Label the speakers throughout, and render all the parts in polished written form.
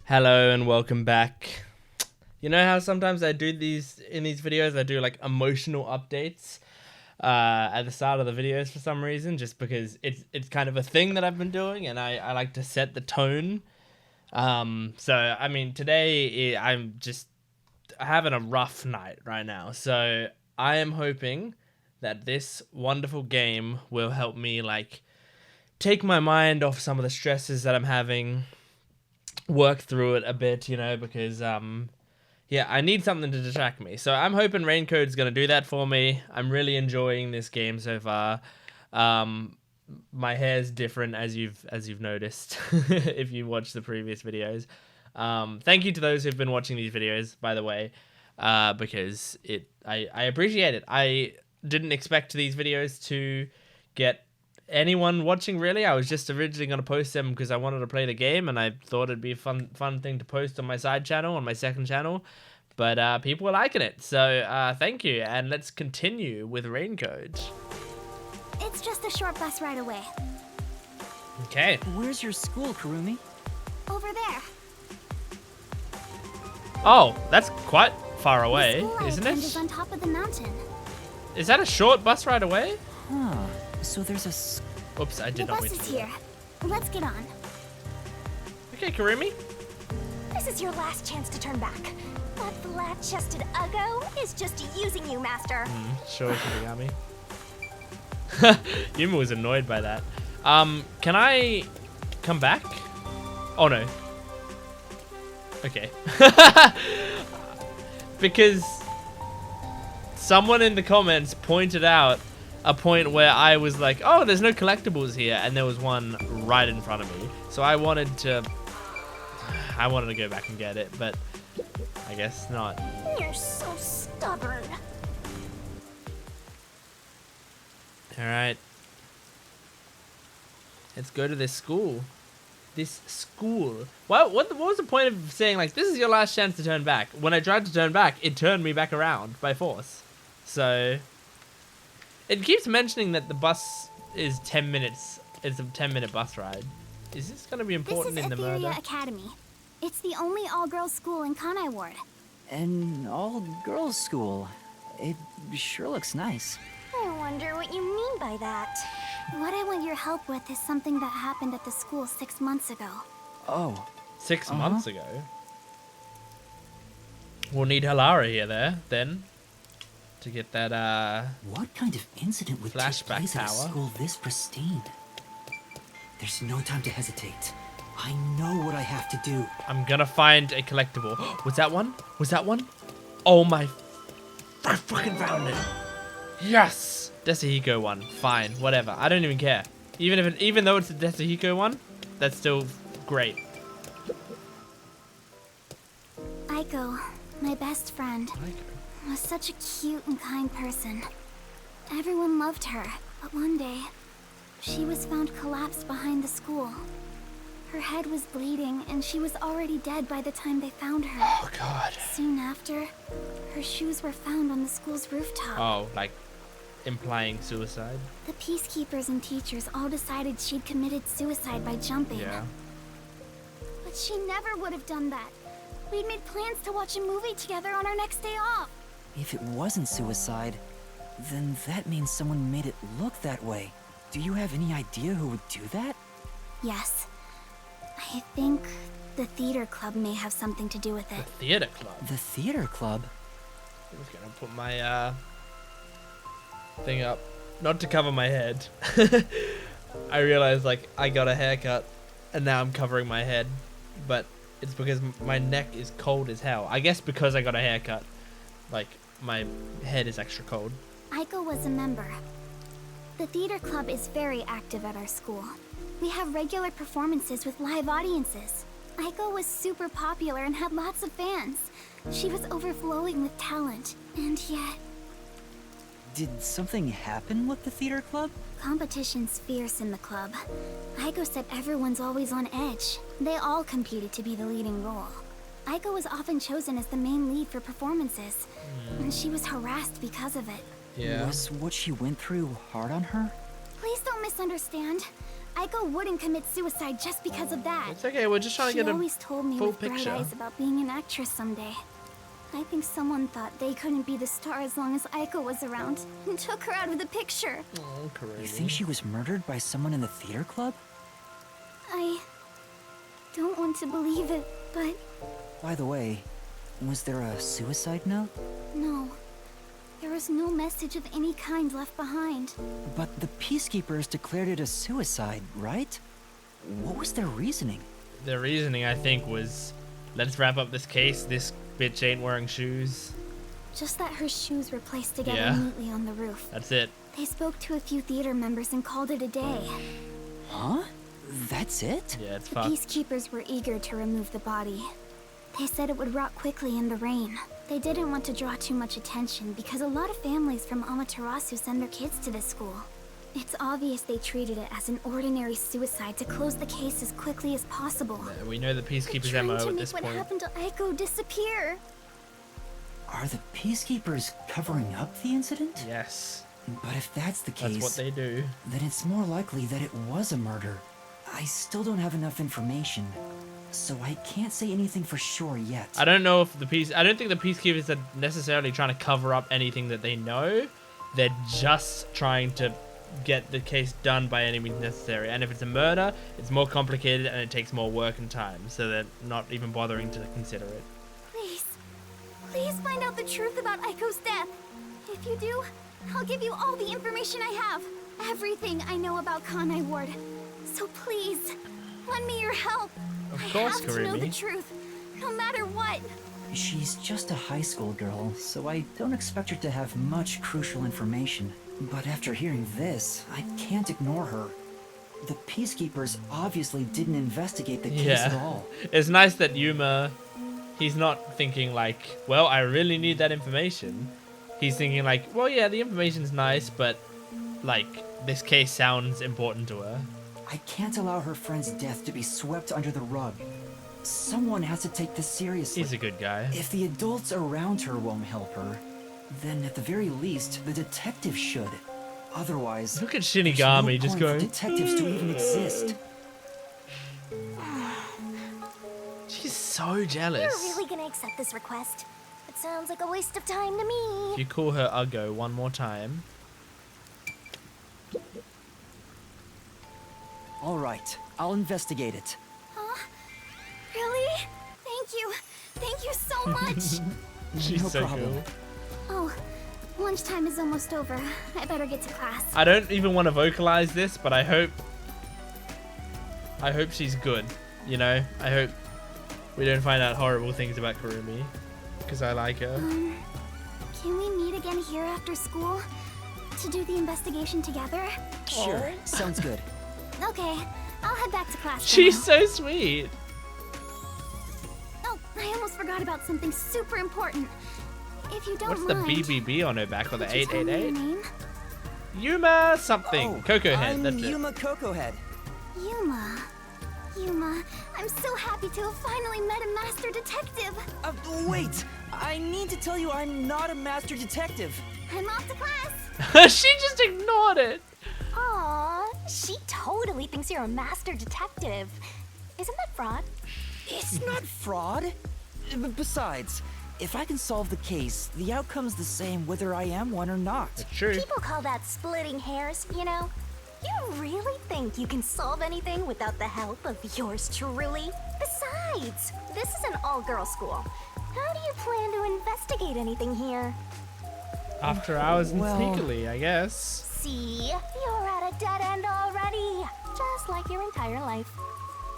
Speaker 1: Hello and welcome back. You know how sometimes I do these videos, I do like emotional updates at the start of the videos for some reason, just because it's kind of a thing that I've been doing, and I like to set the tone. So I mean, today I'm just having a rough night right now, so I am hoping that this wonderful game will help me like take my mind off some of the stresses that I'm having, work through it a bit, you know, because yeah, I need something to distract me. So I'm hoping Raincode's gonna do that for me. I'm really enjoying this game so far. My hair's different, as you've noticed if you watched the previous videos. Thank you to those who've been watching these videos, by the way, because I appreciate it. I didn't expect these videos to get anyone watching, really. I was just originally going to post them because I wanted to play the game, and I thought it'd be a fun thing to post on my side channel, on my second channel, but people were liking it, so thank you, and let's continue with Raincode.
Speaker 2: It's just a short bus ride away.
Speaker 1: Okay.
Speaker 3: Where's your school, Kurumi?
Speaker 2: Over there.
Speaker 1: Oh, that's quite far away,
Speaker 2: The school I
Speaker 1: isn't
Speaker 2: attend
Speaker 1: it?
Speaker 2: is on top of the mountain.
Speaker 1: Is that a short bus ride away?
Speaker 3: Huh. So there's a
Speaker 1: Oops, I did
Speaker 2: The
Speaker 1: not
Speaker 2: bus
Speaker 1: mean
Speaker 2: is
Speaker 1: to.
Speaker 2: here. Let's get on.
Speaker 1: Okay, Kurumi.
Speaker 2: This is your last chance to turn back. That flat-chested Uggo is just using you, Master.
Speaker 1: Sure, Shirigami. Yuma was annoyed by that. Can I come back? Oh no. Okay. Because someone in the comments pointed out a point where I was like, oh, there's no collectibles here, and there was one right in front of me. So I wanted to go back and get it, but I guess not.
Speaker 2: You're so stubborn.
Speaker 1: All right. Let's go to this school. This school. What was the point of saying, like, this is your last chance to turn back? When I tried to turn back, it turned me back around by force. So it keeps mentioning that the bus is 10 minutes. It's a 10-minute bus ride. Is this going to be important
Speaker 2: This is
Speaker 1: in the
Speaker 2: Etheria
Speaker 1: murder?
Speaker 2: Academy. It's the only all-girls school in Kanai Ward.
Speaker 3: an all-girls school. It sure looks nice.
Speaker 2: I wonder what you mean by that. What I want your help with is something that happened at the school 6 months ago.
Speaker 3: Oh,
Speaker 1: 6 months ago. We'll need Halara here then to get that
Speaker 4: What kind of incident would take
Speaker 1: flashback
Speaker 4: place at a
Speaker 1: tower.
Speaker 4: school this pristine? There's no time to hesitate. I know what I have to do.
Speaker 1: I'm gonna find a collectible. Was that one? Was that one? Oh my! I fucking found it! Yes! Desuhiko one. Fine, whatever. I don't even care. Even though it's a Desuhiko one, that's still great.
Speaker 2: Aiko, my best friend, was such a cute and kind person. Everyone loved her, but one day, she was found collapsed behind the school. Her head was bleeding, and she was already dead by the time they found her.
Speaker 1: Oh god.
Speaker 2: Soon after, her shoes were found on the school's rooftop.
Speaker 1: Oh, like implying suicide?
Speaker 2: The peacekeepers and teachers all decided she'd committed suicide by jumping.
Speaker 1: Yeah.
Speaker 2: But she never would have done that. We'd made plans to watch a movie together on our next day off.
Speaker 3: if it wasn't suicide, then that means someone made it look that way. Do you have any idea who would do that?
Speaker 2: Yes. I think the theater club may have something to do with
Speaker 1: The
Speaker 2: it.
Speaker 1: theater club.
Speaker 3: The theater club?
Speaker 1: I'm just gonna put my thing up, not to cover my head. I realized like I got a haircut and now I'm covering my head, but it's because my neck is cold as hell. I guess because I got a haircut, like my head is extra cold.
Speaker 2: Aiko was a member. The theater club is very active at our school. We have regular performances with live audiences. Aiko was super popular and had lots of fans. She was overflowing with talent, and yet
Speaker 3: Did something happen with the theater club?
Speaker 2: competition's fierce in the club. Aiko said everyone's always on edge. They all competed to be the leading role. Aiko was often chosen as the main lead for performances, and she was harassed because of it.
Speaker 1: Yeah.
Speaker 3: Was what she went through hard on her?
Speaker 2: Please don't misunderstand. Aiko wouldn't commit suicide just because of that.
Speaker 1: It's okay, we're just trying to
Speaker 2: She
Speaker 1: get
Speaker 2: always told me
Speaker 1: full
Speaker 2: with
Speaker 1: picture.
Speaker 2: bright eyes about being an actress someday. I think someone thought they couldn't be the star as long as Aiko was around, and took her out of the picture.
Speaker 1: Oh, Kurumi.
Speaker 3: You think she was murdered by someone in the theater club?
Speaker 2: I don't want to believe it, but
Speaker 3: By the way, was there a suicide note?
Speaker 2: no. There was no message of any kind left behind.
Speaker 3: But the Peacekeepers declared it a suicide, right? What was their reasoning?
Speaker 1: The reasoning, I think, was let's wrap up this case. This bitch ain't wearing shoes.
Speaker 2: Just that her shoes were placed together
Speaker 1: Yeah.
Speaker 2: neatly on the roof.
Speaker 1: That's it.
Speaker 2: They spoke to a few theater members and called it a day.
Speaker 3: Huh? That's it?
Speaker 1: Yeah, it's
Speaker 2: The
Speaker 1: fucked.
Speaker 2: peacekeepers were eager to remove the body. They said it would rot quickly in the rain. They didn't want to draw too much attention because a lot of families from Amaterasu send their kids to this school. It's obvious they treated it as an ordinary suicide to close the case as quickly as possible.
Speaker 1: Yeah, we know the
Speaker 2: They're
Speaker 1: Peacekeepers'
Speaker 2: trying
Speaker 1: MO
Speaker 2: to
Speaker 1: at
Speaker 2: make
Speaker 1: this
Speaker 2: what
Speaker 1: point.
Speaker 2: happened to Aiko disappear.
Speaker 3: Are the Peacekeepers covering up the incident?
Speaker 1: Yes,
Speaker 3: But if that's the case,
Speaker 1: that's what they do.
Speaker 3: then it's more likely that it was a murder. I still don't have enough information, so I can't say anything for sure yet.
Speaker 1: I don't know if I don't think the Peacekeepers are necessarily trying to cover up anything that they know. They're just trying to get the case done by any means necessary. And if it's a murder, it's more complicated and it takes more work and time. So they're not even bothering to consider it.
Speaker 2: Please, please find out the truth about Aiko's death. If you do, I'll give you all the information I have. Everything I know about Kanai Ward. So please, lend me your help.
Speaker 1: Of
Speaker 2: I
Speaker 1: course,
Speaker 2: have to know the
Speaker 1: Kurumi.
Speaker 2: truth, no matter what.
Speaker 3: She's just a high school girl, so I don't expect her to have much crucial information. But after hearing this, I can't ignore her. The Peacekeepers obviously didn't investigate the case at all.
Speaker 1: It's nice that Yuma, he's not thinking like, well, I really need that information. He's thinking like, well, yeah, the information's nice, but like, this case sounds important to her.
Speaker 3: I can't allow her friend's death to be swept under the rug. Someone has to take this seriously.
Speaker 1: He's a good guy.
Speaker 3: If the adults around her won't help her, then at the very least, the detective should. Otherwise,
Speaker 1: Look at
Speaker 3: there's no
Speaker 1: Shinigami just
Speaker 3: point for
Speaker 1: going,
Speaker 3: detectives to even exist.
Speaker 1: she's so
Speaker 2: You're
Speaker 1: jealous.
Speaker 2: really gonna accept this request? It sounds like a waste of time to me.
Speaker 1: If you call her Uggo one more time.
Speaker 3: All right, I'll investigate it.
Speaker 2: Huh? Really? Thank you. Thank you so much.
Speaker 1: She's
Speaker 3: No
Speaker 1: so
Speaker 3: problem.
Speaker 1: cool.
Speaker 2: Oh, lunchtime is almost over. I better get to class.
Speaker 1: I don't even want to vocalize this, but I hope she's good. You know, I hope we don't find out horrible things about Kurumi, because I like her.
Speaker 2: Can we meet again here after school? To do the investigation together?
Speaker 3: Sure, sounds good.
Speaker 2: Okay, I'll head back to class. for
Speaker 1: She's
Speaker 2: now.
Speaker 1: so sweet.
Speaker 2: Oh, I almost forgot about something super important. If you don't
Speaker 1: What's the
Speaker 2: mind,
Speaker 1: BBB on her back, or the
Speaker 2: could you tell me your
Speaker 1: 888?
Speaker 2: name?
Speaker 1: Yuma something. Coco Head,
Speaker 3: I'm
Speaker 1: that's it.
Speaker 3: Yuma Coco Head.
Speaker 2: Yuma. Yuma, I'm so happy to have finally met a master detective.
Speaker 3: Wait! I need to tell you I'm not a master detective.
Speaker 2: I'm off to class.
Speaker 1: She just ignored it.
Speaker 2: Aw, she totally thinks you're a master detective. Isn't that fraud?
Speaker 3: It's not fraud. Besides, if I can solve the case, the outcome's the same whether I am one or not.
Speaker 1: It's true.
Speaker 2: People call that splitting hairs, you know? You really think you can solve anything without the help of yours truly? Besides, this is an all-girl school. How do you plan to investigate anything here?
Speaker 1: After hours and
Speaker 3: Well-
Speaker 1: sneakily, I guess.
Speaker 2: See? You're at a dead end already. Just like your entire life.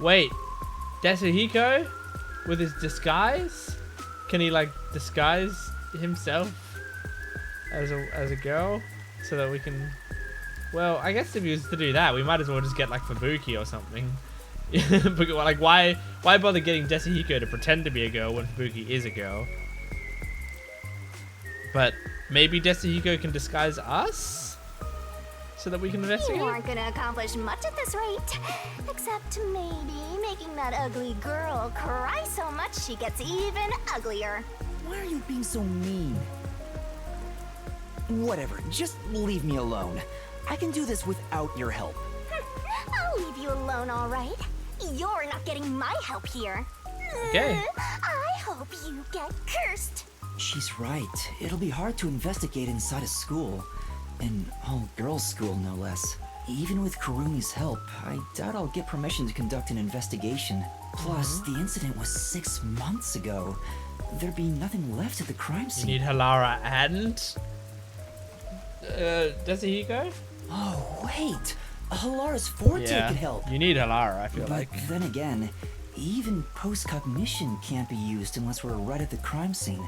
Speaker 1: Wait, Desuhiko with his disguise? Can he like disguise himself as a girl so that we can? Well, I guess if he was to do that, we might as well just get like Fubuki or something. But, like, why bother getting Desuhiko to pretend to be a girl when Fubuki is a girl? But maybe Desuhiko can disguise us so that we can investigate.
Speaker 2: You aren't gonna accomplish much at this rate. Except maybe making that ugly girl cry so much she gets even uglier.
Speaker 3: Why are you being so mean? Whatever, just leave me alone. I can do this without your help.
Speaker 2: I'll I'll leave you alone, all right? You're not getting my help here.
Speaker 1: Okay.
Speaker 2: I hope you get cursed.
Speaker 3: She's right. It'll be hard to investigate inside a school. An all-girls school, no less. Even with Kurumi's help, I doubt I'll get permission to conduct an investigation. Plus, the incident was 6 months ago. There'd be nothing left at the crime
Speaker 1: You
Speaker 3: scene.
Speaker 1: need Halara and Desuhiko?
Speaker 3: Oh, wait! Halara's Forte could help!
Speaker 1: You need Halara, I feel
Speaker 3: But
Speaker 1: like.
Speaker 3: then again, even post-cognition can't be used unless we're right at the crime scene.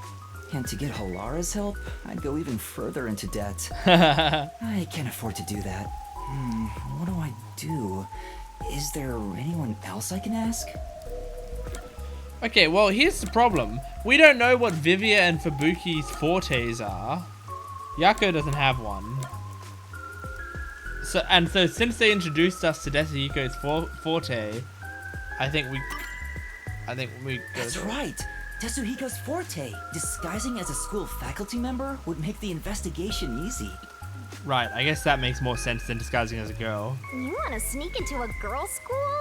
Speaker 3: And to get Halara's help, I'd go even further into debt. I can't afford to do that. What do I do? Is there anyone else I can ask?
Speaker 1: Okay, well, here's the problem. We don't know what Vivia and Fubuki's fortes are. Yako doesn't have one. So since they introduced us to Desuhiko's forte, I think we
Speaker 3: That's right! Desuhiko's Forte! Disguising as a school faculty member would make the investigation easy.
Speaker 1: Right, I guess that makes more sense than disguising as a girl.
Speaker 2: You want to sneak into a girls' school?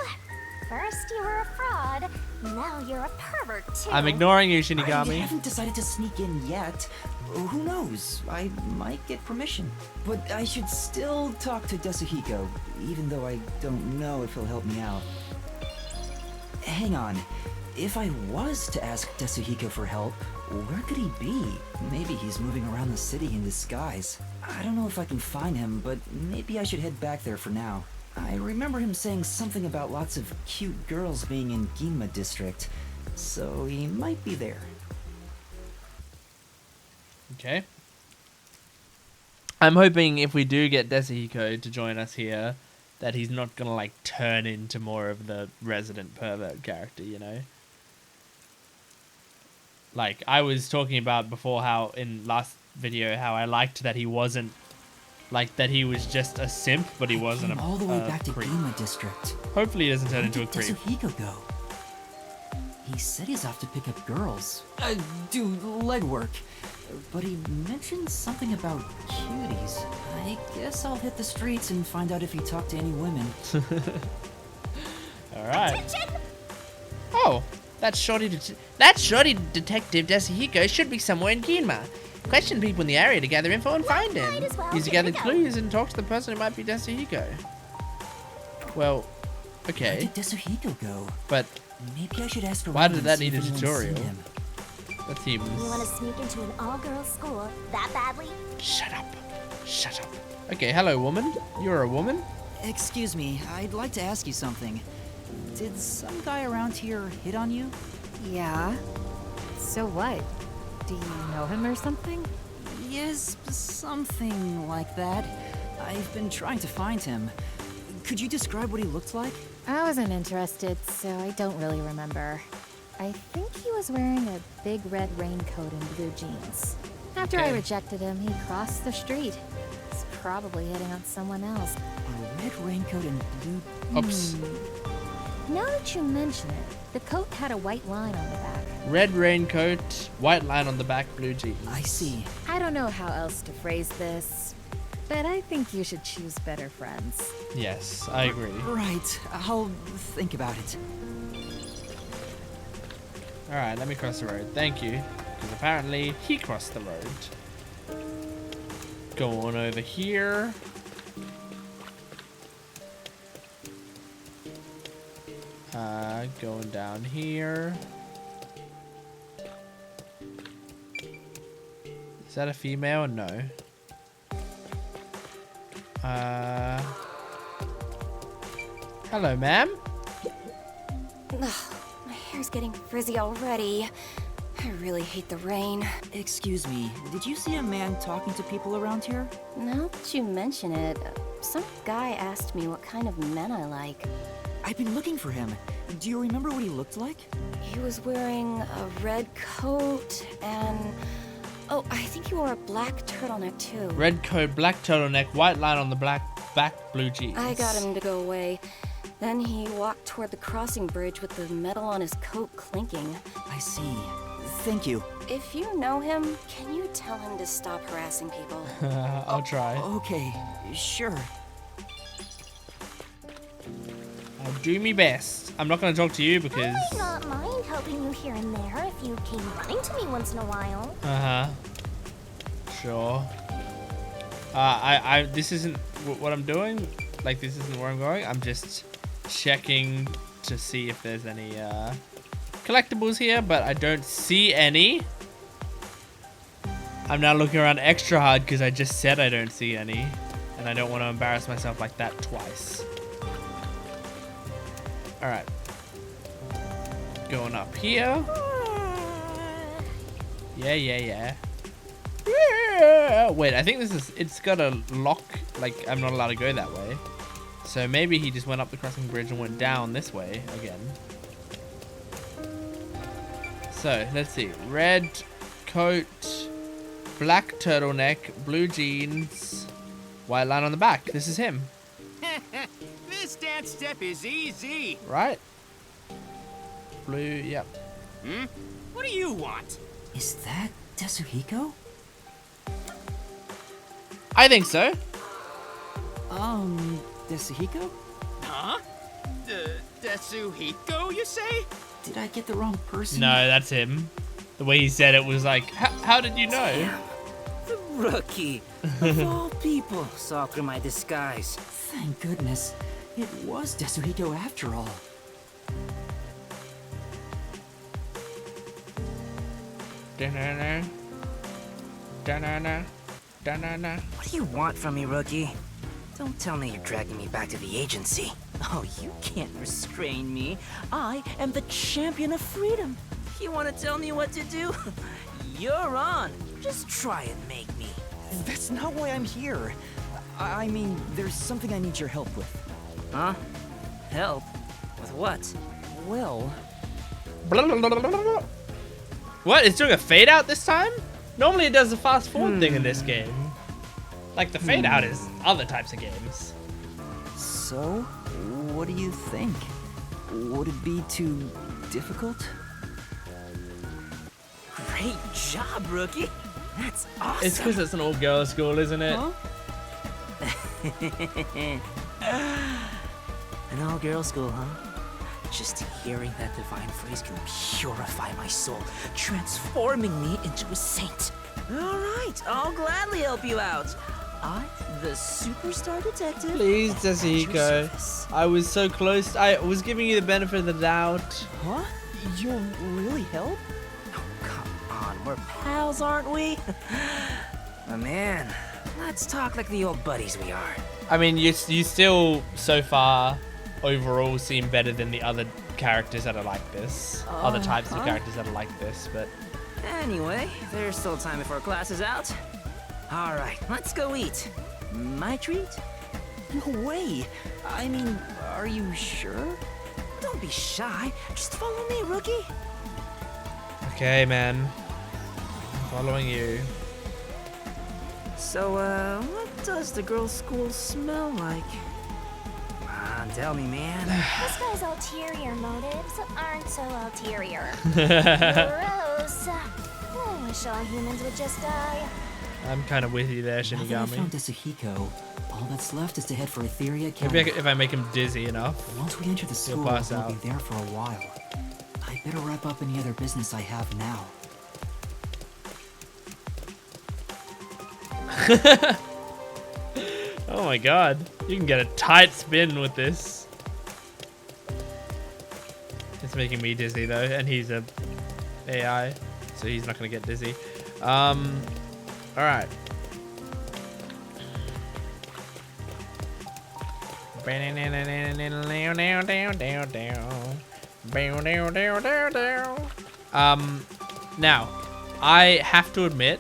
Speaker 2: First you were a fraud, now you're a pervert too.
Speaker 1: I'm ignoring you,
Speaker 3: I
Speaker 1: Shinigami.
Speaker 3: haven't decided to sneak in yet. Who knows? I might get permission. But I should still talk to Desuhiko, even though I don't know if he'll help me out. Hang on. If I was to ask Desuhiko for help, where could he be? Maybe he's moving around the city in disguise. I don't know if I can find him, but maybe I should head back there for now. I remember him saying something about lots of cute girls being in Ginma district, so he might be there.
Speaker 1: Okay. I'm hoping if we do get Desuhiko to join us here, that he's not gonna like turn into more of the resident pervert character, you know? Like I was talking about before how in last video how I liked that he wasn't like that he was just a simp, but he wasn't
Speaker 3: Came
Speaker 1: a
Speaker 3: all the way back to
Speaker 1: creep.
Speaker 3: Ginma district.
Speaker 1: Hopefully he doesn't turn
Speaker 3: Where
Speaker 1: into a
Speaker 3: did
Speaker 1: creep.
Speaker 3: Desuhiko go? He said he's off to pick up girls. Do legwork. But he mentioned something about cuties. I guess I'll hit the streets and find out if he talked to any women.
Speaker 1: Alright. Oh, that shorty detective Desuhiko should be somewhere in Ginma. Question people in the area to gather info and find him.
Speaker 2: might as well.
Speaker 1: Use to
Speaker 2: Here
Speaker 1: gather
Speaker 2: we go.
Speaker 1: clues and talk to the person who might be Desuhiko. Well,
Speaker 3: Where
Speaker 1: okay,
Speaker 3: did Desuhiko go?
Speaker 1: but
Speaker 3: Maybe I should ask around
Speaker 1: Why did
Speaker 3: and
Speaker 1: that
Speaker 3: see
Speaker 1: need
Speaker 3: if
Speaker 1: a
Speaker 3: anyone's
Speaker 1: tutorial?
Speaker 3: seen him.
Speaker 1: that seems...
Speaker 2: You want to sneak into an all-girls school that badly?
Speaker 1: Shut up. Shut up. Okay, hello woman. You're a woman?
Speaker 3: Excuse me, I'd like to ask you something. Did some guy around here hit on you?
Speaker 5: Yeah. So what? Do you know him or something?
Speaker 3: Yes, something like that. I've been trying to find him. Could you describe what he looked like?
Speaker 5: I wasn't interested, so I don't really remember. I think he was wearing a big red raincoat and blue jeans. After I
Speaker 1: Okay.
Speaker 5: rejected him, he crossed the street. He's probably hitting on someone else.
Speaker 3: A red raincoat and blue...
Speaker 1: Oops.
Speaker 5: Now that you mention it, the coat had a white line on the back.
Speaker 1: Red raincoat, white line on the back, blue jeans.
Speaker 3: I see.
Speaker 5: I don't know how else to phrase this, but I think you should choose better friends.
Speaker 1: Yes, I agree.
Speaker 3: Right, I'll think about it.
Speaker 1: Alright, let me cross the road. Thank you. Because apparently he crossed the road. Go on over here. Going down here. Is that a female or no? Hello, ma'am.
Speaker 6: My hair's getting frizzy already. I really hate the rain.
Speaker 3: Excuse me, did you see a man talking to people around here?
Speaker 6: Now that you mention it, some guy asked me what kind of men I like.
Speaker 3: I've been looking for him. Do you remember what he looked like?
Speaker 6: He was wearing a red coat and... Oh, I think he wore a black turtleneck too.
Speaker 1: Red coat, black turtleneck, white line on the black back, blue jeans.
Speaker 6: I got him to go away. Then he walked toward the crossing bridge with the metal on his coat clinking.
Speaker 3: I see. Thank you.
Speaker 6: If you know him, can you tell him to stop harassing people?
Speaker 1: I'll try.
Speaker 3: Okay, sure.
Speaker 1: I'll do me best. I'm not gonna talk to you because.
Speaker 2: I might not mind helping you here and there if you came running to me once in a while.
Speaker 1: Sure. This isn't what I'm doing. Like, this isn't where I'm going. I'm just checking to see if there's any collectibles here, but I don't see any. I'm now looking around extra hard because I just said I don't see any, and I don't want to embarrass myself like that twice. All right. Going up here. Yeah. Wait, I think it's got a lock, like I'm not allowed to go that way. So maybe he just went up the crossing bridge and went down this way again. So, let's see. Red coat, black turtleneck, blue jeans, white line on the back. This is him.
Speaker 7: This dance step is easy.
Speaker 1: Right? Blue, yep.
Speaker 7: What do you want?
Speaker 3: Is that Desuhiko?
Speaker 1: I think so.
Speaker 3: Desuhiko?
Speaker 7: Huh? Desuhiko, you say?
Speaker 3: Did I get the wrong person?
Speaker 1: No, that's him. The way he said it was like, how did you know?
Speaker 8: Damn. The rookie. Of all people saw through my disguise.
Speaker 3: Thank goodness. It was Desuhiko after all.
Speaker 1: Da-na-na. Da-na-na. Da-na-na.
Speaker 8: What do you want from me, rookie? Don't tell me you're dragging me back to the agency. Oh, you can't restrain me. I am the champion of freedom. You want to tell me what to do? You're on. Just try and make me.
Speaker 3: That's not why I'm here. I mean, there's something I need your help with.
Speaker 8: Huh? Help? With what?
Speaker 3: Well,
Speaker 1: What? It's doing a fade out this time? Normally it does the fast forward thing in this game. Like the fade out is other types of games.
Speaker 3: so, what do you think? Would it be too difficult?
Speaker 8: Great job, rookie. That's awesome.
Speaker 1: It's because it's an all-girls school, isn't it?
Speaker 8: Huh? An all-girl school, huh? Just hearing that divine phrase can purify my soul, transforming me into a saint. All right, I'll gladly help you out. I, the superstar detective.
Speaker 1: Please,
Speaker 8: at your
Speaker 1: Desuhiko.
Speaker 8: service.
Speaker 1: I was so close. I was giving you the benefit of the doubt.
Speaker 3: Huh? You'll really help?
Speaker 8: Oh, come on, we're pals, aren't we? Oh, man, let's talk like the old buddies we are.
Speaker 1: I mean, you still, so far, overall seem better than the other characters that are like this. Other types of characters that are like this, but...
Speaker 8: Anyway, there's still time before class is out. All right, let's go eat. My treat?
Speaker 3: No way! I mean, are you sure?
Speaker 8: Don't be shy. Just follow me, rookie.
Speaker 1: Okay, man. Following you.
Speaker 8: So, what does the girls' school smell like? Come on, tell me, man.
Speaker 2: This guy's ulterior motives aren't so ulterior. Gross. I wish all humans would just die.
Speaker 1: I'm kind of with you there,
Speaker 3: Now that I
Speaker 1: Shinigami.
Speaker 3: found Desuhiko, all that's left is to head for Etheria
Speaker 1: Maybe
Speaker 3: Academy.
Speaker 1: if I make him dizzy enough.
Speaker 3: Once we enter the school,
Speaker 1: pass
Speaker 3: we'll
Speaker 1: out.
Speaker 3: be there for a while. I better wrap up any other business I have now.
Speaker 1: Oh my god. You can get a tight spin with this. It's making me dizzy though, and he's a AI, so he's not gonna get dizzy. Alright. Now, I have to admit,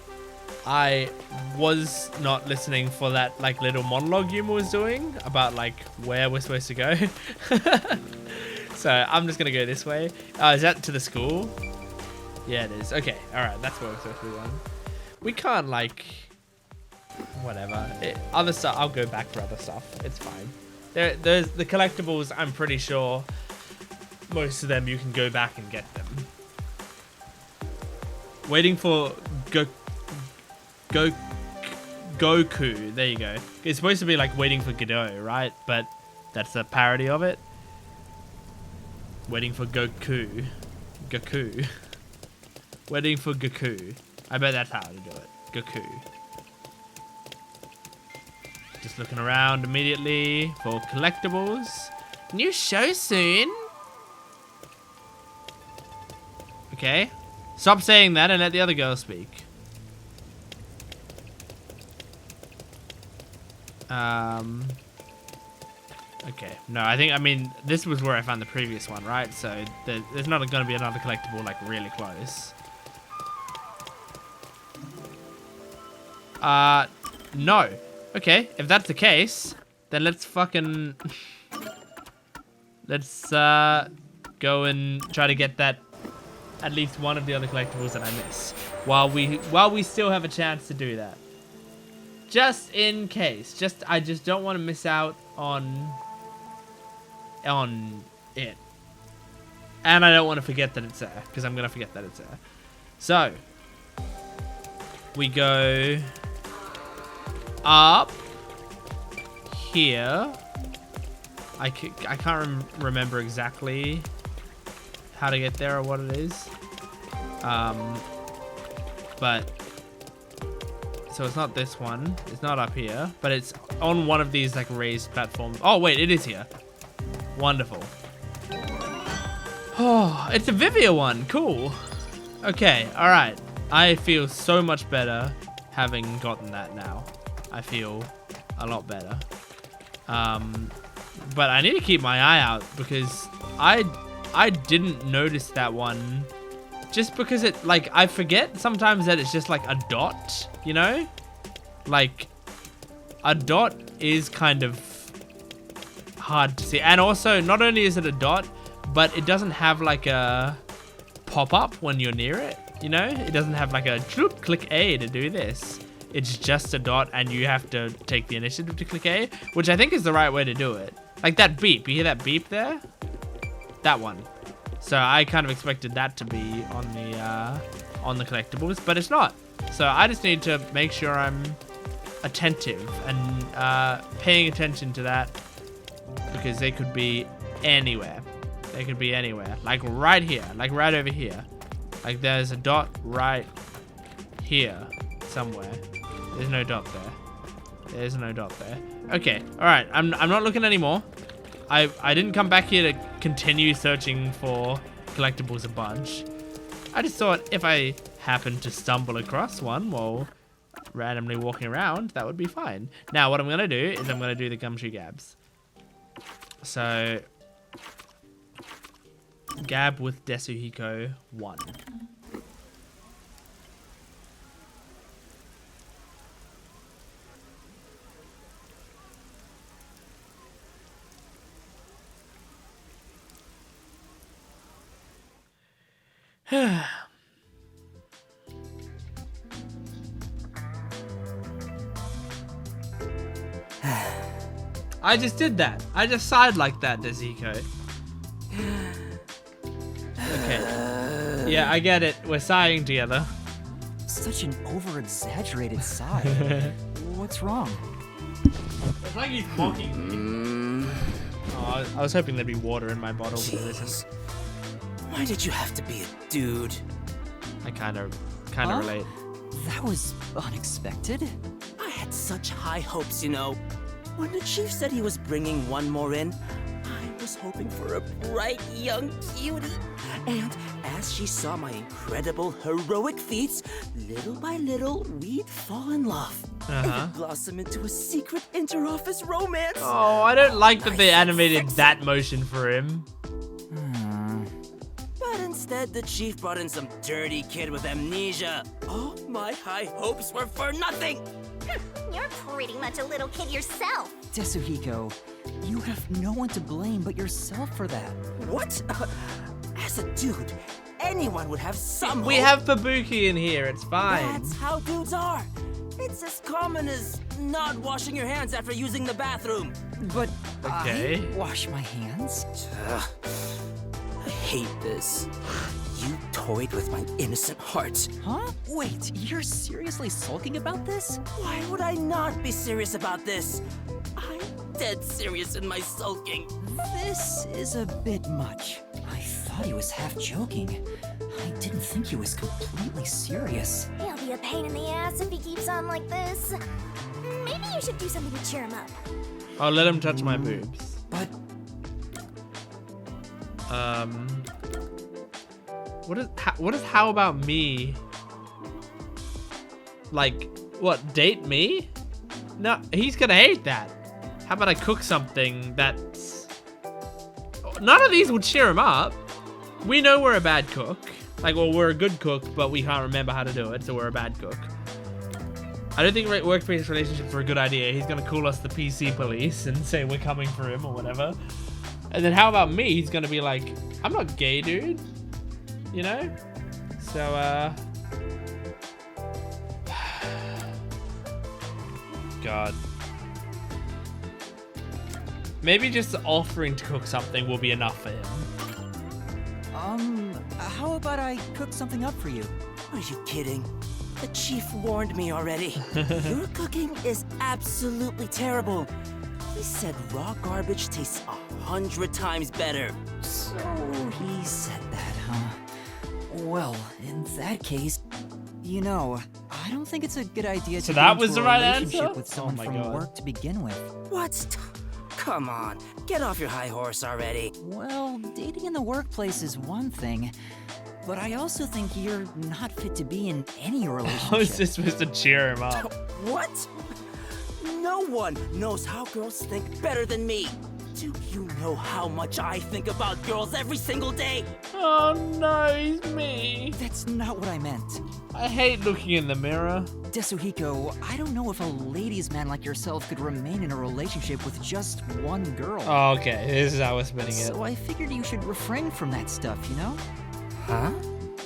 Speaker 1: I was not listening for that like little monologue Yuma was doing about like where we're supposed to go. So I'm just gonna go this way. Is that to the school? Yeah, it is. Okay, alright, that's where we're supposed to be going. We can't like whatever. Other stuff, I'll go back for other stuff. It's fine. There's the collectibles, I'm pretty sure most of them you can go back and get them. Waiting for Goku. There you go. It's supposed to be like waiting for Godot, right? But That's a parody of it. Waiting for Goku. Goku. Waiting for Goku. I bet that's how to do it. Goku. Just looking around immediately for collectibles. New show soon. Okay. Stop saying that and let the other girl speak. Okay. No, I mean, this was where I found the previous one, right? So there's not going to be another collectible, like, really close. No. Okay, if that's the case, then let's fucking... let's, go and try to get that... at least one of the other collectibles that I miss. While we still have a chance to do that. Just in case. I just don't want to miss out on it. And I don't want to forget that it's there, because I'm going to forget that it's there. So, we go up here. I can't remember exactly how to get there or what it is. But so it's not this one. It's not up here, but it's on one of these like raised platforms. Oh wait, it is here. Wonderful. Oh, it's a Vivia one. Cool. Okay, all right. I feel so much better having gotten that now. I feel a lot better. But I need to keep my eye out because I didn't notice that one just because it, like, I forget sometimes that it's just like a dot, you know? Like, a dot is kind of hard to see. And also, not only is it a dot, but it doesn't have like a pop-up when you're near it, you know? It doesn't have like a click A to do this. It's just a dot and you have to take the initiative to click A, which I think is the right way to do it. Like that beep, you hear that beep there? That one. So I kind of expected that to be on the collectibles, but it's not. So I just need to make sure I'm attentive and paying attention to that because they could be anywhere. They could be anywhere. Like right here, like right over here. Like there's a dot right here somewhere. There's no dot there. There's no dot there. Okay, all right. I'm not looking anymore. I didn't come back here to continue searching for collectibles a bunch. I just thought if I happened to stumble across one while randomly walking around, that would be fine. Now, what I'm going to do is I'm going to do the gumshoe gabs. So, gab with Desuhiko 1. I just did that. I just sighed like that, Desuhiko. Okay. Yeah, I get it. We're sighing together.
Speaker 3: Such an over-exaggerated sigh. What's wrong?
Speaker 1: It's like he's mocking me. Oh, I was hoping there'd be water in my bottle, but there isn't.
Speaker 8: Why did you have to be a dude?
Speaker 1: I kind of relate.
Speaker 3: That was unexpected.
Speaker 8: I had such high hopes, you know. When the chief said he was bringing one more in, I was hoping for a bright young cutie. And as she saw my incredible heroic feats, little by little, we'd fall in love. And it blossom into a secret inter-office romance.
Speaker 1: Oh, I don't like that they animated that motion for him.
Speaker 8: But instead, the chief brought in some dirty kid with amnesia. All my high hopes were for nothing.
Speaker 2: You're pretty much a little kid yourself.
Speaker 3: Desuhiko, you have no one to blame but yourself for that.
Speaker 8: What? As a dude, anyone would have some
Speaker 1: We
Speaker 8: hope.
Speaker 1: have Fubuki in here, it's fine.
Speaker 8: That's how dudes are. It's as common as not washing your hands after using the bathroom.
Speaker 3: But
Speaker 1: Okay.
Speaker 3: I wash my hands.
Speaker 8: I hate this. You toyed with my innocent heart.
Speaker 3: Huh? Wait, you're seriously sulking about this?
Speaker 8: Why would I not be serious about this? I dead serious in my sulking.
Speaker 3: This is a bit much. I thought he was half joking. I didn't think he was completely serious.
Speaker 2: He'll be a pain in the ass if he keeps on like this. Maybe you should do something to cheer him up.
Speaker 1: I'll let him touch my boobs.
Speaker 3: But
Speaker 1: what is how about me? Like, what, date me? No, he's gonna hate that. How about I cook something that's... None of these would cheer him up. We know we're a bad cook. Like, well, we're a good cook, but we can't remember how to do it, so we're a bad cook. I don't think workplace relationships are a good idea. He's gonna call us the PC police and say we're coming for him or whatever. And then how about me? He's gonna be like, I'm not gay, dude. You know? So, God. Maybe just offering to cook something will be enough for him.
Speaker 3: How about I cook something up for you?
Speaker 8: Are you kidding? The chief warned me already. Your cooking is absolutely terrible. He said raw garbage tastes 100 times better.
Speaker 3: So he said that, huh? Well, in that case, you know, I don't think it's a good idea
Speaker 1: So
Speaker 3: to
Speaker 1: that
Speaker 3: get
Speaker 1: was
Speaker 3: into
Speaker 1: the
Speaker 3: a
Speaker 1: right
Speaker 3: relationship
Speaker 1: answer?
Speaker 3: with someone
Speaker 1: Oh my
Speaker 3: from
Speaker 1: God.
Speaker 3: work to begin with.
Speaker 8: What? Come on, get off your high horse already.
Speaker 3: Well, dating in the workplace is one thing, but I also think you're not fit to be in any relationship.
Speaker 1: How is this supposed to cheer him up?
Speaker 8: What? No one knows how girls think better than me. Do you know how much I think about girls every single day?
Speaker 1: Oh no, he's me.
Speaker 3: That's not what I meant.
Speaker 1: I hate looking in the mirror.
Speaker 3: Desuhiko, I don't know if a ladies' man like yourself could remain in a relationship with just one girl.
Speaker 1: Oh, okay, this is how we're spinning it.
Speaker 3: So I figured you should refrain from that stuff, you know?
Speaker 8: Huh?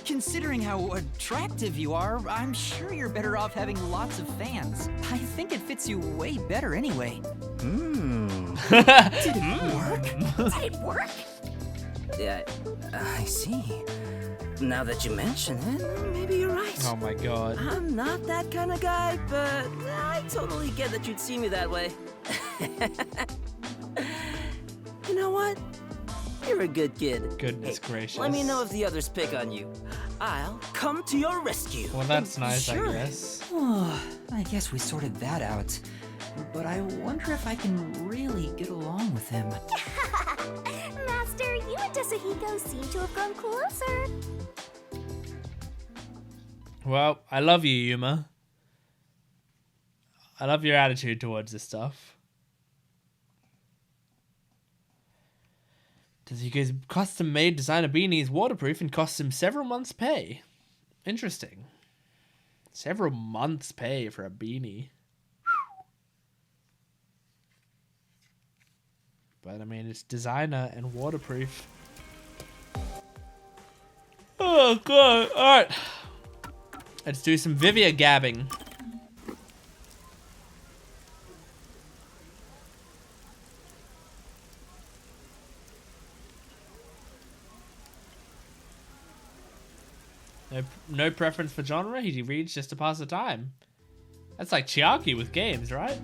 Speaker 3: Considering how attractive you are, I'm sure you're better off having lots of fans. I think it fits you way better anyway.
Speaker 8: Did it work?
Speaker 2: Did it work?
Speaker 8: Yeah, I see. Now that you mention it, maybe you're right.
Speaker 1: Oh my God.
Speaker 8: I'm not that kind of guy, but I totally get that you'd see me that way. You know what? You're a good kid.
Speaker 1: Goodness gracious.
Speaker 8: Let me know if the others pick on you. I'll come to your rescue.
Speaker 1: Well, that's nice,
Speaker 8: Sure.
Speaker 1: I guess.
Speaker 3: Oh, I guess we sorted that out. But I wonder if I can really get along with him.
Speaker 2: Master, you and Desuhiko seem to have grown closer.
Speaker 1: Well, I love you, Yuma. I love your attitude towards this stuff. Desuhiko's custom-made designer beanie is waterproof and costs him several months' pay. Interesting. Several months' pay for a beanie. But I mean, it's designer and waterproof. Oh God! All right, let's do some Vivia gabbing. No preference for genre. He reads just to pass the time. That's like Chiaki with games, right?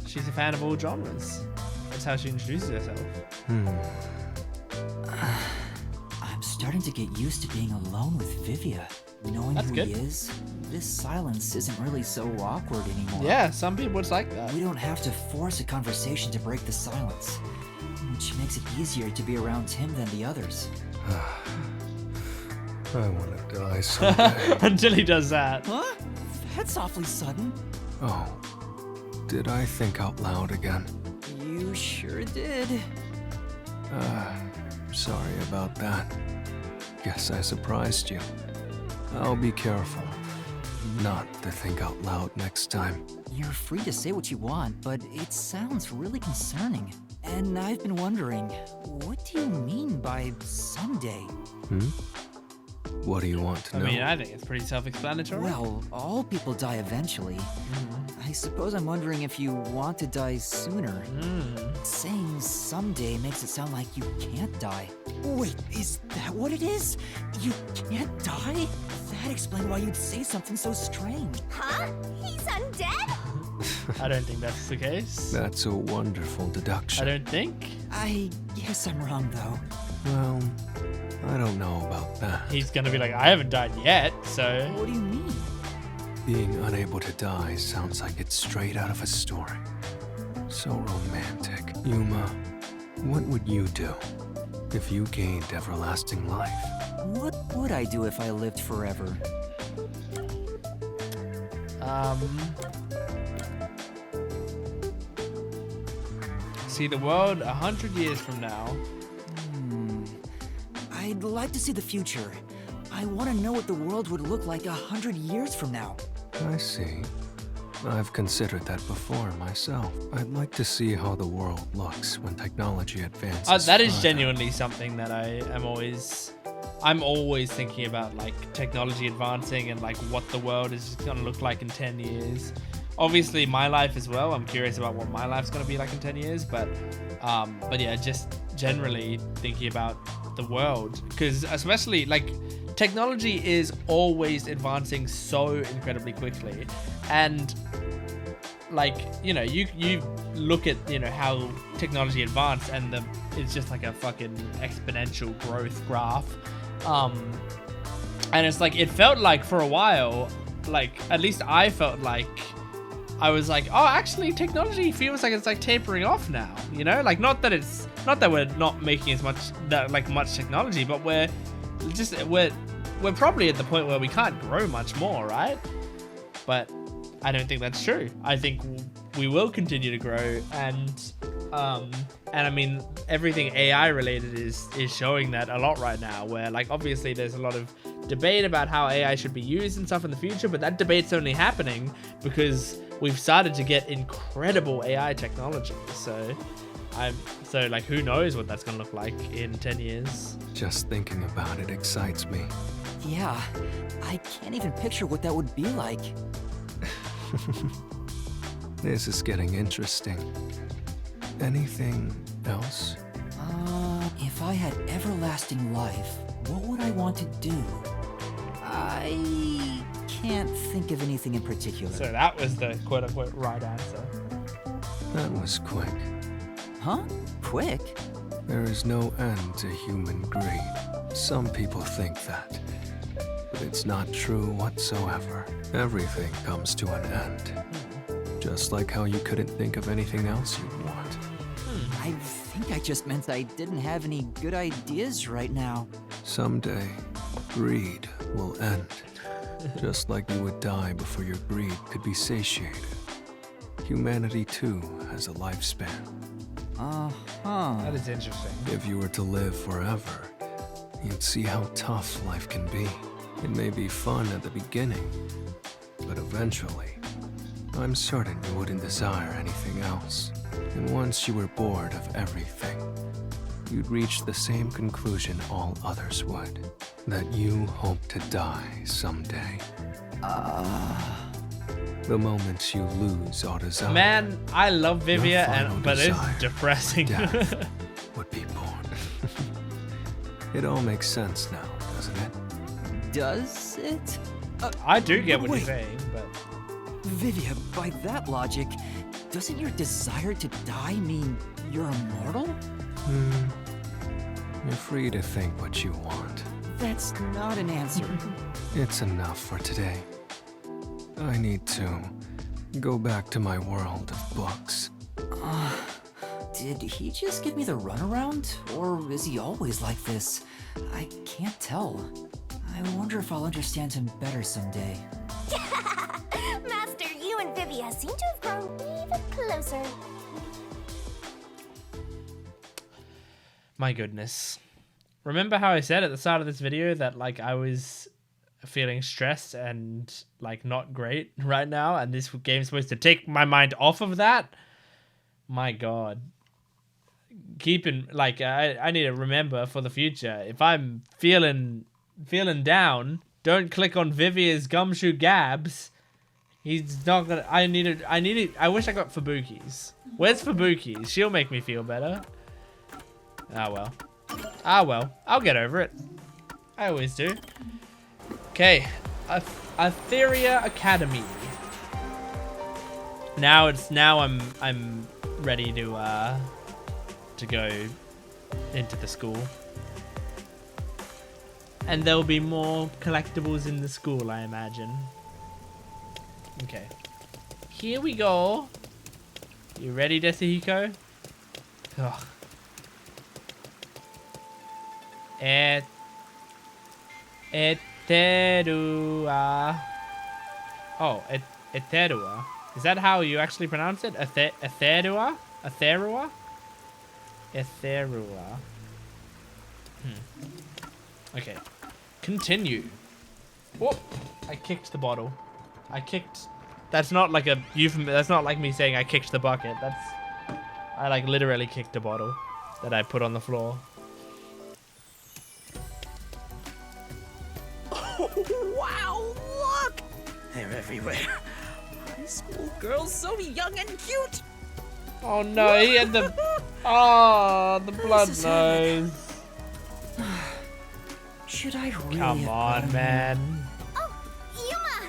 Speaker 1: She's a fan of all genres. That's how she introduces herself.
Speaker 3: I'm starting to get used to being alone with Vivia. Knowing
Speaker 1: That's
Speaker 3: who
Speaker 1: good.
Speaker 3: he is, this silence isn't really so awkward anymore.
Speaker 1: Yeah, some people it's like that.
Speaker 3: We don't have to force a conversation to break the silence, which makes it easier to be around him than the others.
Speaker 9: I want to die someday.
Speaker 1: Until he does that.
Speaker 3: Huh? That's awfully sudden.
Speaker 9: Oh, did I think out loud again?
Speaker 3: You sure did.
Speaker 9: Sorry about that. Guess I surprised you. I'll be careful not to think out loud next time.
Speaker 3: You're free to say what you want, but it sounds really concerning. And I've been wondering, what do you mean by someday?
Speaker 9: What do you want to
Speaker 1: I
Speaker 9: know?
Speaker 1: mean, I think it's pretty self-explanatory.
Speaker 3: Well, all people die eventually. I suppose I'm wondering if you want to die sooner. Saying someday makes it sound like you can't die. Wait, is that what it is? You can't die? That explains why you'd say something so strange.
Speaker 2: Huh? He's undead?
Speaker 1: I don't think that's the case.
Speaker 9: That's a wonderful deduction.
Speaker 1: I don't think.
Speaker 3: I guess I'm wrong, though.
Speaker 9: Well, I don't know about that.
Speaker 1: He's gonna be like, I haven't died yet, so...
Speaker 3: What do you mean?
Speaker 9: Being unable to die sounds like it's straight out of a story. So romantic. Yuma, what would you do if you gained everlasting life?
Speaker 3: What would I do if I lived forever?
Speaker 1: See the world 100 years from now.
Speaker 3: I'd like to see the future. I want to know what the world would look like 100 years from now.
Speaker 9: I see. I've considered that before myself. I'd like to see how the world looks when technology advances.
Speaker 1: That is
Speaker 9: further.
Speaker 1: genuinely something that I'm always thinking about, like technology advancing and like what the world is gonna look like in 10 years. Obviously my life as well. I'm curious about what my life's gonna be like in 10 years, but yeah, just generally thinking about the world, because especially like technology is always advancing so incredibly quickly, and like, you know, you look at, you know, how technology advanced, and it's just like a fucking exponential growth graph, and it's like, it felt like for a while, like at least I felt like I was like, oh, actually technology feels like it's like tapering off now, you know, like not that we're not making as much technology, but we're probably at the point where we can't grow much more, right? But I don't think that's true. I think we will continue to grow, and I mean, everything AI related is showing that a lot right now, where like obviously there's a lot of debate about how AI should be used and stuff in the future, but that debate's only happening because we've started to get incredible AI technology. So like, who knows what that's gonna look like in 10 years.
Speaker 9: Just thinking about it excites me.
Speaker 3: Yeah, I can't even picture what that would be like.
Speaker 9: This is getting interesting. Anything else?
Speaker 3: If I had everlasting life, what would I want to do? I can't think of anything in particular.
Speaker 1: So that was the quote-unquote right answer.
Speaker 9: That was quick.
Speaker 3: Huh? Quick?
Speaker 9: There is no end to human greed. Some people think that, but it's not true whatsoever. Everything comes to an end. Just like how you couldn't think of anything else you'd want.
Speaker 3: I think I just meant I didn't have any good ideas right now.
Speaker 9: Someday, greed will end. Just like you would die before your greed could be satiated. Humanity too has a lifespan.
Speaker 1: That is interesting.
Speaker 9: If you were to live forever, you'd see how tough life can be. It may be fun at the beginning, but eventually, I'm certain you wouldn't desire anything else. And once you were bored of everything, you'd reach the same conclusion all others would. That you hope to die someday. The moment you lose all desire.
Speaker 1: Man, I love Vivia, but it's
Speaker 9: desire,
Speaker 1: depressing.
Speaker 9: Death would be born. It all makes sense now, doesn't it?
Speaker 3: Does it?
Speaker 1: I do get what
Speaker 3: wait.
Speaker 1: you're saying, but...
Speaker 3: Vivia, by that logic, doesn't your desire to die mean you're immortal?
Speaker 9: You're free to think what you want.
Speaker 3: That's not an answer.
Speaker 9: It's enough for today. I need to go back to my world of books.
Speaker 3: Did he just give me the runaround? Or is he always like this? I can't tell. I wonder if I'll understand him better someday.
Speaker 2: Master, you and Vivia seem to have grown even closer.
Speaker 1: My goodness. Remember how I said at the start of this video that like I was feeling stressed and like not great right now, and this game's supposed to take my mind off of that? My god. Keeping like I need to remember for the future, if I'm feeling down, don't click on Vivia's gumshoe Gabs. He's not gonna... I wish I got Fubuki's. Where's Fubuki's? She'll make me feel better. Ah well. Ah well. I'll get over it. I always do. Okay. Atheria Academy. Now I'm ready to go into the school. And there'll be more collectibles in the school, I imagine. Okay. Here we go. You ready, Desuhiko? Ugh. Eterua. Oh, Eterua. Is that how you actually pronounce it? Eterua? Eterua? Eterua. Okay. Continue. Whoop! I kicked the bottle. I kicked... That's not like a euphemism. That's not like me saying I kicked the bucket. That's... I like literally kicked a bottle that I put on the floor.
Speaker 8: Oh, wow, look! They're everywhere. High school girls so young and cute.
Speaker 1: Oh no, he had the... Oh, the blood nose.
Speaker 3: Should I really
Speaker 1: Come on, man.
Speaker 2: Oh, Yuma!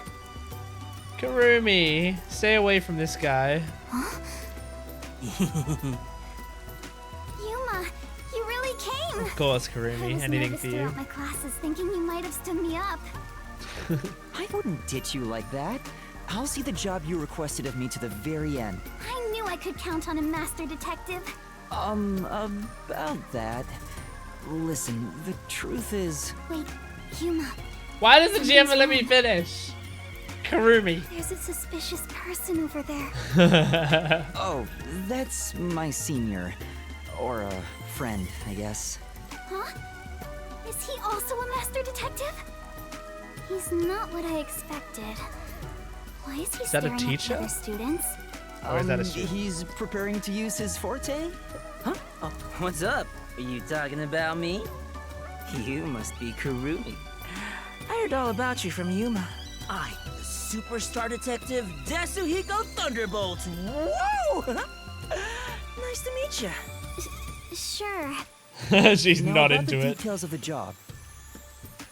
Speaker 1: Kurumi, stay away from this guy.
Speaker 2: Huh? Yuma, you really came!
Speaker 1: Of course,
Speaker 2: I
Speaker 1: Kurumi.
Speaker 2: was
Speaker 1: Anything
Speaker 2: nervous
Speaker 1: for you?
Speaker 2: throughout my classes, thinking you might have stood me up.
Speaker 3: I wouldn't ditch you like that. I'll see the job you requested of me to the very end.
Speaker 2: I knew I could count on a master detective.
Speaker 3: About that. Listen, the truth is...
Speaker 2: Wait, Yuma,
Speaker 1: Why doesn't she ever let me finish? Kurumi.
Speaker 2: there's a suspicious person over there.
Speaker 3: Oh, that's my senior. Or a friend, I guess.
Speaker 2: Huh? Is he also a master detective? He's not what I expected. Why is he
Speaker 1: Is that a
Speaker 2: staring
Speaker 1: teacher?
Speaker 2: at other students?
Speaker 1: Or is that a student?
Speaker 3: He's preparing to use his forte?
Speaker 8: Huh? Oh, what's up? Are you talking about me? You must be Kurumi. I heard all about you from Yuma. I'm the superstar detective Desuhiko Thunderbolt. Whoa! Nice to meet you.
Speaker 2: Sure.
Speaker 1: She's
Speaker 3: Now,
Speaker 1: not
Speaker 3: about
Speaker 1: into
Speaker 3: the
Speaker 1: it.
Speaker 3: details of the job.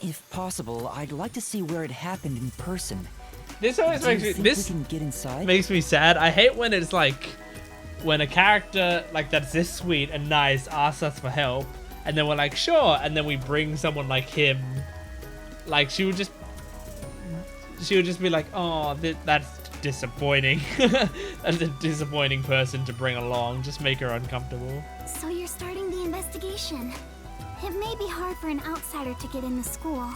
Speaker 3: If possible, I'd like to see where it happened in person.
Speaker 1: This always
Speaker 3: Do you
Speaker 1: makes me...
Speaker 3: think
Speaker 1: This
Speaker 3: we can get inside?
Speaker 1: makes me sad. I hate when it's like... When a character like that's this sweet and nice asks us for help, and then we're like, sure, and then we bring someone like him. Like, she would just be like, oh, that's disappointing. That's a disappointing person to bring along. Just make her uncomfortable.
Speaker 2: So you're starting the investigation. It may be hard for an outsider to get in the school.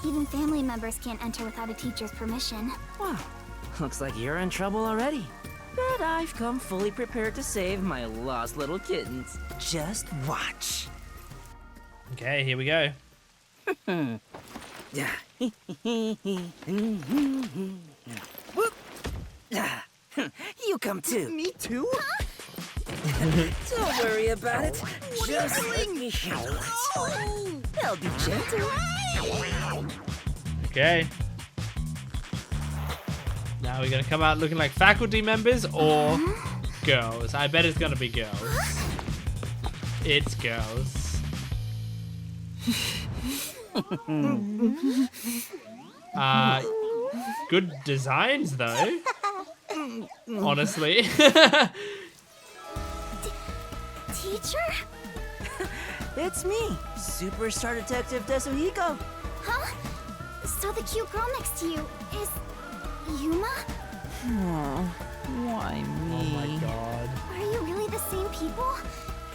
Speaker 2: Even family members can't enter without a teacher's permission.
Speaker 8: Wow, looks like you're in trouble already. But I've come fully prepared to save my lost little kittens. Just watch.
Speaker 1: Okay, here we go.
Speaker 8: Yeah. Whoop. Ah, you come too.
Speaker 3: Me too?
Speaker 8: Don't worry about it. Just let me handle it. I'll be gentle.
Speaker 1: Okay. Now we're gonna come out looking like faculty members or girls. I bet it's gonna be girls. It's girls. Good designs though. Honestly.
Speaker 2: Teacher?
Speaker 8: It's me, Superstar Detective Desuhiko.
Speaker 2: Huh? So the cute girl next to you is Yuma?
Speaker 3: Why me?
Speaker 1: Oh my god.
Speaker 2: Are you really the same people?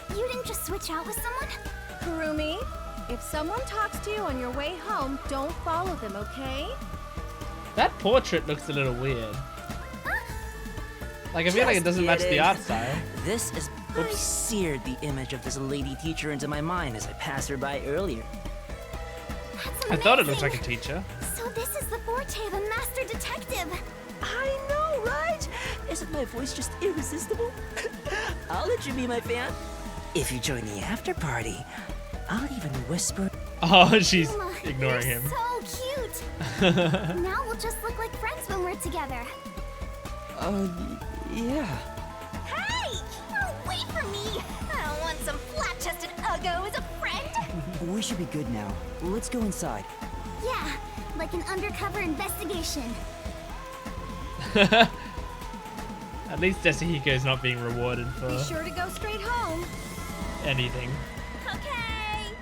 Speaker 2: You didn't just switch out with someone?
Speaker 10: Kurumi, if someone talks to you on your way home, don't follow them, okay?
Speaker 1: That portrait looks a little weird. Like, I feel like it doesn't match the art style.
Speaker 8: This is... I seared the image of this lady teacher into my mind as I passed her by earlier.
Speaker 2: That's
Speaker 1: I thought it looked
Speaker 2: amazing.
Speaker 1: like a teacher.
Speaker 2: So this is the forte of a master detective.
Speaker 8: I know, right? Isn't my voice just irresistible? I'll let you be my fan. If you join the after party, I'll even whisper.
Speaker 1: Oh, she's
Speaker 2: Yuma,
Speaker 1: ignoring
Speaker 2: you're
Speaker 1: him.
Speaker 2: so cute. Now we'll just look like friends when we're together.
Speaker 3: Yeah.
Speaker 2: Hey! Wait for me! I don't want some flat-chested uggo as a friend!
Speaker 3: We should be good now. Let's go inside.
Speaker 2: Yeah, like an undercover investigation.
Speaker 1: At least Desuhiko's not being rewarded for
Speaker 10: Be sure to go straight home.
Speaker 1: anything.
Speaker 10: Okay.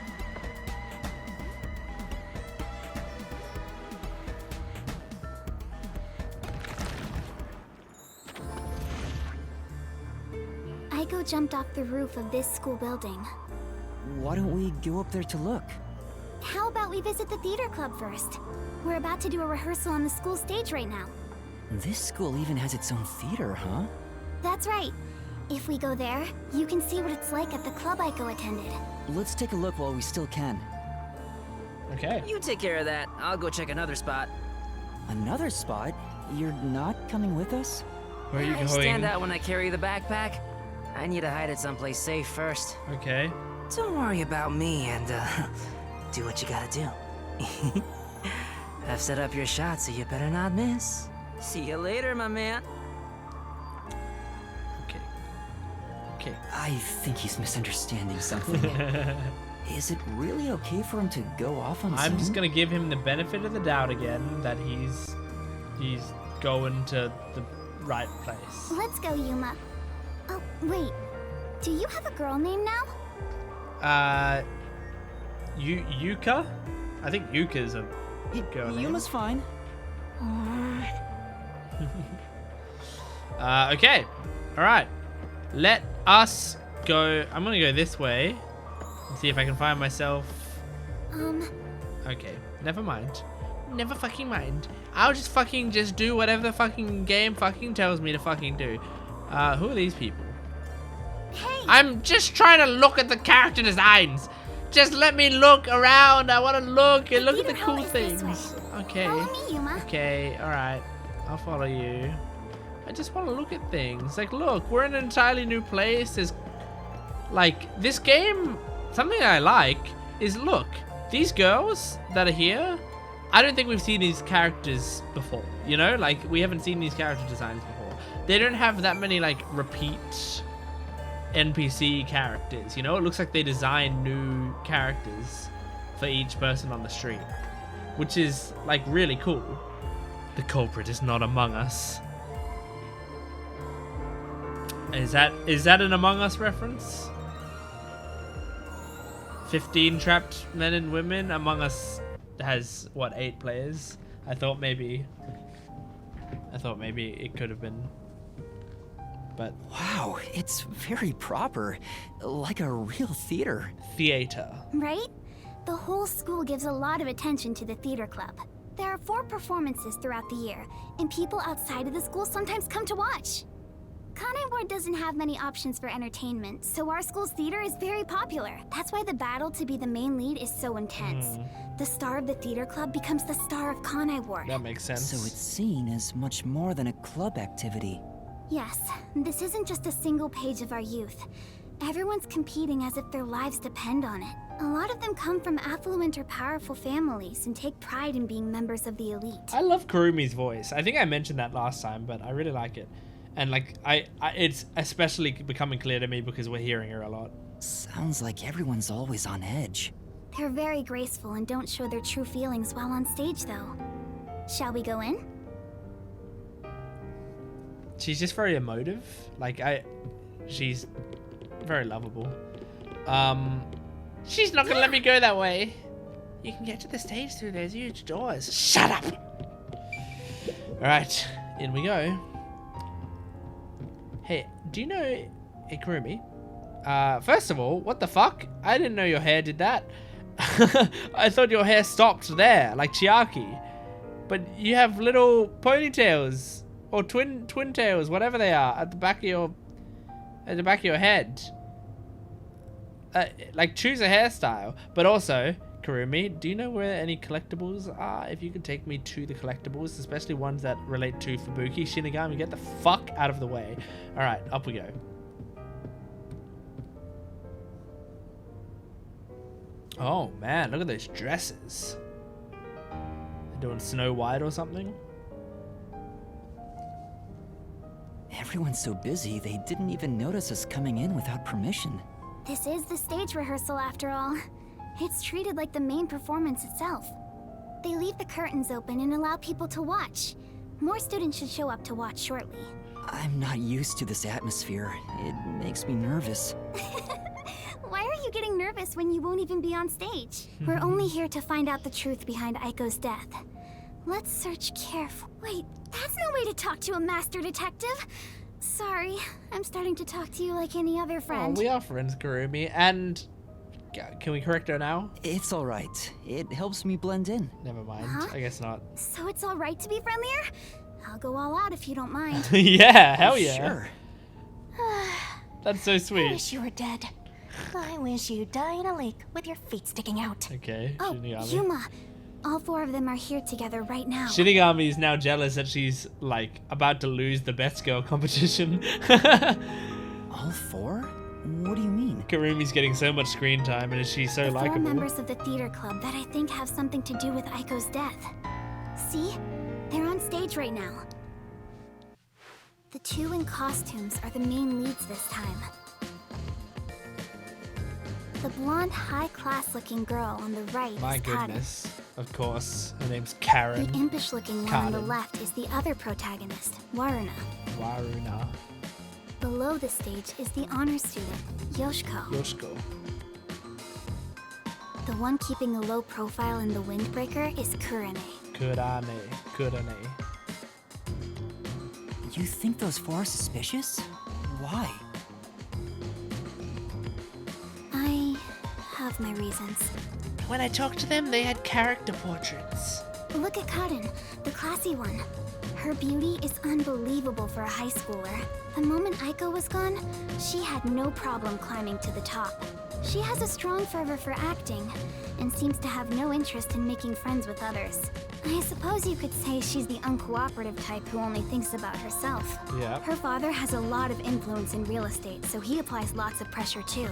Speaker 2: Aiko jumped off the roof of this school building.
Speaker 3: Why don't we go up there to look?
Speaker 2: How about we visit the theater club first? We're about to do a rehearsal on the school stage right now.
Speaker 3: This school even has its own theater, huh?
Speaker 2: That's right. If we go there, you can see what it's like at the club Aiko attended.
Speaker 3: Let's take a look while we still can.
Speaker 1: Okay.
Speaker 8: You take care of that. I'll go check another spot.
Speaker 3: Another spot? You're not coming with us?
Speaker 1: Where are you
Speaker 8: I
Speaker 1: going?
Speaker 8: stand out when I carry the backpack. I need to hide it someplace safe first.
Speaker 1: Okay.
Speaker 8: Don't worry about me and, do what you gotta do. I've set up your shot, so you better not miss. See you later, my man.
Speaker 1: Okay. Okay.
Speaker 3: I think he's misunderstanding something. Is it really okay for him to go off on his
Speaker 1: I'm
Speaker 3: own?
Speaker 1: just gonna give him the benefit of the doubt again that he's going to the right place.
Speaker 2: Let's go, Yuma. Oh, wait. Do you have a girl name now?
Speaker 1: Yuka? I think Yuka's a girl name.
Speaker 3: Yuma's fine.
Speaker 1: Okay. Alright. Let us go. I'm gonna go this way. And see if I can find myself. Okay. Never mind. Never fucking mind. I'll just fucking just do whatever the fucking game fucking tells me to fucking do. Who are these people?
Speaker 2: Hey!
Speaker 1: I'm just trying to look at the character designs. Just let me look around. I want to look and look at the
Speaker 2: Theater
Speaker 1: cool
Speaker 2: hall is this
Speaker 1: things.
Speaker 2: way.
Speaker 1: Okay.
Speaker 2: Follow me, Yuma.
Speaker 1: Okay, alright. I'll follow you. I just want to look at things. Like, look, we're in an entirely new place. There's, like, this game, something I like is, look, these girls that are here, I don't think we've seen these characters before. You know? Like, we haven't seen these character designs before. They don't have that many, like, repeat NPC characters. You know? It looks like they design new characters for each person on the street. Which is, like, really cool. The culprit is not among us. Is that an Among Us reference? 15 trapped men and women. Among Us has, what, 8 players? I thought maybe it could have been. But
Speaker 3: Wow, it's very proper. Like a real theater.
Speaker 1: theater.
Speaker 2: Right? The whole school gives a lot of attention to the theater club. There are 4 performances throughout the year, and people outside of the school sometimes come to watch. Kanai Ward doesn't have many options for entertainment, so our school's theater is very popular. That's why the battle to be the main lead is so intense. The star of the theater club becomes the star of Kanai Ward.
Speaker 1: That makes sense.
Speaker 3: So it's seen as much more than a club activity.
Speaker 2: Yes, this isn't just a single page of our youth. Everyone's competing as if their lives depend on it. A lot of them come from affluent or powerful families and take pride in being members of the elite.
Speaker 1: I love Kurumi's voice. I think I mentioned that last time, but I really like it. And like, it's especially becoming clear to me because we're hearing her a lot.
Speaker 3: Sounds like everyone's always on edge.
Speaker 2: They're very graceful and don't show their true feelings while on stage, though. Shall we go in?
Speaker 1: She's just very emotive. Like, she's very lovable. She's not gonna let me go that way. You can get to the stage through those huge doors. Shut up! Alright, in we go. Hey, do you know... Hey, Kurumi. First of all, what the fuck? I didn't know your hair did that. I thought your hair stopped there, like Chiaki. But you have little ponytails. Or twin tails, whatever they are, at the back of your head. Like, choose a hairstyle. But also, Kurumi, do you know where any collectibles are? If you could take me to the collectibles, especially ones that relate to Fubuki Shinigami, get the fuck out of the way. Alright, up we go. Oh man, look at those dresses. They're doing Snow White or something?
Speaker 3: Everyone's so busy, they didn't even notice us coming in without permission.
Speaker 2: This is the stage rehearsal after all. It's treated like the main performance itself. They leave the curtains open and allow people to watch. More students should show up to watch shortly.
Speaker 3: I'm not used to this atmosphere. It makes me nervous.
Speaker 2: Why are you getting nervous when you won't even be on stage? We're only here to find out the truth behind Aiko's death. Let's search carefully. Wait, that's no way to talk to a master detective. Sorry, I'm starting to talk to you like any other friend.
Speaker 1: Oh, we are friends, Kurumi. And can we correct her now?
Speaker 3: It's alright. It helps me blend in.
Speaker 1: Never mind.
Speaker 2: Huh?
Speaker 1: I guess not.
Speaker 2: So it's alright to be friendlier? I'll go all out if you don't mind.
Speaker 1: Yeah, hell yeah.
Speaker 3: Sure.
Speaker 1: That's so
Speaker 10: I
Speaker 1: sweet.
Speaker 10: wish you were dead. I wish you died in a lake with your feet sticking out.
Speaker 1: Okay,
Speaker 2: Oh,
Speaker 1: Shinigami.
Speaker 2: Yuma. All 4 of them are here together right now.
Speaker 1: Shinigami is now jealous that she's, like, about to lose the best girl competition.
Speaker 3: All 4? What do you mean?
Speaker 1: Kurumi's getting so much screen time and she's so
Speaker 2: The 4
Speaker 1: likable.
Speaker 2: members of the theater club that I think have something to do with Aiko's death. See? They're on stage right now. The 2 in costumes are the main leads this time. The blonde, high-class-looking girl on the right
Speaker 1: My
Speaker 2: is Karen.
Speaker 1: goodness. Of course. Her name's
Speaker 2: The
Speaker 1: Karen.
Speaker 2: impish-looking one on the
Speaker 1: Karen.
Speaker 2: left is the other protagonist, Waruna.
Speaker 1: Waruna.
Speaker 2: Below the stage is the honor student, Yoshiko.
Speaker 1: Yoshiko.
Speaker 2: The one keeping a low profile in the windbreaker is Kurumi.
Speaker 1: Kurane.
Speaker 3: You think those 4 are suspicious? Why?
Speaker 2: I have my reasons.
Speaker 1: When I talked to them, they had character portraits.
Speaker 2: Look at Karen, the classy one. Her beauty is unbelievable for a high schooler. The moment Aiko was gone, she had no problem climbing to the top. She has a strong fervor for acting, and seems to have no interest in making friends with others. I suppose you could say she's the uncooperative type who only thinks about herself.
Speaker 1: Yeah.
Speaker 2: Her father has a lot of influence in real estate, so he applies lots of pressure too.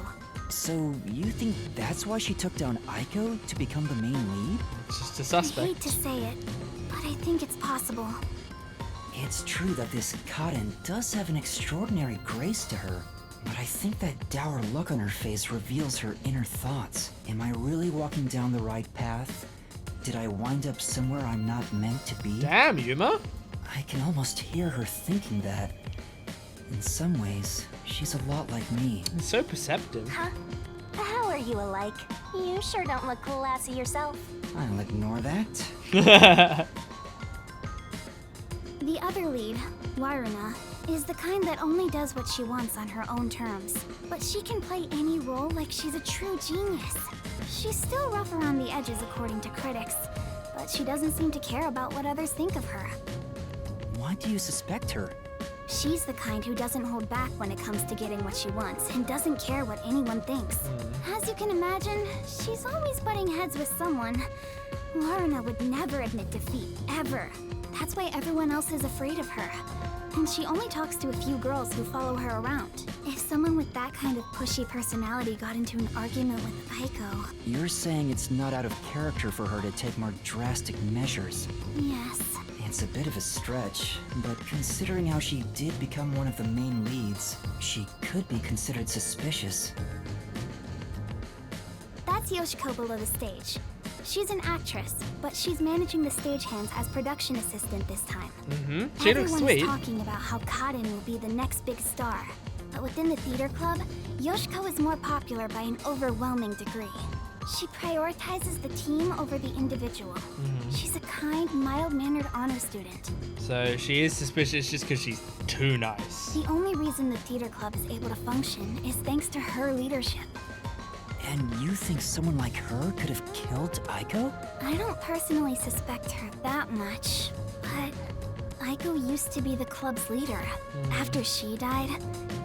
Speaker 3: So, you think that's why she took down Aiko to become the main lead?
Speaker 1: It's just a
Speaker 2: I hate
Speaker 1: suspect.
Speaker 2: to say it, but I think it's possible.
Speaker 3: It's true that this Karen does have an extraordinary grace to her, but I think that dour look on her face reveals her inner thoughts. Am I really walking down the right path? Did I wind up somewhere I'm not meant to be?
Speaker 1: Damn, Yuma.
Speaker 3: I can almost hear her thinking that. In some ways, she's a lot like me.
Speaker 1: It's so perceptive.
Speaker 10: Huh? How are you alike? You sure don't look classy yourself.
Speaker 3: I'll ignore that.
Speaker 2: The other lead, Waruna, is the kind that only does what she wants on her own terms. But she can play any role like she's a true genius. She's still rough around the edges according to critics, but she doesn't seem to care about what others think of her.
Speaker 3: Why do you suspect her?
Speaker 2: She's the kind who doesn't hold back when it comes to getting what she wants and doesn't care what anyone thinks. As you can imagine, she's always butting heads with someone. Waruna would never admit defeat, ever. That's why everyone else is afraid of her. And she only talks to a few girls who follow her around. If someone with that kind of pushy personality got into an argument with Aiko...
Speaker 3: You're saying it's not out of character for her to take more drastic measures.
Speaker 2: Yes.
Speaker 3: It's a bit of a stretch, but considering how she did become one of the main leads, she could be considered suspicious.
Speaker 2: That's Yoshiko below the stage. She's an actress, but she's managing the stagehands as production assistant this time.
Speaker 1: She looks
Speaker 2: Everyone
Speaker 1: sweet.
Speaker 2: is talking about how Karen will be the next big star. But within the theater club, Yoshiko is more popular by an overwhelming degree. She prioritizes the team over the individual. She's a kind, mild-mannered honor student.
Speaker 1: So she is suspicious just because she's too nice.
Speaker 2: The only reason the theater club is able to function is thanks to her leadership.
Speaker 3: And you think someone like her could have killed Aiko?
Speaker 2: I don't personally suspect her that much, but Aiko used to be the club's leader. After she died,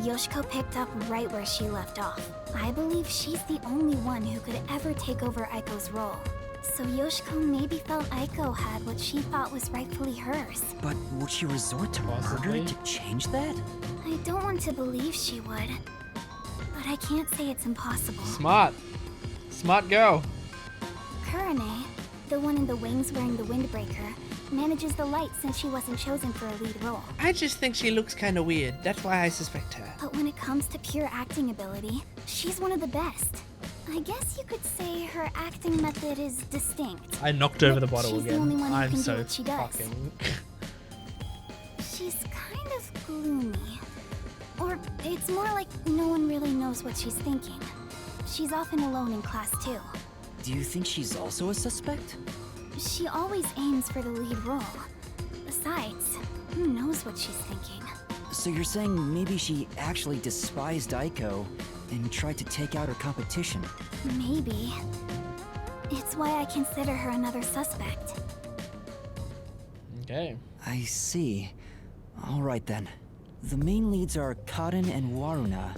Speaker 2: Yoshiko picked up right where she left off. I believe she's the only one who could ever take over Aiko's role. So Yoshiko maybe felt Aiko had what she thought was rightfully hers.
Speaker 3: But would she resort to
Speaker 1: Possibly.
Speaker 3: murder to change that?
Speaker 2: I don't want to believe she would, but I can't say it's impossible.
Speaker 1: Smart. Smart girl.
Speaker 2: Kurane, the one in the wings wearing the windbreaker, manages the light since she wasn't chosen for a lead role.
Speaker 1: I just think she looks kind of weird. That's why I suspect her.
Speaker 2: But when it comes to pure acting ability, she's one of the best. I guess you could say her acting method is distinct.
Speaker 1: I knocked over the
Speaker 2: But
Speaker 1: bottle
Speaker 2: she's
Speaker 1: again.
Speaker 2: the only one who
Speaker 1: I'm
Speaker 2: can do
Speaker 1: so
Speaker 2: what she does.
Speaker 1: fucking...
Speaker 2: She's kind of gloomy. Or it's more like no one really knows what she's thinking. She's often alone in class too.
Speaker 3: Do you think she's also a suspect?
Speaker 2: She always aims for the lead role. Besides, who knows what she's thinking?
Speaker 3: So you're saying maybe she actually despised Aiko and tried to take out her competition?
Speaker 2: Maybe. It's why I consider her another suspect.
Speaker 1: Okay.
Speaker 3: I see. Alright then. The main leads are Kaden and Waruna.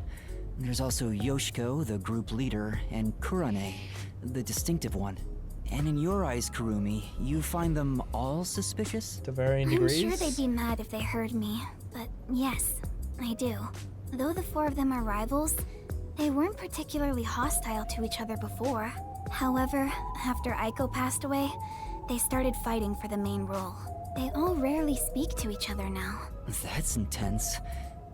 Speaker 3: There's also Yoshiko, the group leader, and Kurane, the distinctive one. And in your eyes, Kurumi, you find them all suspicious?
Speaker 1: To varying
Speaker 2: I'm
Speaker 1: degrees.
Speaker 2: sure they'd be mad if they heard me, but yes, I do. Though the four of them are rivals, they weren't particularly hostile to each other before. However, after Aiko passed away, they started fighting for the main role. They all rarely speak to each other now.
Speaker 3: That's intense.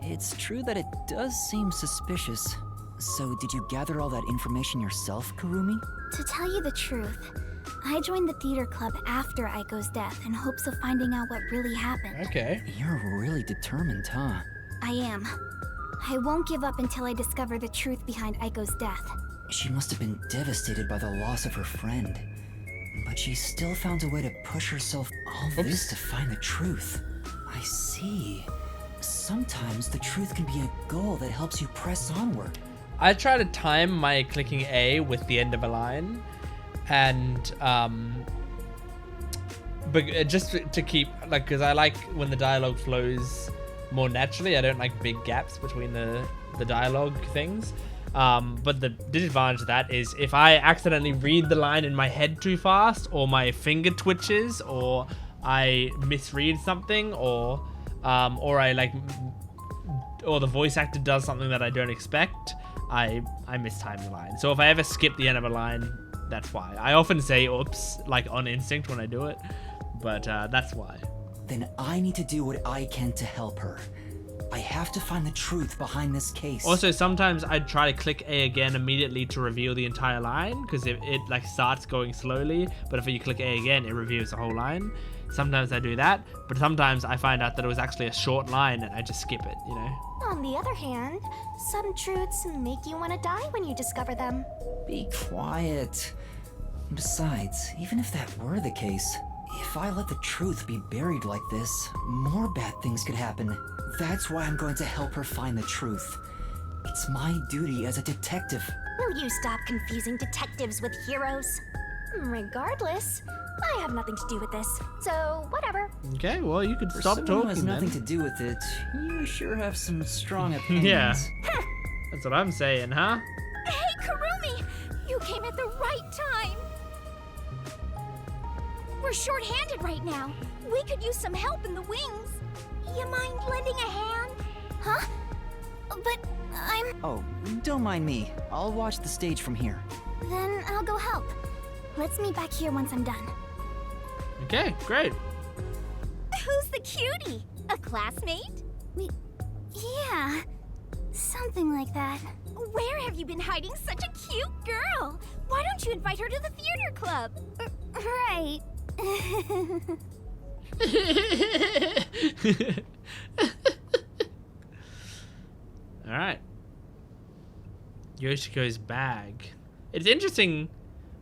Speaker 3: It's true that it does seem suspicious. So did you gather all that information yourself, Kurumi?
Speaker 2: To tell you the truth, I joined the theater club after Aiko's death in hopes of finding out what really happened.
Speaker 1: Okay.
Speaker 3: You're really determined, huh?
Speaker 2: I am. I won't give up until I discover the truth behind Aiko's death.
Speaker 3: She must have been devastated by the loss of her friend. But she still found a way to push herself all this to find the truth. I see. Sometimes the truth can be a goal that helps you press onward.
Speaker 1: I try to time my clicking A with the end of a line, and but just to keep, like, because I like when the dialogue flows more naturally. I don't like big gaps between the dialogue things. But the disadvantage of that is if I accidentally read the line in my head too fast, or my finger twitches, or I misread something, or I like, or the voice actor does something that I don't expect, I mistime the line. So if I ever skip the end of a line, that's why. I often say oops, like on instinct when I do it, but that's why.
Speaker 3: Then I need to do what I can to help her. I have to find the truth behind this case.
Speaker 1: Also, sometimes I try to click A again immediately to reveal the entire line, because it like starts going slowly, but if you click A again, it reveals the whole line. Sometimes I do that, but sometimes I find out that it was actually a short line and I just skip it, you know?
Speaker 10: On the other hand, some truths make you want to die when you discover them.
Speaker 3: Be quiet. Besides, even if that were the case, if I let the truth be buried like this, more bad things could happen. That's why I'm going to help her find the truth. It's my duty as a detective.
Speaker 10: Will you stop confusing detectives with heroes? Regardless, I have nothing to do with this, so whatever.
Speaker 1: Okay, well, you could
Speaker 3: For
Speaker 1: stop
Speaker 3: someone
Speaker 1: talking
Speaker 3: who has nothing
Speaker 1: then.
Speaker 3: to do with it, you sure have some strong opinions.
Speaker 1: Yeah. That's what I'm saying, huh?
Speaker 10: Hey, Kurumi! You came at the right time! We're short-handed right now. We could use some help in the wings. You mind lending a hand?
Speaker 2: Huh? But I'm...
Speaker 3: Oh, don't mind me. I'll watch the stage from here.
Speaker 2: Then I'll go help. Let's meet back here once I'm done.
Speaker 1: Okay, great.
Speaker 10: Who's the cutie? A classmate?
Speaker 2: Yeah, something like that.
Speaker 10: Where have you been hiding such a cute girl? Why don't you invite her to the theater club?
Speaker 2: Right.
Speaker 1: Alright. Yoshiko's bag. It's interesting.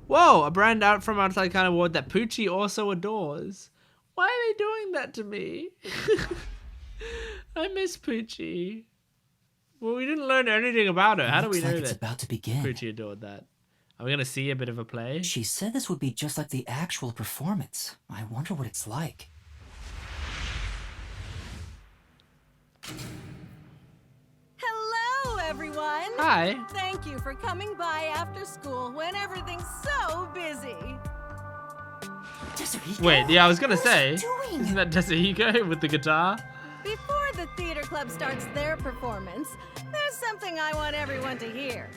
Speaker 1: Whoa, a brand out from outside kind of ward that Poochie also adores. Why are they doing that to me? I miss Poochie. Well, we didn't learn anything about her. How do we know
Speaker 3: it's
Speaker 1: that
Speaker 3: about to begin.
Speaker 1: Poochie adored that? Are we going to see a bit of a play?
Speaker 3: She said this would be just like the actual performance. I wonder what it's like.
Speaker 11: Hello, everyone!
Speaker 1: Hi.
Speaker 11: Thank you for coming by after school when everything's so busy.
Speaker 1: Wait, yeah, I was going to say.
Speaker 11: doing?
Speaker 1: Isn't that Desuhiko with the guitar?
Speaker 11: Before the theater club starts their performance, there's something I want everyone to hear.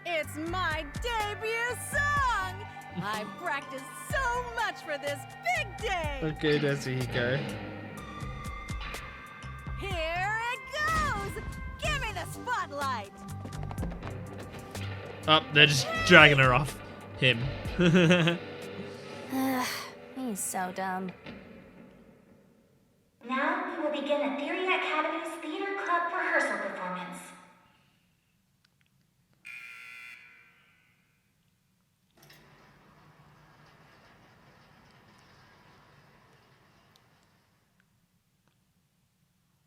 Speaker 11: It's my debut song! I've practiced so much for this big day!
Speaker 1: Okay, Desuhiko.
Speaker 11: Here it goes! Give me the spotlight!
Speaker 1: Oh, they're just dragging her off. Him.
Speaker 10: He's so dumb. Now we will begin the Theory Academy's Theater Club rehearsal performance.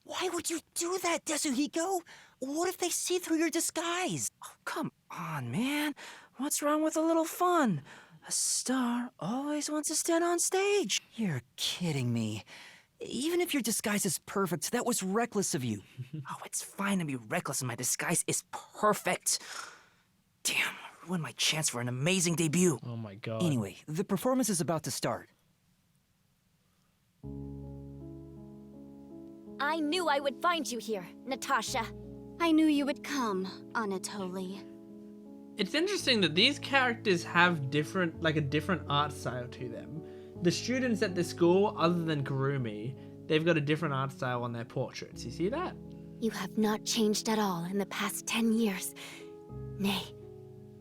Speaker 8: Why would you do that, Desuhiko? What if they see through your disguise? Oh, come on, man. What's wrong with a little fun? A star always wants to stand on stage.
Speaker 3: You're kidding me. Even if your disguise is perfect, that was reckless of you.
Speaker 8: Oh, it's fine to be reckless and my disguise is perfect. Damn, ruined my chance for an amazing debut.
Speaker 1: Oh my god.
Speaker 3: Anyway, the performance is about to start.
Speaker 10: I knew I would find you here, Natasha.
Speaker 12: I knew you would come, Anatoly.
Speaker 1: It's interesting that these characters have different, like a different art style to them. The students at the school, other than Kurumi, they've got a different art style on their portraits. You see that?
Speaker 12: You have not changed at all in the past 10 years. Nay,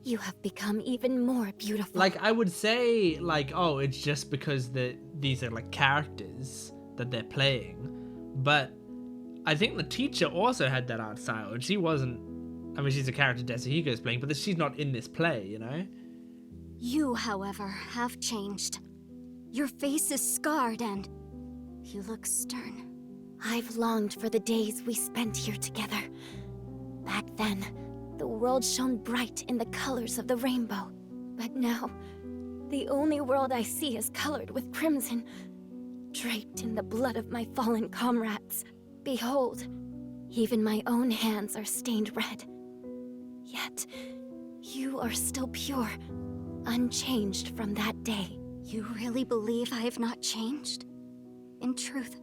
Speaker 12: you have become even more beautiful.
Speaker 1: Like, I would say, like, oh, it's just because these are, like, characters that they're playing. But I think the teacher also had that art style, and she wasn't... I mean, she's a character Desuhiko's playing, but she's not in this play, you know?
Speaker 12: You, however, have changed. Your face is scarred and you look stern. I've longed for the days we spent here together. Back then, the world shone bright in the colors of the rainbow. But now, the only world I see is colored with crimson, draped in the blood of my fallen comrades. Behold, even my own hands are stained red. Yet, you are still pure, unchanged from that day. You really believe I have not changed? In truth,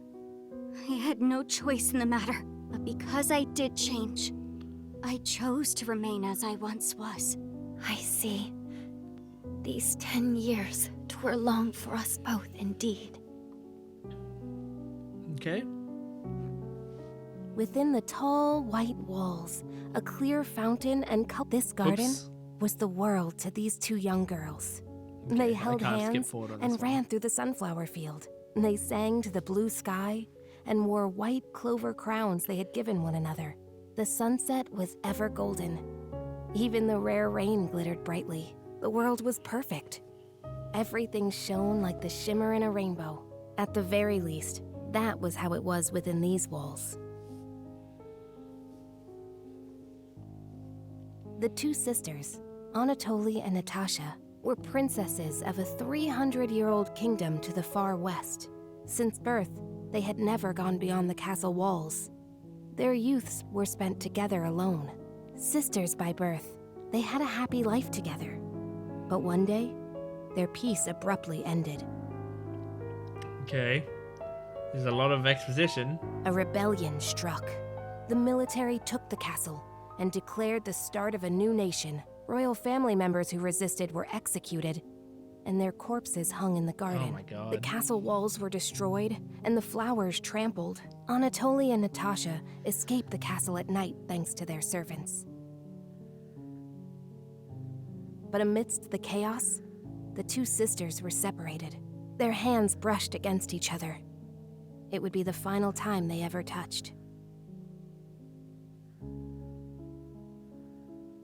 Speaker 12: I had no choice in the matter. But because I did change, I chose to remain as I once was. I see. These 10 years were long for us both indeed.
Speaker 1: Okay.
Speaker 13: Within the tall, white walls, a clear fountain and this garden was the world to these two young girls.
Speaker 1: Okay,
Speaker 13: They held
Speaker 1: I can't skip
Speaker 13: hands
Speaker 1: forward on
Speaker 13: and
Speaker 1: this one.
Speaker 13: ran through the sunflower field. They sang to the blue sky and wore white clover crowns they had given one another. The sunset was ever golden. Even the rare rain glittered brightly. The world was perfect. Everything shone like the shimmer in a rainbow. At the very least, that was how it was within these walls. The two sisters, Anatoly and Natasha, were princesses of a 300-year-old kingdom to the far west. Since birth, they had never gone beyond the castle walls. Their youths were spent together alone. Sisters by birth, they had a happy life together. But one day, their peace abruptly ended.
Speaker 1: Okay. There's a lot of exposition.
Speaker 13: A rebellion struck. The military took the castle and declared the start of a new nation. Royal family members who resisted were executed, and their corpses hung in the garden.
Speaker 1: Oh my god.
Speaker 13: The castle walls were destroyed, and the flowers trampled. Anatoly and Natasha escaped the castle at night thanks to their servants. But amidst the chaos, the two sisters were separated. Their hands brushed against each other. It would be the final time they ever touched.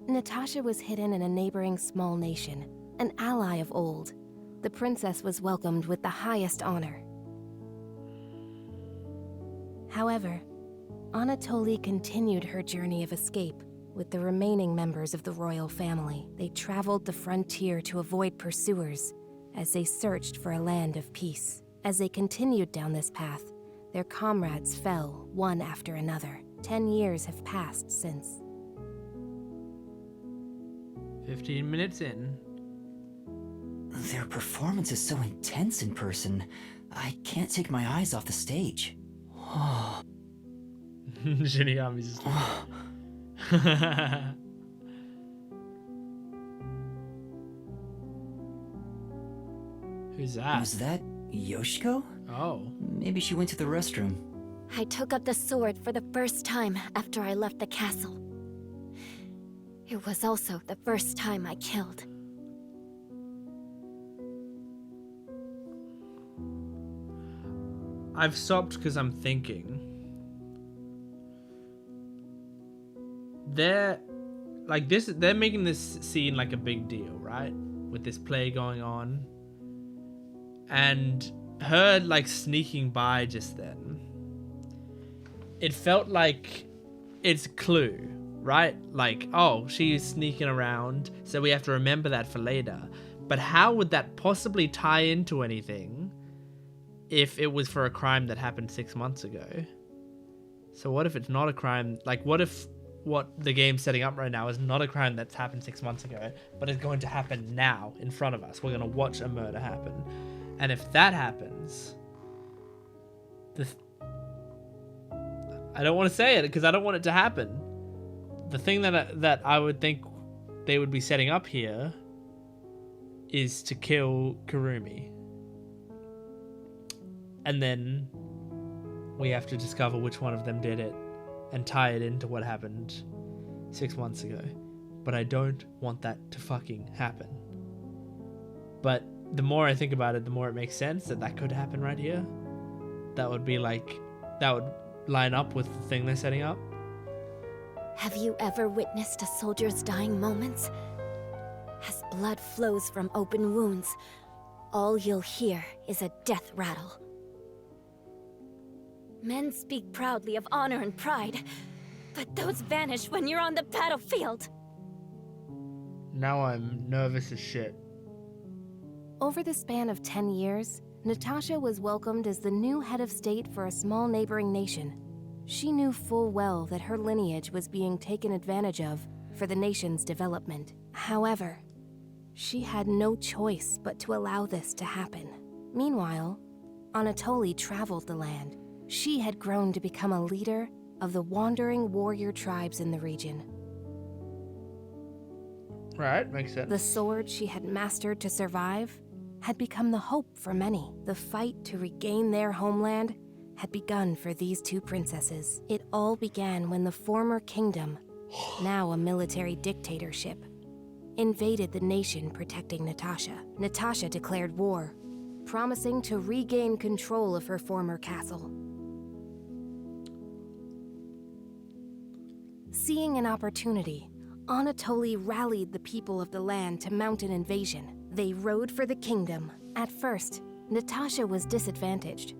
Speaker 13: Natasha was hidden in a neighboring small nation, an ally of old. The princess was welcomed with the highest honor. However, Anatoly continued her journey of escape with the remaining members of the royal family. They traveled the frontier to avoid pursuers as they searched for a land of peace. As they continued down this path, their comrades fell one after another. 10 years have passed since.
Speaker 1: 15 minutes in.
Speaker 3: Their performance is so intense in person. I can't take my eyes off the stage.
Speaker 1: Shinigami's just... Who's that?
Speaker 3: Was that Yoshiko?
Speaker 1: Oh.
Speaker 3: Maybe she went to the restroom.
Speaker 12: I took up the sword for the first time after I left the castle. It was also the first time I killed.
Speaker 1: I've stopped because I'm thinking. They're making this scene like a big deal, right? With this play going on. And her like sneaking by just then. It felt like it's a clue, right? Like, oh, she's sneaking around, so we have to remember that for later. But how would that possibly tie into anything if it was for a crime that happened 6 months ago? So what if it's not a crime? Like, what if what the game's setting up right now is not a crime that's happened 6 months ago, but is going to happen now in front of us? We're going to watch a murder happen. And if that happens, I don't want to say it because I don't want it to happen. The thing that I would think they would be setting up here is to kill Kurumi. And then we have to discover which one of them did it and tie it into what happened 6 months ago. But I don't want that to fucking happen. But the more I think about it, the more it makes sense that could happen right here. That would line up with the thing they're setting up.
Speaker 12: Have you ever witnessed a soldier's dying moments? As blood flows from open wounds, all you'll hear is a death rattle. Men speak proudly of honor and pride, but those vanish when you're on the battlefield.
Speaker 1: Now I'm nervous as shit.
Speaker 5: Over the span of 10 years, Natasha was welcomed as the new head of state for a small neighboring nation. She knew full well that her lineage was being taken advantage of for the nation's development. However, she had no choice but to allow this to happen. Meanwhile, Anatoly traveled the land. She had grown to become a leader of the wandering warrior tribes in the region.
Speaker 1: Right, makes sense.
Speaker 5: The sword she had mastered to survive had become the hope for many. The fight to regain their homeland had begun for these two princesses. It all began when the former kingdom, now a military dictatorship, invaded the nation protecting Natasha. Natasha declared war, promising to regain control of her former castle. Seeing an opportunity, Anatoly rallied the people of the land to mount an invasion. They rode for the kingdom. At first, Natasha was disadvantaged,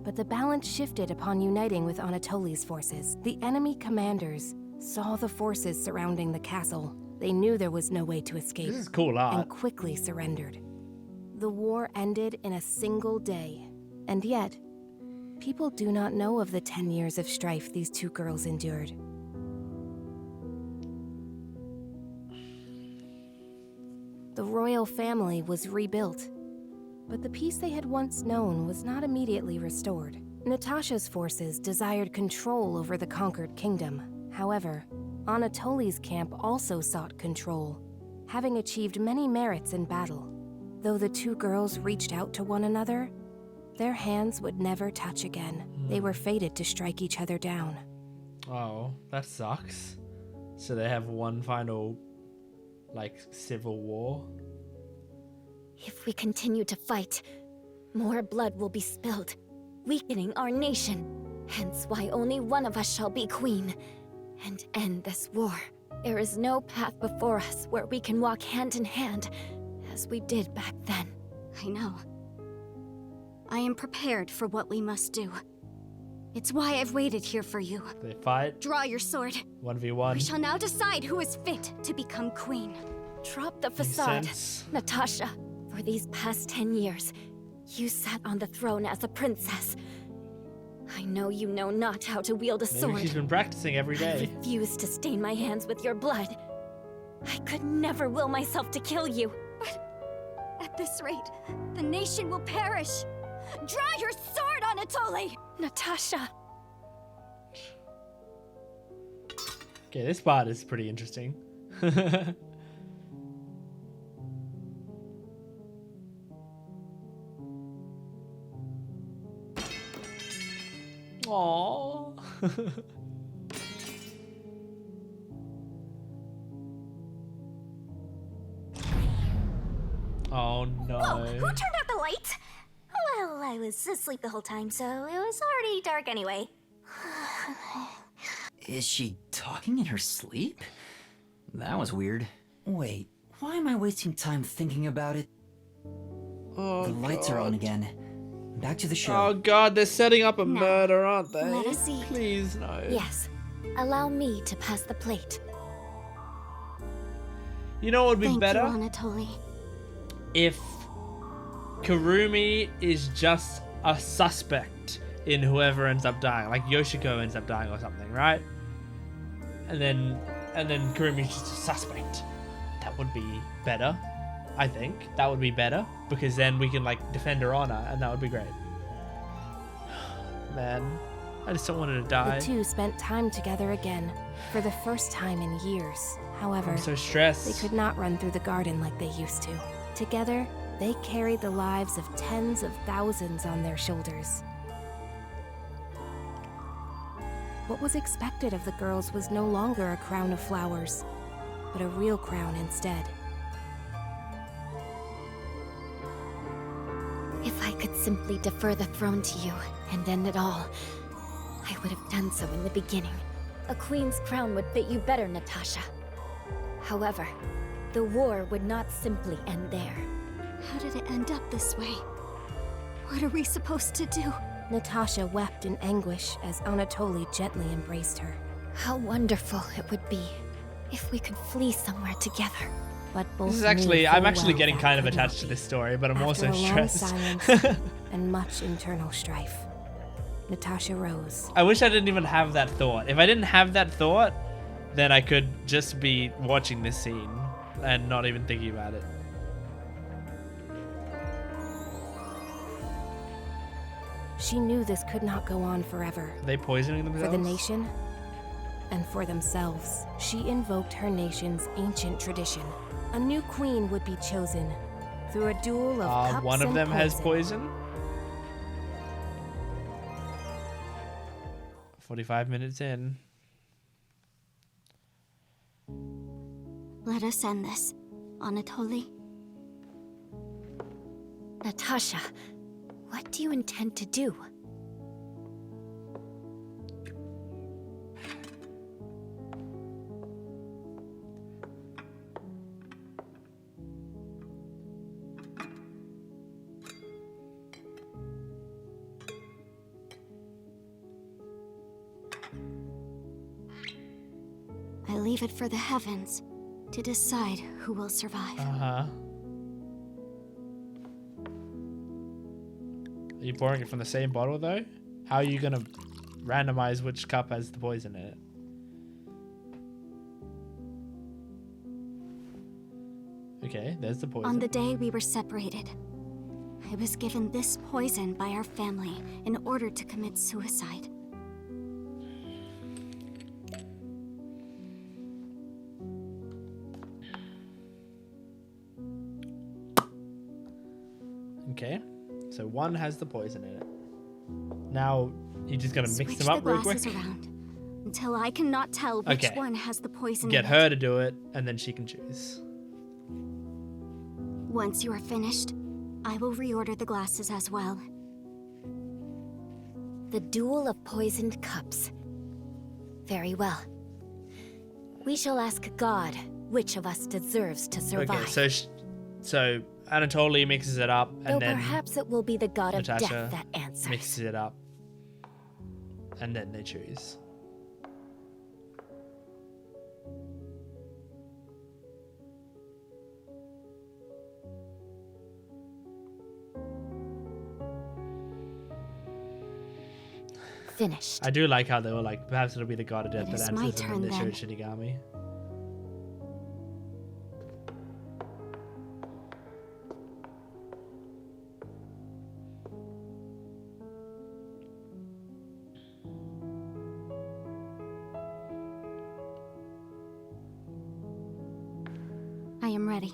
Speaker 5: but the balance shifted upon uniting with Anatoly's forces. The enemy commanders saw the forces surrounding the castle. They knew there was no way to escape.
Speaker 1: This is cool art.
Speaker 5: And quickly surrendered. The war ended in a single day, and yet, people do not know of the 10 years of strife these two girls endured. The royal family was rebuilt, but the peace they had once known was not immediately restored. Natasha's forces desired control over the conquered kingdom. However, Anatoly's camp also sought control, having achieved many merits in battle. Though the two girls reached out to one another, their hands would never touch again. They were fated to strike each other down.
Speaker 1: Oh, that sucks. So they have one final, civil war?
Speaker 12: If we continue to fight, more blood will be spilled, weakening our nation. Hence why only one of us shall be queen and end this war. There is no path before us where we can walk hand in hand as we did back then.
Speaker 10: I know. I am prepared for what we must do. It's why I've waited here for you.
Speaker 1: They fight.
Speaker 10: Draw your sword.
Speaker 1: 1v1.
Speaker 10: We shall now decide who is fit to become queen.
Speaker 12: Drop the facade, Natasha. For these past 10 years, you sat on the throne as a princess. I know you know not how to wield a sword.
Speaker 1: Maybe she's been practicing every day.
Speaker 12: I refuse to stain my hands with your blood. I could never will myself to kill you.
Speaker 10: But at this rate, the nation will perish. Draw your sword, Anatoly!
Speaker 12: Natasha.
Speaker 1: Okay, this part is pretty interesting. Aww. Oh no.
Speaker 10: Whoa, who turned out the lights? Well, I was asleep the whole time, so it was already dark anyway.
Speaker 3: Is she talking in her sleep? That was weird. Wait, why am I wasting time thinking about it?
Speaker 1: Oh,
Speaker 3: the lights are on again. Back to the show.
Speaker 1: Oh god, they're setting up a murder, aren't they?
Speaker 12: Let us eat.
Speaker 1: Please, no.
Speaker 12: Yes. Allow me to pass the plate.
Speaker 1: You know what would be
Speaker 12: Thank
Speaker 1: better?
Speaker 12: you, Anatoly.
Speaker 1: If Kurumi is just a suspect in whoever ends up dying, like Yoshiko ends up dying or something, right? And then Kurumi's just a suspect. That would be better, I think. That would be better because then we can like defend her honor, and that would be great. Man, I just don't want her to die.
Speaker 5: The two spent time together again, for the first time in years. However,
Speaker 1: I'm so stressed.
Speaker 5: They could not run through the garden like they used to. Together, they carried the lives of tens of thousands on their shoulders. What was expected of the girls was no longer a crown of flowers, but a real crown instead.
Speaker 12: If I could simply defer the throne to you and end it all, I would have done so in the beginning.
Speaker 6: A queen's crown would fit you better, Natasha. However, the war would not simply end there.
Speaker 12: How did it end up this way? What are we supposed to do?
Speaker 5: Natasha wept in anguish as Anatoly gently embraced her.
Speaker 6: How wonderful it would be if we could flee somewhere together.
Speaker 5: But both
Speaker 1: This is actually, I'm actually
Speaker 5: well
Speaker 1: getting
Speaker 5: that
Speaker 1: kind of
Speaker 5: could not
Speaker 1: attached to
Speaker 5: be.
Speaker 1: this story, but I'm
Speaker 5: After
Speaker 1: also
Speaker 5: a long
Speaker 1: stressed.
Speaker 5: silence and much internal strife, Natasha rose.
Speaker 1: I wish I didn't even have that thought. If I didn't have that thought, then I could just be watching this scene and not even thinking about it.
Speaker 5: She knew this could not go on forever.
Speaker 1: Are they poisoning themselves?
Speaker 5: For the nation and for themselves, she invoked her nation's ancient tradition. A new queen would be chosen through a duel of cups
Speaker 1: one of
Speaker 5: and
Speaker 1: them has
Speaker 5: poison.
Speaker 1: poison. 45 minutes in.
Speaker 12: Let us end this, Anatoly.
Speaker 6: Natasha, what do you intend to do?
Speaker 12: I leave it for the heavens to decide who will survive.
Speaker 1: Uh-huh. Are you pouring it from the same bottle, though? How are you going to randomize which cup has the poison in it? Okay, there's the poison.
Speaker 12: On the day we were separated, I was given this poison by our family in order to commit suicide.
Speaker 1: Okay, so one has the poison in it. Now, you're just going to mix
Speaker 12: Switch
Speaker 1: them up
Speaker 12: the
Speaker 1: real quick?
Speaker 12: glasses around until I cannot tell which
Speaker 1: Okay.
Speaker 12: one has the poison
Speaker 1: Get
Speaker 12: in
Speaker 1: her
Speaker 12: it.
Speaker 1: to do it, and then she can choose.
Speaker 12: Once you are finished, I will reorder the glasses as well.
Speaker 6: The duel of poisoned cups. Very well. We shall ask God which of us deserves to survive.
Speaker 1: Okay, so Anatoly mixes it up,
Speaker 6: Though
Speaker 1: and then
Speaker 6: perhaps it will be the god of
Speaker 1: Natasha
Speaker 6: death that answers.
Speaker 1: mixes it up, and then they choose.
Speaker 6: Finished.
Speaker 1: I do like how they were like, perhaps it'll be the god of death
Speaker 12: It
Speaker 1: that
Speaker 12: is my
Speaker 1: answers, and then they
Speaker 12: turn,
Speaker 1: showed Shinigami.
Speaker 12: I am ready.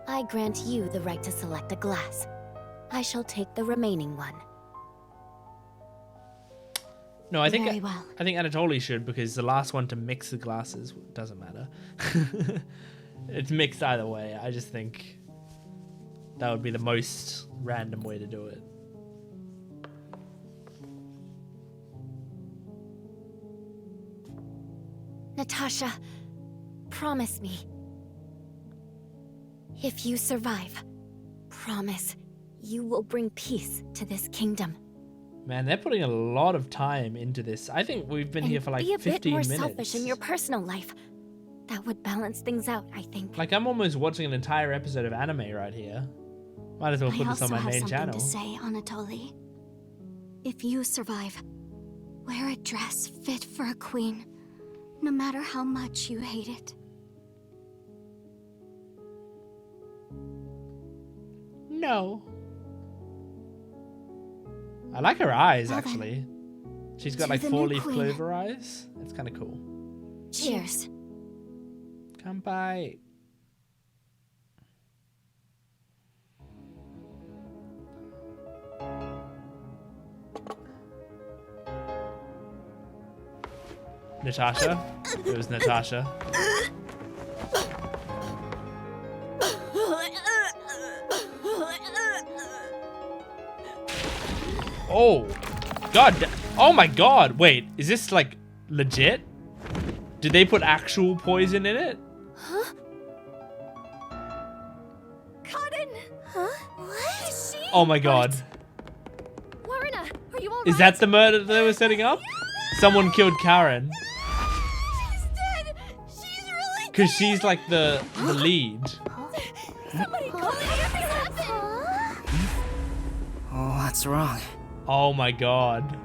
Speaker 6: I grant you the right to select a glass. I shall take the remaining one.
Speaker 1: No, I think
Speaker 12: Very well.
Speaker 1: I think Anatoly should, because the last one to mix the glasses doesn't matter. It's mixed either way. I just think that would be the most random way to do it.
Speaker 6: Natasha, promise me. If you survive, promise you will bring peace to this kingdom.
Speaker 1: Man, they're putting a lot of time into this. I think we've been here for like 15 minutes.
Speaker 6: Be a bit more selfish in your personal life. That would balance things out, I think.
Speaker 1: Like, I'm almost watching an entire episode of anime right here. Might as well put this on my main channel.
Speaker 12: I also have something to say, Anatoly. If you survive, wear a dress fit for a queen, no matter how much you hate it.
Speaker 1: No. I like her eyes,
Speaker 12: Well
Speaker 1: actually. She's got
Speaker 12: to
Speaker 1: like
Speaker 12: the new
Speaker 1: 4-leaf
Speaker 12: queen.
Speaker 1: clover eyes. It's kind of cool.
Speaker 12: Cheers.
Speaker 1: Come by. Natasha? It was Natasha. Oh, God. Oh my God. Wait, is this like legit? Did they put actual poison in it?
Speaker 10: Huh? Cotton! Huh? What? Is she?
Speaker 1: Oh my God.
Speaker 10: Warrena, are you alright?
Speaker 1: Is that the murder they were setting up? Someone killed Karen.
Speaker 10: She's dead! She's really dead!
Speaker 1: Because she's like the lead.
Speaker 10: Somebody call me! What happened?
Speaker 8: Oh, what's wrong?
Speaker 1: Oh my God.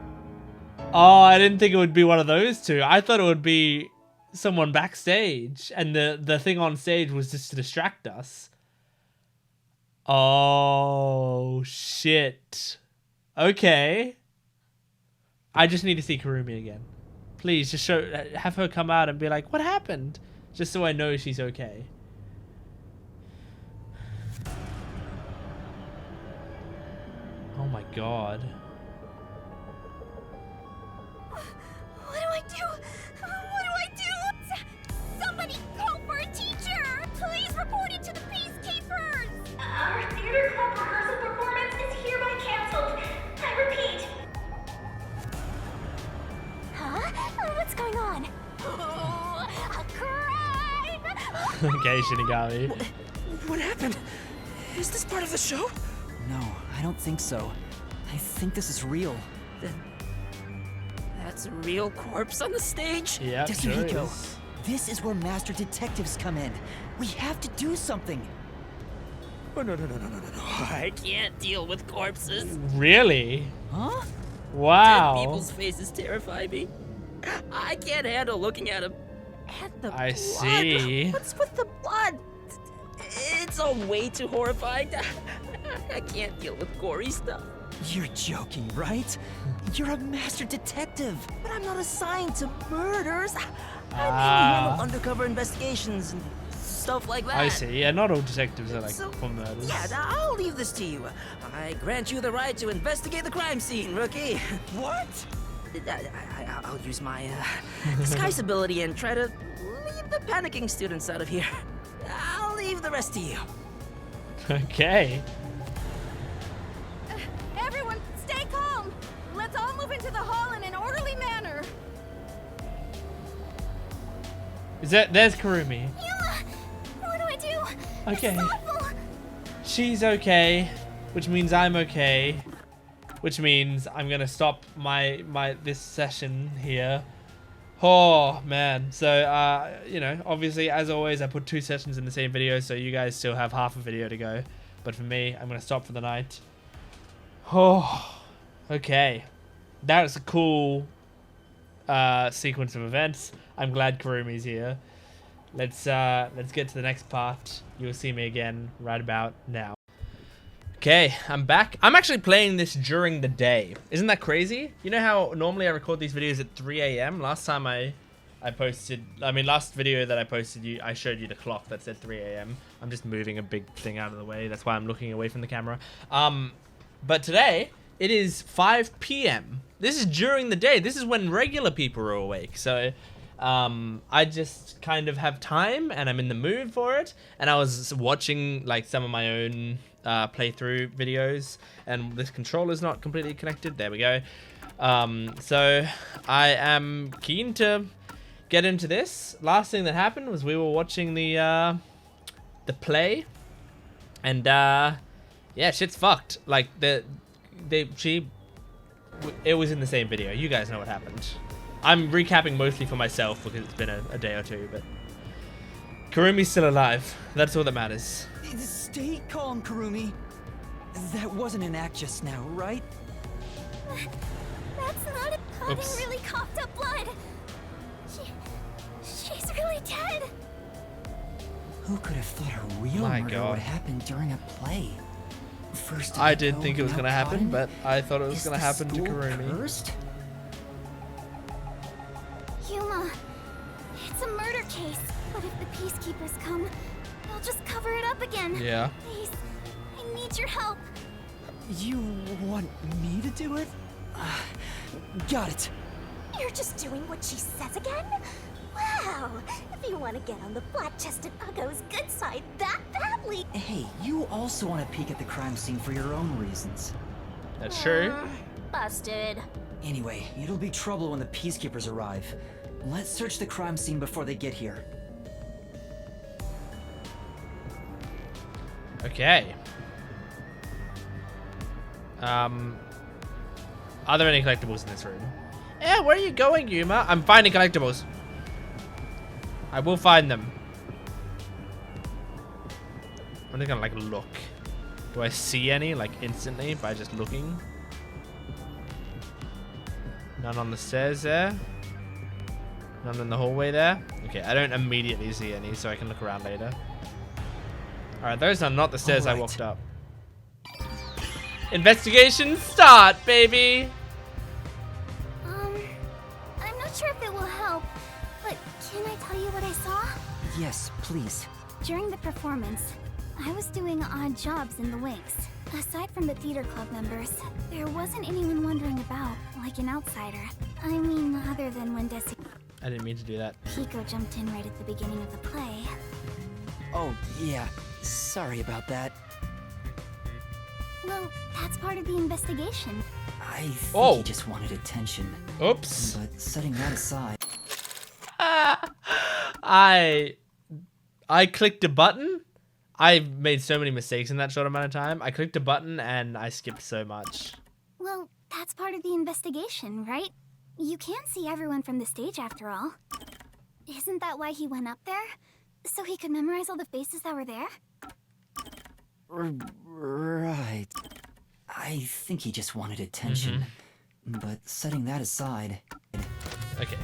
Speaker 1: Oh, I didn't think it would be one of those two. I thought it would be someone backstage, and the thing on stage was just to distract us. Oh, shit. Okay. I just need to see Kurumi again. Please, just have her come out and be like, what happened? Just so I know she's okay. Oh my God.
Speaker 10: What do I do? What do I do? Somebody call for a teacher! Please report it to the peacekeepers!
Speaker 14: Our theater club rehearsal performance is hereby canceled. I repeat.
Speaker 10: Huh? What's going on? Oh, a crime!
Speaker 1: Okay, Shinigami.
Speaker 8: What happened? Is this part of the show?
Speaker 3: No, I don't think so. I think this is real.
Speaker 8: That's a real corpse on the stage?
Speaker 1: Yeah, sure
Speaker 3: Desuhiko,
Speaker 1: is.
Speaker 3: this is where master detectives come in. We have to do something.
Speaker 8: Oh, no. I can't deal with corpses.
Speaker 1: Really?
Speaker 3: Huh?
Speaker 1: Wow.
Speaker 8: Dead people's faces terrify me. I can't handle looking at them. And the
Speaker 1: I
Speaker 8: blood.
Speaker 1: see.
Speaker 8: What's with the blood? It's all way too horrifying. I can't deal with gory stuff.
Speaker 3: You're joking, right? You're a master detective.
Speaker 8: But I'm not assigned to murders. I mainly handle undercover investigations and stuff like that.
Speaker 1: I see. Yeah, not all detectives are like
Speaker 8: So,
Speaker 1: for murders.
Speaker 8: Yeah, I'll leave this to you. I grant you the right to investigate the crime scene, rookie.
Speaker 3: What?
Speaker 8: I'll use my disguise ability and try to leave the panicking students out of here. I'll leave the rest to you.
Speaker 1: Okay.
Speaker 11: Everyone, stay calm! Let's all move into the hall in an orderly manner.
Speaker 1: There's Kurumi.
Speaker 10: What do I do?
Speaker 1: Okay.
Speaker 10: This is awful.
Speaker 1: She's okay, which means I'm okay, which means I'm gonna stop this session here. Oh man. So you know, obviously as always I put 2 sessions in the same video, so you guys still have half a video to go. But for me, I'm gonna stop for the night. Oh, okay. That was a cool sequence of events. I'm glad Kurumi's here. Let's get to the next part. You'll see me again right about now. Okay, I'm back. I'm actually playing this during the day. Isn't that crazy? You know how normally I record these videos at 3 a.m.? Last time last video that I posted, I showed you the clock that said 3 a.m. I'm just moving a big thing out of the way. That's why I'm looking away from the camera. But today, it is 5 p.m. This is during the day. This is when regular people are awake. So I just kind of have time and I'm in the mood for it. And I was watching like some of my own playthrough videos, and this controller's not completely connected. There we go. So I am keen to get into this. Last thing that happened was we were watching the play, and yeah, shit's fucked. Like it was in the same video. You guys know what happened. I'm recapping mostly for myself because it's been a day or two, but Kurumi's still alive. That's all that matters.
Speaker 3: Stay calm, Kurumi. That wasn't an act just now, right?
Speaker 2: That's not it. Connie really coughed up blood. She's really dead.
Speaker 3: Who could have thought a real murder would happen during a play? First,
Speaker 1: I did think it was gonna happen, but I thought it was gonna happen to Kurumi.
Speaker 3: Cursed?
Speaker 2: Yuma, it's a murder case. But if the peacekeepers come, they'll just cover it up again.
Speaker 1: Yeah.
Speaker 2: Please, I need your help.
Speaker 3: You want me to do it? Got it.
Speaker 10: You're just doing what she says again? Wow, if you want to get on the flat-chested Uggo's good side that badly.
Speaker 3: Hey, you also want to peek at the crime scene for your own reasons.
Speaker 1: That's true.
Speaker 10: Busted.
Speaker 3: Anyway, it'll be trouble when the peacekeepers arrive. Let's search the crime scene before they get here.
Speaker 1: Okay. Are there any collectibles in this room? Yeah, where are you going, Yuma? I'm finding collectibles. I will find them. I'm just gonna like look. Do I see any like instantly by just looking? None on the stairs there. None in the hallway there. Okay, I don't immediately see any, so I can look around later. Alright, those are not the stairs I walked up. Investigation start, baby!
Speaker 2: I'm not sure if it will help, but can I tell you what I saw?
Speaker 3: Yes, please.
Speaker 2: During the performance, I was doing odd jobs in the wings. Aside from the theater club members, there wasn't anyone wandering about, like an outsider. I mean, other than when
Speaker 1: I didn't mean to do that.
Speaker 2: Desuhiko jumped in right at the beginning of the play.
Speaker 3: Oh, yeah. Sorry about that.
Speaker 2: Well, that's part of the investigation.
Speaker 3: I think he just wanted attention.
Speaker 1: Oops.
Speaker 3: But setting that aside...
Speaker 1: I clicked a button. I made so many mistakes in that short amount of time. I clicked a button and I skipped so much.
Speaker 2: Well, that's part of the investigation, right? You can't see everyone from the stage after all. Isn't that why he went up there? So he could memorize all the faces that were there?
Speaker 3: Right. I think he just wanted attention. But setting that aside...
Speaker 1: Okay.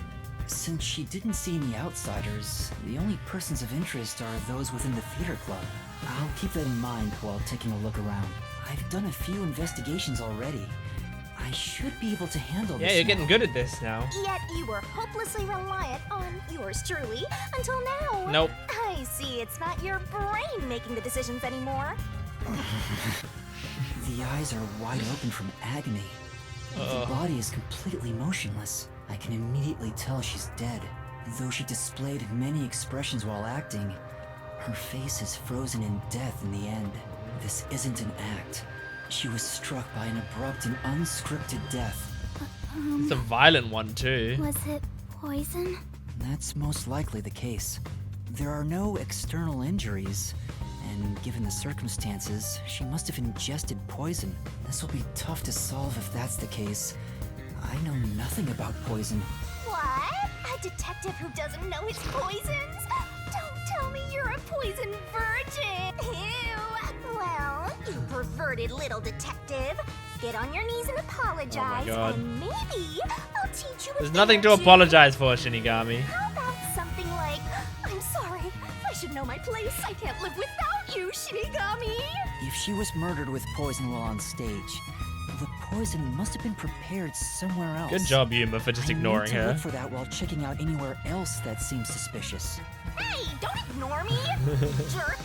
Speaker 3: Since she didn't see any outsiders, the only persons of interest are those within the theater club. I'll keep that in mind while taking a look around. I've done a few investigations already. I should be able to handle this.
Speaker 1: Yeah, you're getting good at this now.
Speaker 10: Yet you were hopelessly reliant on yours truly until now.
Speaker 1: Nope.
Speaker 10: I see it's not your brain making the decisions anymore.
Speaker 3: The eyes are wide open from agony. The body is completely motionless. I can immediately tell she's dead. Though she displayed many expressions while acting, her face is frozen in death in the end. This isn't an act. She was struck by an abrupt and unscripted death.
Speaker 1: It's a violent one too.
Speaker 2: Was it poison?
Speaker 3: That's most likely the case. There are no external injuries, and given the circumstances, she must have ingested poison. This will be tough to solve if that's the case. I know nothing about poison.
Speaker 10: What? A detective who doesn't know his poisons? Don't tell me you're a poison virgin! Ew! Well, you perverted little detective. Get on your knees and apologize, and maybe I'll teach you a
Speaker 1: There's
Speaker 10: thing
Speaker 1: nothing
Speaker 10: or
Speaker 1: to
Speaker 10: two.
Speaker 1: apologize for, Shinigami.
Speaker 10: How about something like, I'm sorry, I should know my place. I can't live without you, Shinigami.
Speaker 3: If she was murdered with poison while on stage, the poison must have been prepared somewhere else.
Speaker 1: Good job, Yuma, for just ignoring
Speaker 3: I need to
Speaker 1: her.
Speaker 3: look for that while checking out anywhere else that seems suspicious.
Speaker 10: Hey, don't ignore me, jerk.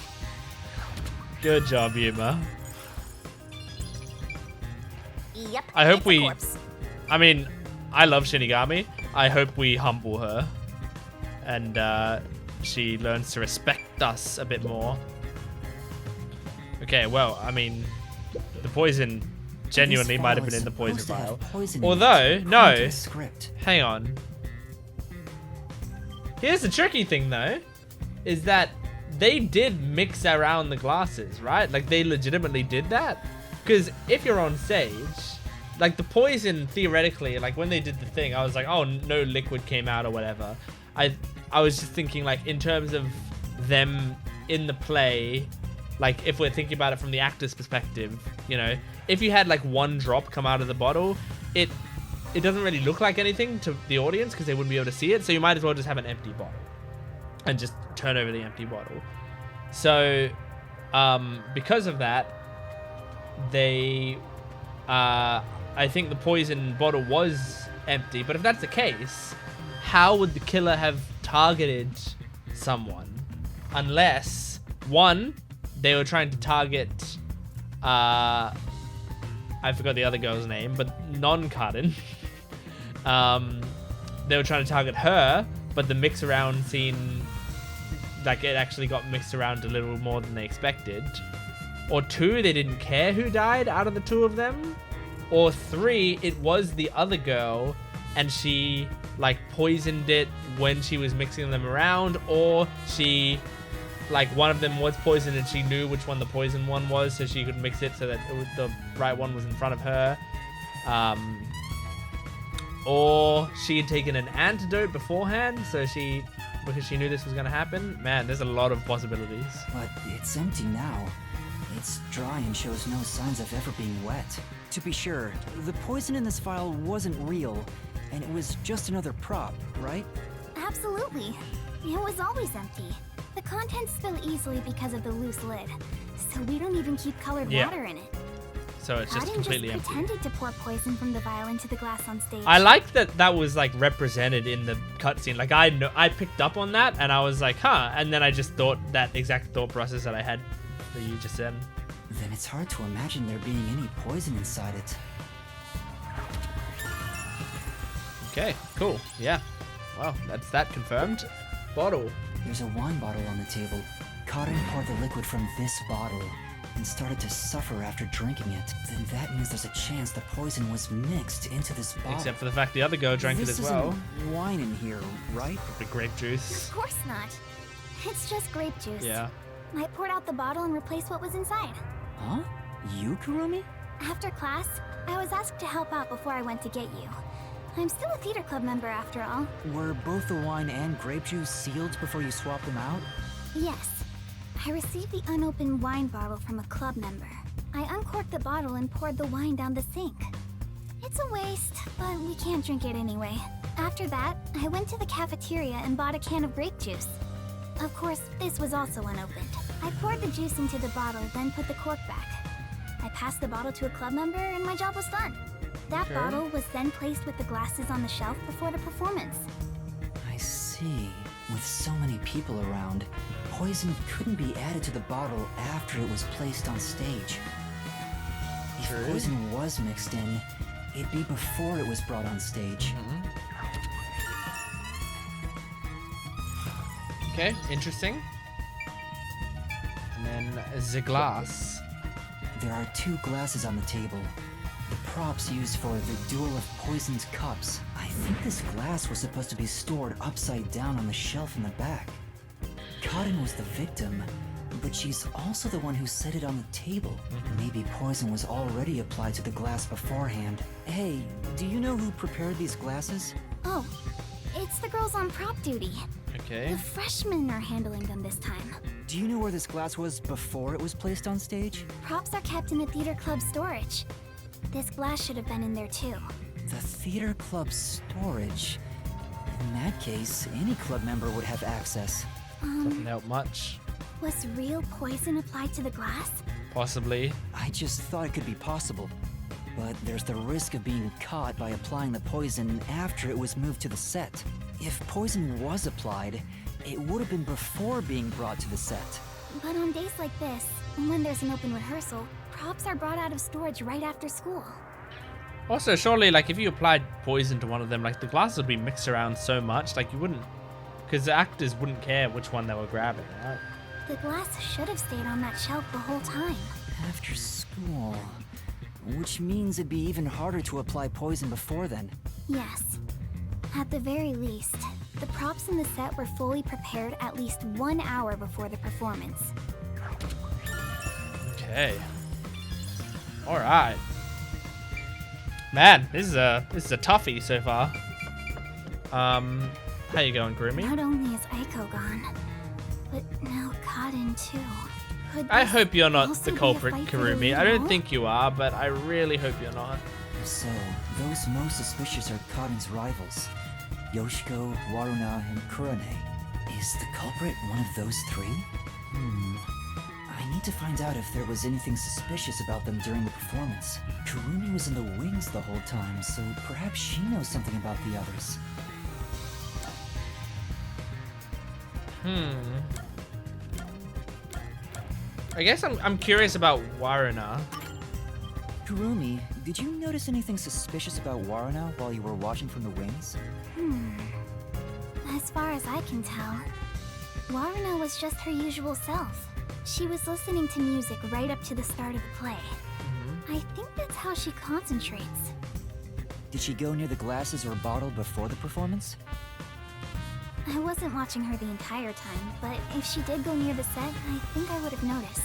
Speaker 1: Good job, Yuma.
Speaker 10: Yep.
Speaker 1: I hope
Speaker 10: it's a
Speaker 1: we.
Speaker 10: corpse.
Speaker 1: I mean, I love Shinigami. I hope we humble her. And she learns to respect us a bit more. Okay, well, I mean, the poison genuinely might have been in the poison vial. Although, no, hang on. Here's the tricky thing, though, is that they did mix around the glasses, right? Like, they legitimately did that. Because if you're on stage, like, the poison, theoretically, like, when they did the thing, I was like, oh, no liquid came out or whatever. I was just thinking, like, in terms of them in the play, like, if we're thinking about it from the actor's perspective, you know, if you had, like, one drop come out of the bottle, it doesn't really look like anything to the audience because they wouldn't be able to see it. So you might as well just have an empty bottle and just turn over the empty bottle. So, because of that, they, I think the poison bottle was empty. But if that's the case, how would the killer have targeted someone? Unless, one, they were trying to target, I forgot the other girl's name, but non-Karin. They were trying to target her, but the mix around scene, like, it actually got mixed around a little more than they expected. Or two, they didn't care who died out of the two of them. Or three, it was the other girl and she, like, poisoned it when she was mixing them around. Or she, like, one of them was poisoned and she knew which one the poison one was, so she could mix it so that the right one was in front of her. Or she had taken an antidote beforehand, so because she knew this was going to happen. Man, there's a lot of possibilities.
Speaker 3: But it's empty now. It's dry and shows no signs of ever being wet. To be sure, the poison in this vial wasn't real, and it was just another prop, right?
Speaker 2: Absolutely. It was always empty. The contents spill easily because of the loose lid, so we don't even keep colored water in it.
Speaker 1: So it's just completely empty.
Speaker 2: Pretended to pour poison from the vial into the glass on stage.
Speaker 1: I like that was, like, represented in the cutscene. Like, I picked up on that and I was like, huh, and then I just thought that exact thought process that I had that you just said.
Speaker 3: Then it's hard to imagine there being any poison inside it.
Speaker 1: Okay, cool. Yeah. Well, that's that confirmed. Bottle.
Speaker 3: There's a wine bottle on the table. Karin poured the liquid from this bottle and started to suffer after drinking it. Then that means there's a chance the poison was mixed into this bottle.
Speaker 1: Except for the fact the other girl drank it as well.
Speaker 3: This isn't wine in here, right?
Speaker 1: The grape juice.
Speaker 2: Of course not. It's just grape juice.
Speaker 1: Yeah.
Speaker 2: I poured out the bottle and replaced what was inside.
Speaker 3: Huh? You, Kurumi?
Speaker 2: After class, I was asked to help out before I went to get you. I'm still a theater club member after all.
Speaker 3: Were both the wine and grape juice sealed before you swapped them out?
Speaker 2: Yes. I received the unopened wine bottle from a club member. I uncorked the bottle and poured the wine down the sink. It's a waste, but we can't drink it anyway. After that, I went to the cafeteria and bought a can of grape juice. Of course, this was also unopened. I poured the juice into the bottle, then put the cork back. I passed the bottle to a club member and my job was done. That bottle was then placed with the glasses on the shelf before the performance.
Speaker 3: I see. With so many people around, poison couldn't be added to the bottle after it was placed on stage. If poison was mixed in, it'd be before it was brought on stage.
Speaker 1: Okay, interesting. And then the glass.
Speaker 3: There are two glasses on the table. The props used for the duel of poisoned cups. I think this glass was supposed to be stored upside down on the shelf in the back. Karin was the victim, but she's also the one who set it on the table. Maybe poison was already applied to the glass beforehand. Hey, do you know who prepared these glasses?
Speaker 2: Oh, it's the girls on prop duty.
Speaker 1: Okay.
Speaker 2: The freshmen are handling them this time.
Speaker 3: Do you know where this glass was before it was placed on stage?
Speaker 2: Props are kept in the theater club storage. This glass should have been in there too.
Speaker 3: The theater club storage? In that case, any club member would have access.
Speaker 1: Doesn't help much.
Speaker 2: Was real poison applied to the glass?
Speaker 1: Possibly.
Speaker 3: I just thought it could be possible. But there's the risk of being caught by applying the poison after it was moved to the set. If poison was applied, it would have been before being brought to the set.
Speaker 2: But on days like this, when there's an open rehearsal, props are brought out of storage right after school.
Speaker 1: Also, surely, like, if you applied poison to one of them, like, the glasses would be mixed around so much, like, you wouldn't... Because the actors wouldn't care which one they were grabbing, right?
Speaker 2: The glass should have stayed on that shelf the whole time.
Speaker 3: After school. Which means it'd be even harder to apply poison before then.
Speaker 2: Yes. At the very least, the props in the set were fully prepared at least 1 hour before the performance.
Speaker 1: Okay. Alright. Man, this is a toughie so far. How you going, Kurumi?
Speaker 2: Not only is Aiko gone, but now Kaden too.
Speaker 1: I hope you're not the
Speaker 2: be a
Speaker 1: culprit,
Speaker 2: fight for the
Speaker 1: Kurumi.
Speaker 2: lead
Speaker 1: I don't
Speaker 2: role?
Speaker 1: think you are, but I really hope you're not.
Speaker 3: So, those most suspicious are Kaden's rivals. Yoshiko, Waruna, and Kurane. Is the culprit one of those three? I need to find out if there was anything suspicious about them during the performance. Kurumi was in the wings the whole time, so perhaps she knows something about the others.
Speaker 1: I guess I'm curious about Waruna.
Speaker 3: Kurumi, did you notice anything suspicious about Waruna while you were watching from the wings?
Speaker 2: As far as I can tell, Waruna was just her usual self. She was listening to music right up to the start of the play. I think that's how she concentrates.
Speaker 3: Did she go near the glasses or bottle before the performance?
Speaker 2: I wasn't watching her the entire time, but if she did go near the set, I think I would have noticed.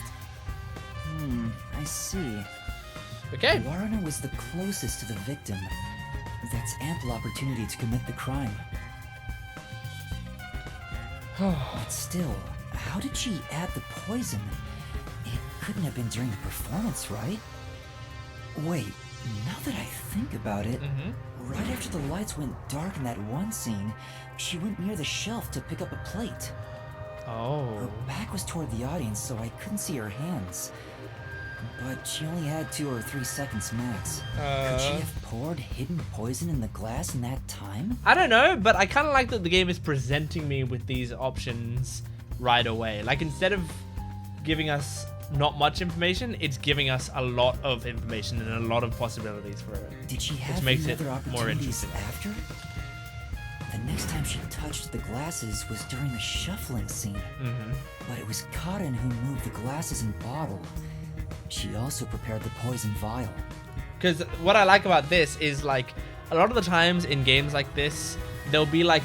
Speaker 3: I see.
Speaker 1: Okay.
Speaker 3: Waruna was the closest to the victim. That's ample opportunity to commit the crime. But still, how did she add the poison? It couldn't have been during the performance, right? Wait, now that I think about it, right after the lights went dark in that one scene, she went near the shelf to pick up a plate. Her back was toward the audience, so I couldn't see her hands. But she only had 2 or 3 seconds max. Could she have poured hidden poison in the glass in that time?
Speaker 1: I don't know, but I kind of like that the game is presenting me with these options right away. Like, instead of giving us not much information, it's giving us a lot of information and a lot of possibilities for it.
Speaker 3: Did she have
Speaker 1: which makes
Speaker 3: any
Speaker 1: it
Speaker 3: other
Speaker 1: more
Speaker 3: opportunities
Speaker 1: interesting.
Speaker 3: after? The next time she touched the glasses was during the shuffling scene. But it was Kaden who moved the glasses and bottle. She also prepared the poison vial.
Speaker 1: Because what I like about this is, like, a lot of the times in games like this, there'll be like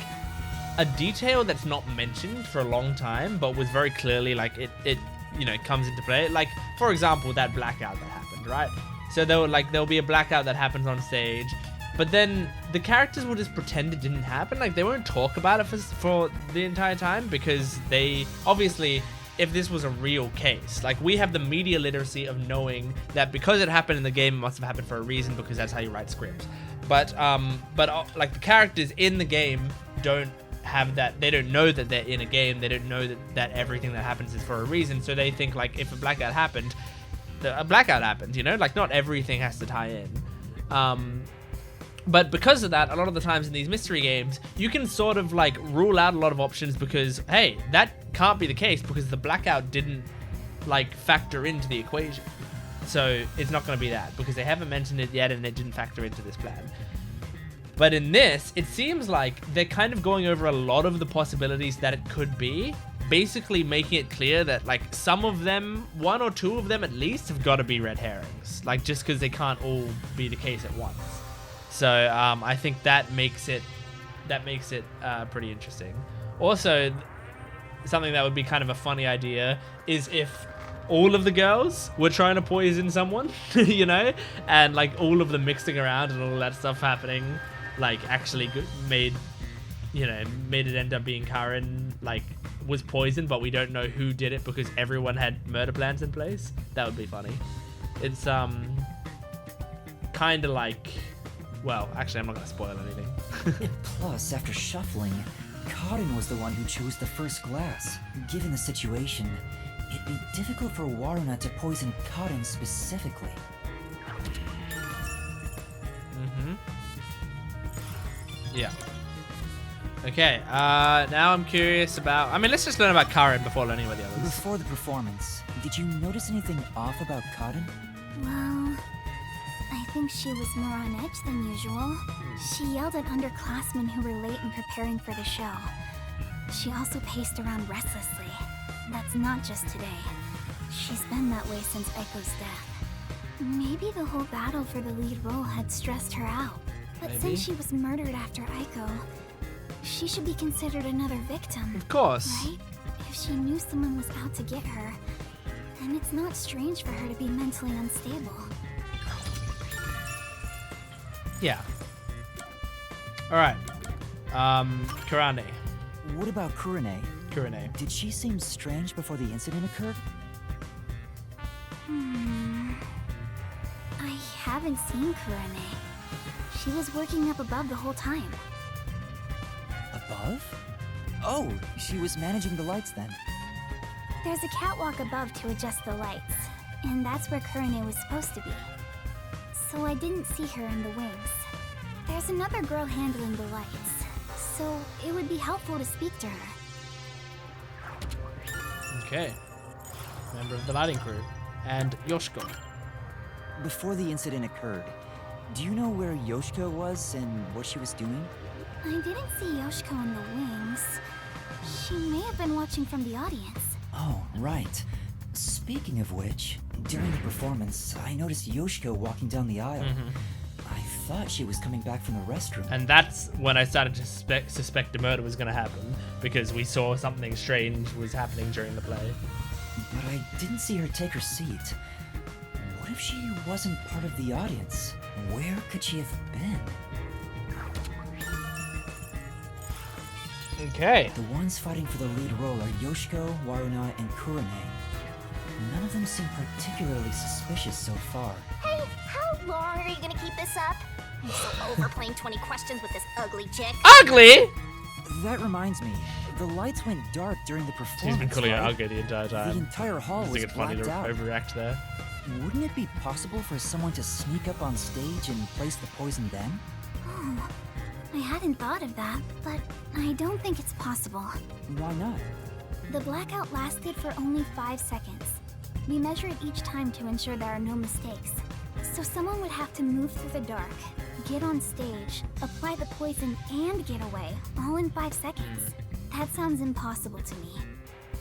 Speaker 1: a detail that's not mentioned for a long time, but was very clearly like it you know, comes into play. Like, for example, that blackout that happened, right? So there'll be a blackout that happens on stage, but then the characters will just pretend it didn't happen. Like, they won't talk about it for the entire time, because they obviously, if this was a real case, like, we have the media literacy of knowing that because it happened in the game, it must have happened for a reason, because that's how you write scripts. But like, the characters in the game don't have that. They don't know that they're in a game. They don't know that everything that happens is for a reason. So they think, like, if a blackout happened, a blackout happened, you know? Like, not everything has to tie in. But because of that, a lot of the times in these mystery games, you can sort of, like, rule out a lot of options because, hey, that can't be the case because the blackout didn't, like, factor into the equation. So it's not going to be that because they haven't mentioned it yet and it didn't factor into this plan. But in this, it seems like they're kind of going over a lot of the possibilities that it could be, basically making it clear that, like, some of them, 1 or 2 of them at least, have got to be red herrings. Like, just because they can't all be the case at once. So I think that makes it pretty interesting. Also, something that would be kind of a funny idea is if all of the girls were trying to poison someone, you know, and, like, all of them mixing around and all that stuff happening, like, actually made it end up being Karen, like, was poisoned, but we don't know who did it because everyone had murder plans in place. That would be funny. It's kind of like, well, actually, I'm not going to spoil anything.
Speaker 3: And plus, after shuffling, Kaden was the one who chose the first glass. Given the situation, it'd be difficult for Waruna to poison Kaden specifically.
Speaker 1: Yeah. Okay, now I'm curious about... I mean, let's just learn about Karen before learning about the others.
Speaker 3: Before the performance, did you notice anything off about Kaden?
Speaker 2: Well, I think she was more on edge than usual. She yelled at underclassmen who were late in preparing for the show. She also paced around restlessly. That's not just today. She's been that way since Eiko's death. Maybe the whole battle for the lead role had stressed her out. But since she was murdered after Eiko, she should be considered another victim.
Speaker 1: Of course.
Speaker 2: Right? If she knew someone was out to get her, then it's not strange for her to be mentally unstable.
Speaker 1: Yeah. Alright. Kurane.
Speaker 3: What about Kurane?
Speaker 1: Kurane.
Speaker 3: Did she seem strange before the incident occurred?
Speaker 2: I haven't seen Kurane. She was working up above the whole time.
Speaker 3: Above? Oh, she was managing the lights then.
Speaker 2: There's a catwalk above to adjust the lights, and that's where Kurane was supposed to be. So I didn't see her in the wings. There's another girl handling the lights, so it would be helpful to speak to her.
Speaker 1: Okay. Member of the lighting crew. And Yoshiko.
Speaker 3: Before the incident occurred, do you know where Yoshiko was and what she was doing?
Speaker 2: I didn't see Yoshiko in the wings. She may have been watching from the audience.
Speaker 3: Oh, right. Speaking of which, during the performance, I noticed Yoshiko walking down the aisle. I thought she was coming back from the restroom.
Speaker 1: And that's when I started to suspect a murder was going to happen, because we saw something strange was happening during the play.
Speaker 3: But I didn't see her take her seat. What if she wasn't part of the audience? Where could she have been?
Speaker 1: Okay.
Speaker 3: The ones fighting for the lead role are Yoshiko, Waruna, and Kurane. None of them seem particularly suspicious so far.
Speaker 10: Hey, how long are you gonna keep this up? I'm so over playing 20 questions with this ugly chick.
Speaker 1: Ugly?
Speaker 3: That reminds me, the lights went dark during the performance.
Speaker 1: She's been calling her
Speaker 3: right?
Speaker 1: ugly the entire time.
Speaker 3: The entire hall was
Speaker 1: funny
Speaker 3: blacked
Speaker 1: to
Speaker 3: out.
Speaker 1: overreact there.
Speaker 3: Wouldn't it be possible for someone to sneak up on stage and place the poison then?
Speaker 2: Oh, I hadn't thought of that, but I don't think it's possible.
Speaker 3: Why not?
Speaker 2: The blackout lasted for only 5 seconds. We measure it each time to ensure there are no mistakes. So someone would have to move through the dark, get on stage, apply the poison, and get away, all in 5 seconds. That sounds impossible to me.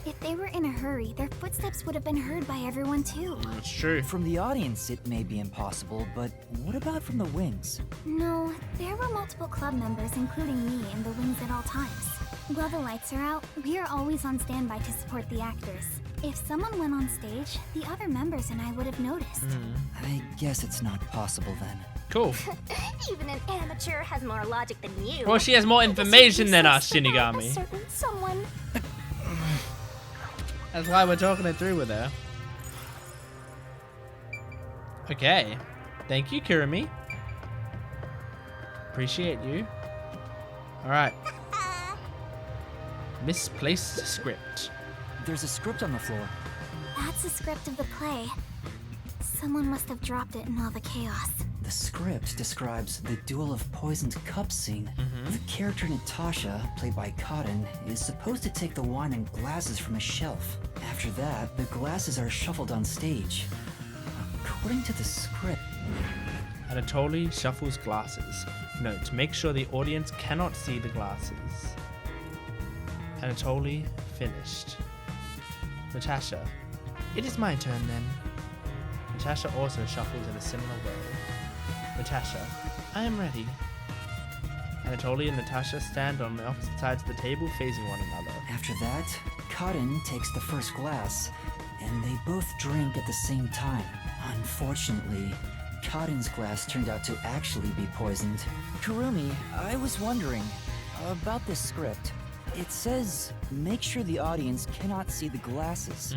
Speaker 2: If they were in a hurry, their footsteps would have been heard by everyone too.
Speaker 1: That's true.
Speaker 3: From the audience, it may be impossible, but what about from the wings?
Speaker 2: No, there were multiple club members, including me, in the wings at all times. While the lights are out, we are always on standby to support the actors. If someone went on stage, the other members and I would have noticed.
Speaker 3: I guess it's not possible then.
Speaker 1: Cool.
Speaker 10: Even an amateur has more logic than you.
Speaker 1: Well, she has more information than us,
Speaker 10: A
Speaker 1: Shinigami.
Speaker 10: certain someone.
Speaker 1: That's why we're talking it through with her. Okay. Thank you, Kurumi. Appreciate you. Alright. Misplaced script.
Speaker 3: There's a script on the floor.
Speaker 2: That's the script of the play. Someone must have dropped it in all the chaos.
Speaker 3: The script describes the duel of poisoned cups scene. The character Natasha, played by Cotton, is supposed to take the wine and glasses from a shelf. After that, the glasses are shuffled on stage. According to the script...
Speaker 1: Anatoly shuffles glasses. Note, make sure the audience cannot see the glasses. Anatoly finished. Natasha. It is my turn then. Natasha also shuffles in a similar way. Natasha, I am ready. Anatoly and Natasha stand on the opposite sides of the table facing one another.
Speaker 3: After that, Cotton takes the first glass, and they both drink at the same time. Unfortunately, Cotton's glass turned out to actually be poisoned. Kurumi, I was wondering about this script. It says, make sure the audience cannot see the glasses.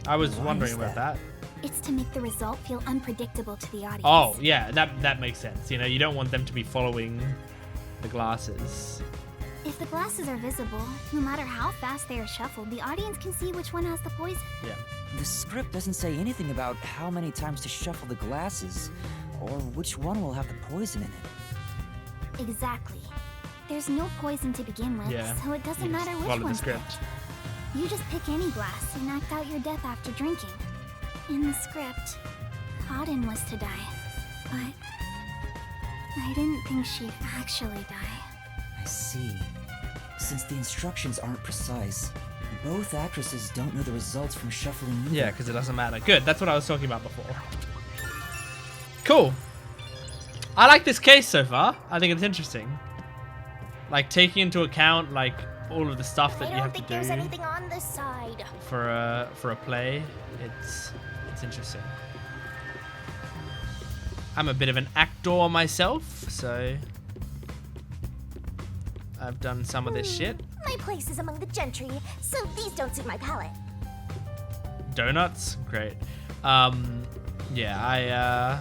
Speaker 1: I was
Speaker 3: Why
Speaker 1: wondering
Speaker 3: is
Speaker 1: about that.
Speaker 2: It's to make the result feel unpredictable to the audience.
Speaker 1: Oh, yeah, that makes sense. You know, you don't want them to be following the glasses.
Speaker 2: If the glasses are visible, no matter how fast they are shuffled, the audience can see which one has the poison.
Speaker 1: Yeah.
Speaker 3: The script doesn't say anything about how many times to shuffle the glasses, or which one will have the poison in it.
Speaker 2: Exactly. There's no poison to begin with,
Speaker 1: Yeah.
Speaker 2: so it doesn't
Speaker 1: You
Speaker 2: matter
Speaker 1: just
Speaker 2: which
Speaker 1: follow the
Speaker 2: one.
Speaker 1: script.
Speaker 2: You just pick any glass and act out your death after drinking. In the script, Cotton was to die, but I didn't think she'd actually die.
Speaker 3: I see. Since the instructions aren't precise, both actresses don't know the results from shuffling either.
Speaker 1: Yeah, because it doesn't matter. Good, that's what I was talking about before. Cool. I like this case so far. I think it's interesting. Like, taking into account, like, all of the stuff that you have to do
Speaker 10: there's anything on this side.
Speaker 1: for a play. It's interesting. I'm a bit of an actor myself, so I've done some of this shit.
Speaker 10: My place is among the gentry, so these don't suit my palate.
Speaker 1: Donuts, great. Yeah,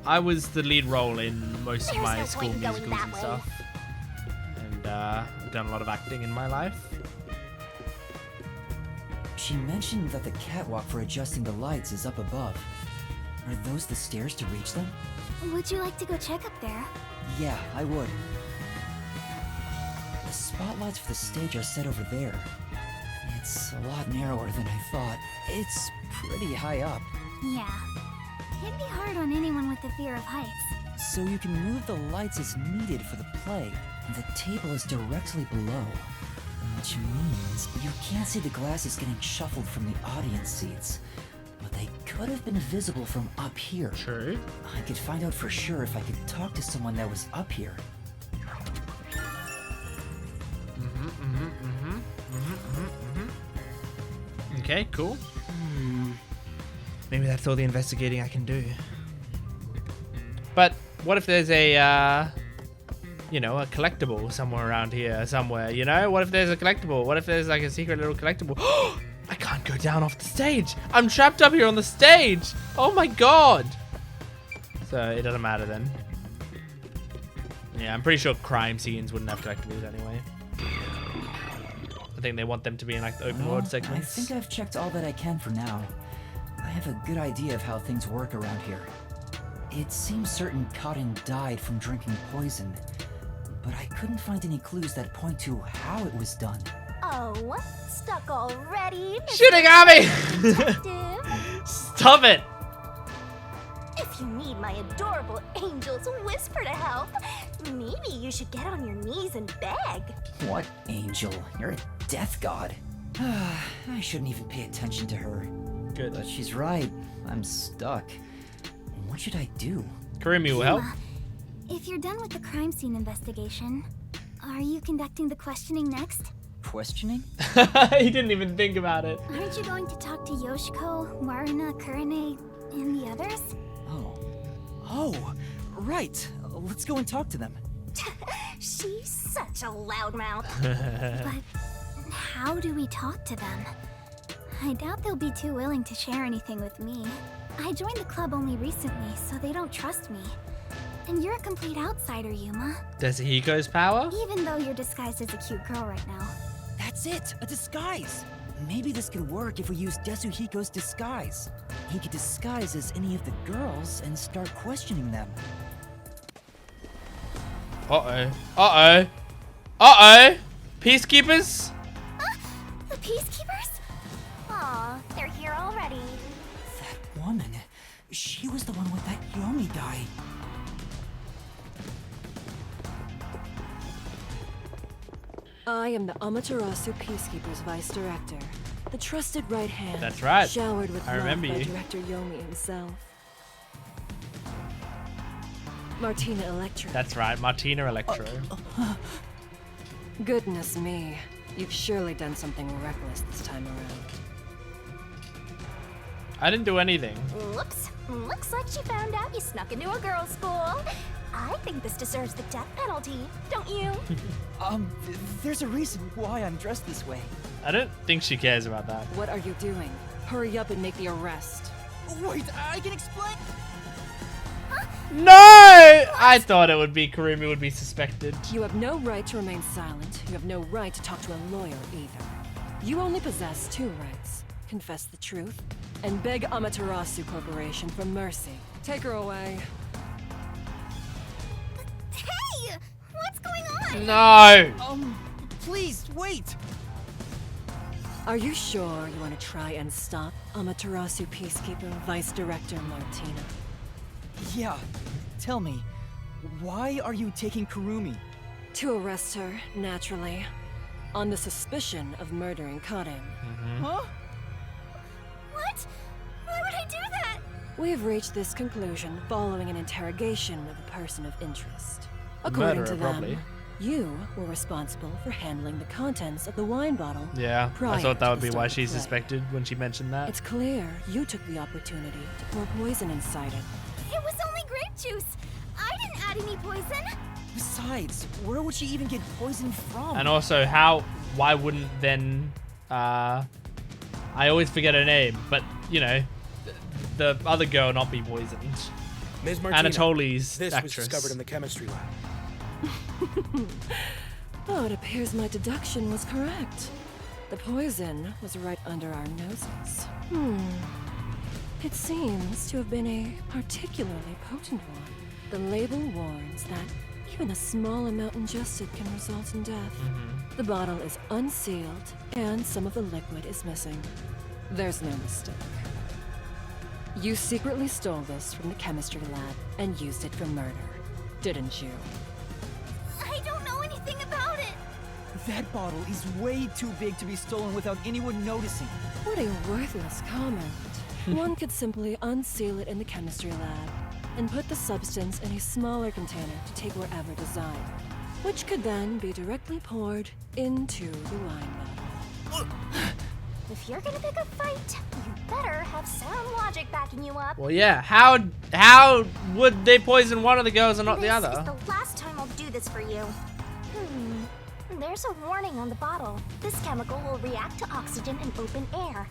Speaker 1: I was the lead role in most of
Speaker 10: There's
Speaker 1: my
Speaker 10: no
Speaker 1: school
Speaker 10: point in going
Speaker 1: musicals
Speaker 10: that
Speaker 1: and
Speaker 10: way.
Speaker 1: stuff, and I've done a lot of acting in my life.
Speaker 3: She mentioned that the catwalk for adjusting the lights is up above. Are those the stairs to reach them?
Speaker 2: Would you like to go check up there?
Speaker 3: Yeah, I would. The spotlights for the stage are set over there. It's a lot narrower than I thought. It's pretty high up.
Speaker 2: Yeah. It'd be hard on anyone with the fear of heights.
Speaker 3: So you can move the lights as needed for the play, and the table is directly below. Which means you can't see the glasses getting shuffled from the audience seats. But they could have been visible from up here.
Speaker 1: True.
Speaker 3: I could find out for sure if I could talk to someone that was up here.
Speaker 1: Okay, cool. Maybe that's all the investigating I can do. But what if there's a, you know, a collectible somewhere around here, somewhere, you know? What if there's a collectible? What if there's like a secret little collectible? I can't go down off the stage. I'm trapped up here on the stage. Oh my god. So it doesn't matter then. Yeah, I'm pretty sure crime scenes wouldn't have collectibles anyway. I think they want them to be in like the open world segments.
Speaker 3: I think I've checked all that I can for now. I have a good idea of how things work around here. It seems certain Cotton died from drinking poison, but I couldn't find any clues that point to how it was done.
Speaker 10: Oh, stuck already?
Speaker 1: Shooting at me!
Speaker 10: Detective?
Speaker 1: Stop it!
Speaker 10: If you need my adorable angel's whisper to help, maybe you should get on your knees and beg.
Speaker 3: What angel? You're a death god. I shouldn't even pay attention to her.
Speaker 1: Good.
Speaker 3: But she's right. I'm stuck. What should I do?
Speaker 1: Kurumi will help.
Speaker 2: If you're done with the crime scene investigation, are you conducting the questioning next?
Speaker 3: Questioning?
Speaker 1: He didn't even think about it.
Speaker 2: Aren't you going to talk to Yoshiko, Marina, Kurane, and the others?
Speaker 3: Oh, right. Let's go and talk to them.
Speaker 10: She's such a loudmouth.
Speaker 2: But how do we talk to them? I doubt they'll be too willing to share anything with me. I joined the club only recently, so they don't trust me. And you're a complete outsider, Yuma.
Speaker 1: Desuhiko's power?
Speaker 2: Even though you're disguised as a cute girl right now.
Speaker 3: That's it, a disguise. Maybe this could work if we use Desuhiko's disguise. He could disguise as any of the girls and start questioning them.
Speaker 1: Uh-oh. Uh-oh. Uh-oh. Peacekeepers?
Speaker 10: The peacekeepers? Aw, they're here already.
Speaker 3: That woman, she was the one with that Yomi guy.
Speaker 15: I am the Amaterasu Peacekeepers Vice Director, the trusted right hand.
Speaker 1: That's right.
Speaker 15: Showered with
Speaker 1: I
Speaker 15: love
Speaker 1: remember
Speaker 15: by
Speaker 1: you.
Speaker 15: Director Yomi himself. Martina Electra.
Speaker 1: That's right, Martina Electro.
Speaker 15: Goodness me, you've surely done something reckless this time around.
Speaker 1: I didn't do anything.
Speaker 10: Whoops. Looks like she found out you snuck into a girls' school. I think this deserves the death penalty, don't you?
Speaker 3: There's a reason why I'm dressed this way.
Speaker 1: I don't think she cares about that.
Speaker 15: What are you doing? Hurry up and make the arrest.
Speaker 3: Wait, I can explain.
Speaker 1: No! I thought it would be Kurumi would be suspected.
Speaker 15: You have no right to remain silent. You have no right to talk to a lawyer either. You only possess two rights. Confess the truth, and beg Amaterasu Corporation for mercy. Take her away.
Speaker 10: Hey! What's going on?
Speaker 1: No!
Speaker 3: Please, wait!
Speaker 15: Are you sure you want to try and stop Amaterasu Peacekeeper Vice Director Martina?
Speaker 3: Yeah, tell me,
Speaker 4: Why are you taking Kurumi?
Speaker 15: To arrest her, naturally. On the suspicion of murdering Kaden.
Speaker 4: Huh?
Speaker 2: What? Why would I do that?
Speaker 15: We've reached this conclusion following an interrogation of a person of interest. According to them,
Speaker 1: probably.
Speaker 15: you were responsible for handling the contents of the wine bottle.
Speaker 1: Yeah, I
Speaker 15: prior
Speaker 1: thought that
Speaker 15: to
Speaker 1: would
Speaker 15: the
Speaker 1: be
Speaker 15: start
Speaker 1: why
Speaker 15: of
Speaker 1: she
Speaker 15: the play.
Speaker 1: suspected when she mentioned that.
Speaker 15: It's clear you took the opportunity to pour poison inside it.
Speaker 2: It was only grape juice. I didn't add any poison.
Speaker 4: Besides, where would she even get poison from?
Speaker 1: And also, why wouldn't then, I always forget her name, but, you know, the other girl not be poisoned.
Speaker 16: Ms. Martina,
Speaker 1: Anatoli's
Speaker 16: this
Speaker 1: actress.
Speaker 16: was discovered in the chemistry lab.
Speaker 15: Oh, it appears my deduction was correct. The poison was right under our noses. It seems to have been a particularly potent one. The label warns that even a small amount ingested can result in death. The bottle is unsealed, and some of the liquid is missing. There's no mistake. You secretly stole this from the chemistry lab and used it for murder, didn't you?
Speaker 2: I don't know anything about it.
Speaker 4: That bottle is way too big to be stolen without anyone noticing.
Speaker 15: What a worthless comment. One could simply unseal it in the chemistry lab and put the substance in a smaller container to take wherever desired, which could then be directly poured into the wine bottle.
Speaker 10: If you're gonna pick a fight, you better have sound logic backing you up.
Speaker 1: Well, yeah. How would they poison one of the girls and not the
Speaker 10: This
Speaker 1: other?
Speaker 10: is the last time I'll do this for you. There's a warning on the bottle. This chemical will react to oxygen in open air,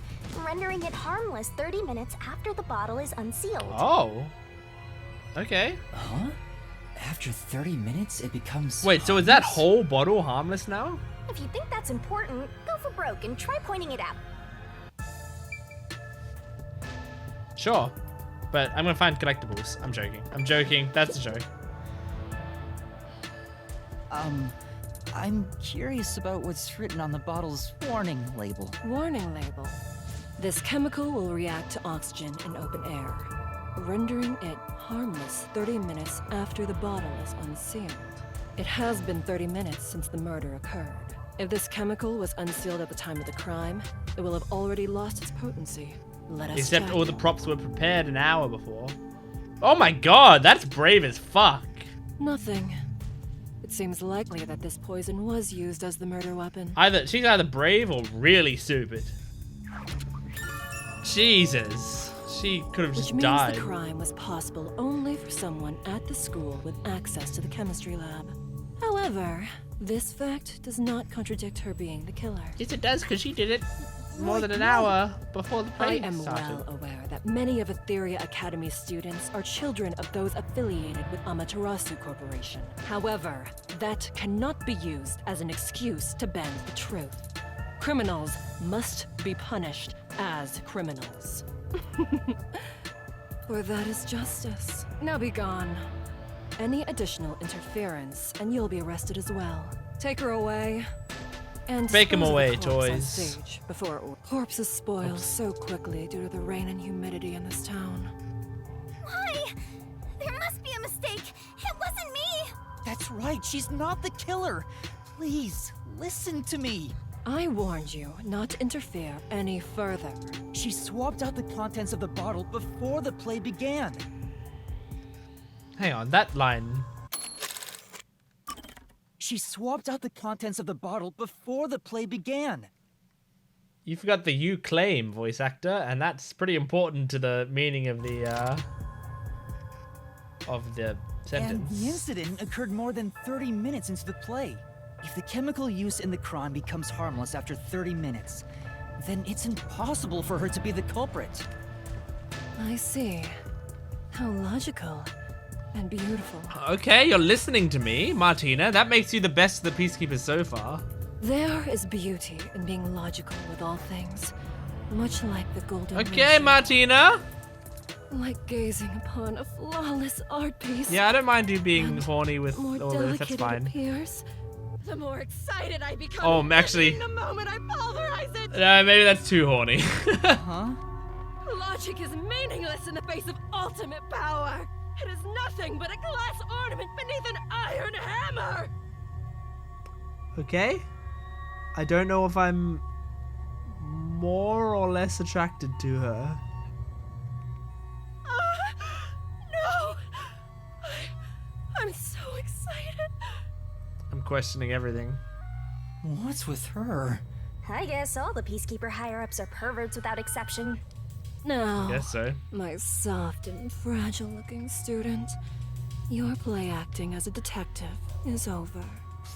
Speaker 10: rendering it harmless 30 minutes after the bottle is unsealed.
Speaker 1: Oh. Okay.
Speaker 3: Huh? After 30 minutes, it becomes
Speaker 1: Wait, so is that whole bottle harmless now?
Speaker 10: If you think that's important, go for broke and try pointing it out.
Speaker 1: Sure. But I'm gonna find collectibles. I'm joking. I'm joking. That's a joke.
Speaker 3: I'm curious about what's written on the bottle's warning label.
Speaker 15: Warning label. This chemical will react to oxygen in open air, rendering it harmless 30 minutes after the bottle is unsealed. It has been 30 minutes since the murder occurred. If this chemical was unsealed at the time of the crime, it will have already lost its potency. Let us
Speaker 1: Except
Speaker 15: check.
Speaker 1: all the props were prepared an hour before. Oh my god, that's brave as fuck.
Speaker 15: Nothing. It seems likely that this poison was used as the murder weapon.
Speaker 1: She's either brave or really stupid. Jesus. She could have just
Speaker 15: Which means
Speaker 1: died.
Speaker 15: the crime was possible only for someone at the school with access to the chemistry lab. However, this fact does not contradict her being the killer.
Speaker 1: Yes, it does, because she did it more than an hour before the play
Speaker 15: I am
Speaker 1: started.
Speaker 15: well aware that many of Etheria Academy students are children of those affiliated with Amaterasu Corporation. However, that cannot be used as an excuse to bend the truth. Criminals must be punished as criminals. For that is justice. Now be gone. Any additional interference, and you'll be arrested as well. Take her away. And
Speaker 1: Take 'em
Speaker 15: dispose of the
Speaker 1: away,
Speaker 15: corpse on
Speaker 1: toys.
Speaker 15: stage before corpses spoil so quickly due to the rain and humidity in this town.
Speaker 2: Why? There must be a mistake. It wasn't me.
Speaker 4: That's right, she's not the killer. Please, listen to me.
Speaker 15: I warned you not to interfere any further.
Speaker 4: She swapped out the contents of the bottle before the play began.
Speaker 1: Hang on, that line.
Speaker 4: She swapped out the contents of the bottle before the play began.
Speaker 1: You forgot the "you claim" voice actor, and that's pretty important to the meaning of the sentence.
Speaker 4: And the incident occurred more than 30 minutes into the play. If the chemical used in the crime becomes harmless after 30 minutes, then it's impossible for her to be the culprit.
Speaker 15: I see. How logical and beautiful.
Speaker 1: Okay, you're listening to me, Martina. That makes you the best of the Peacekeepers so far.
Speaker 15: There is beauty in being logical with all things, much like the golden
Speaker 1: Okay,
Speaker 15: ratio.
Speaker 1: Martina.
Speaker 15: Like gazing upon a flawless art piece.
Speaker 1: Yeah, I don't mind you being horny with
Speaker 15: More
Speaker 1: all this. That's
Speaker 15: delicate it
Speaker 1: fine.
Speaker 15: appears, the more excited I become.
Speaker 1: Oh, actually,
Speaker 15: The moment I pulverize it.
Speaker 1: maybe that's too horny.
Speaker 4: Huh?
Speaker 15: Logic is meaningless in the face of ultimate power. It is nothing but a glass ornament beneath an iron hammer!
Speaker 1: Okay. I don't know if I'm more or less attracted to her.
Speaker 15: No! I'm so excited.
Speaker 1: I'm questioning everything.
Speaker 3: What's with her?
Speaker 10: I guess all the Peacekeeper higher-ups are perverts without exception.
Speaker 15: No.
Speaker 1: I guess so.
Speaker 15: My soft and fragile-looking student, your play acting as a detective is over.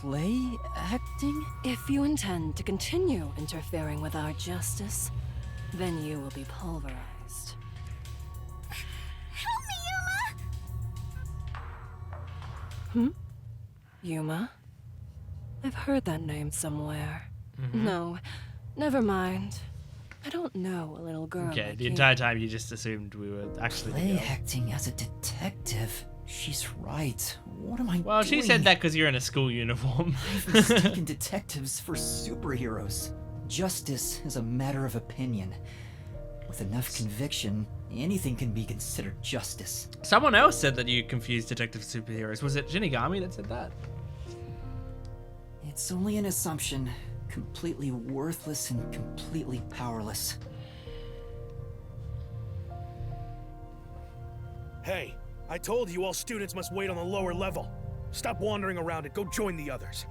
Speaker 3: Play acting?
Speaker 15: If you intend to continue interfering with our justice, then you will be pulverized.
Speaker 10: Help me,
Speaker 15: Hmm?
Speaker 10: Yuma!
Speaker 15: Yuma? I've heard that name somewhere.
Speaker 1: Mm-hmm.
Speaker 15: No, never mind. I don't know a little girl.
Speaker 1: Okay,
Speaker 15: like
Speaker 1: the
Speaker 15: you.
Speaker 1: entire time you just assumed we were actually
Speaker 3: Play
Speaker 1: together.
Speaker 3: acting as a detective? She's right. What am I doing?
Speaker 1: Well, she said that because you're in a school uniform.
Speaker 3: I've mistaken detectives for superheroes. Justice is a matter of opinion. With enough conviction, anything can be considered justice.
Speaker 1: Someone else said that you confused detectives with superheroes. Was it Shinigami that said that?
Speaker 3: It's only an assumption. Completely worthless and completely powerless.
Speaker 16: Hey, I told you all students must wait on the lower level. Stop wandering around and go join the others.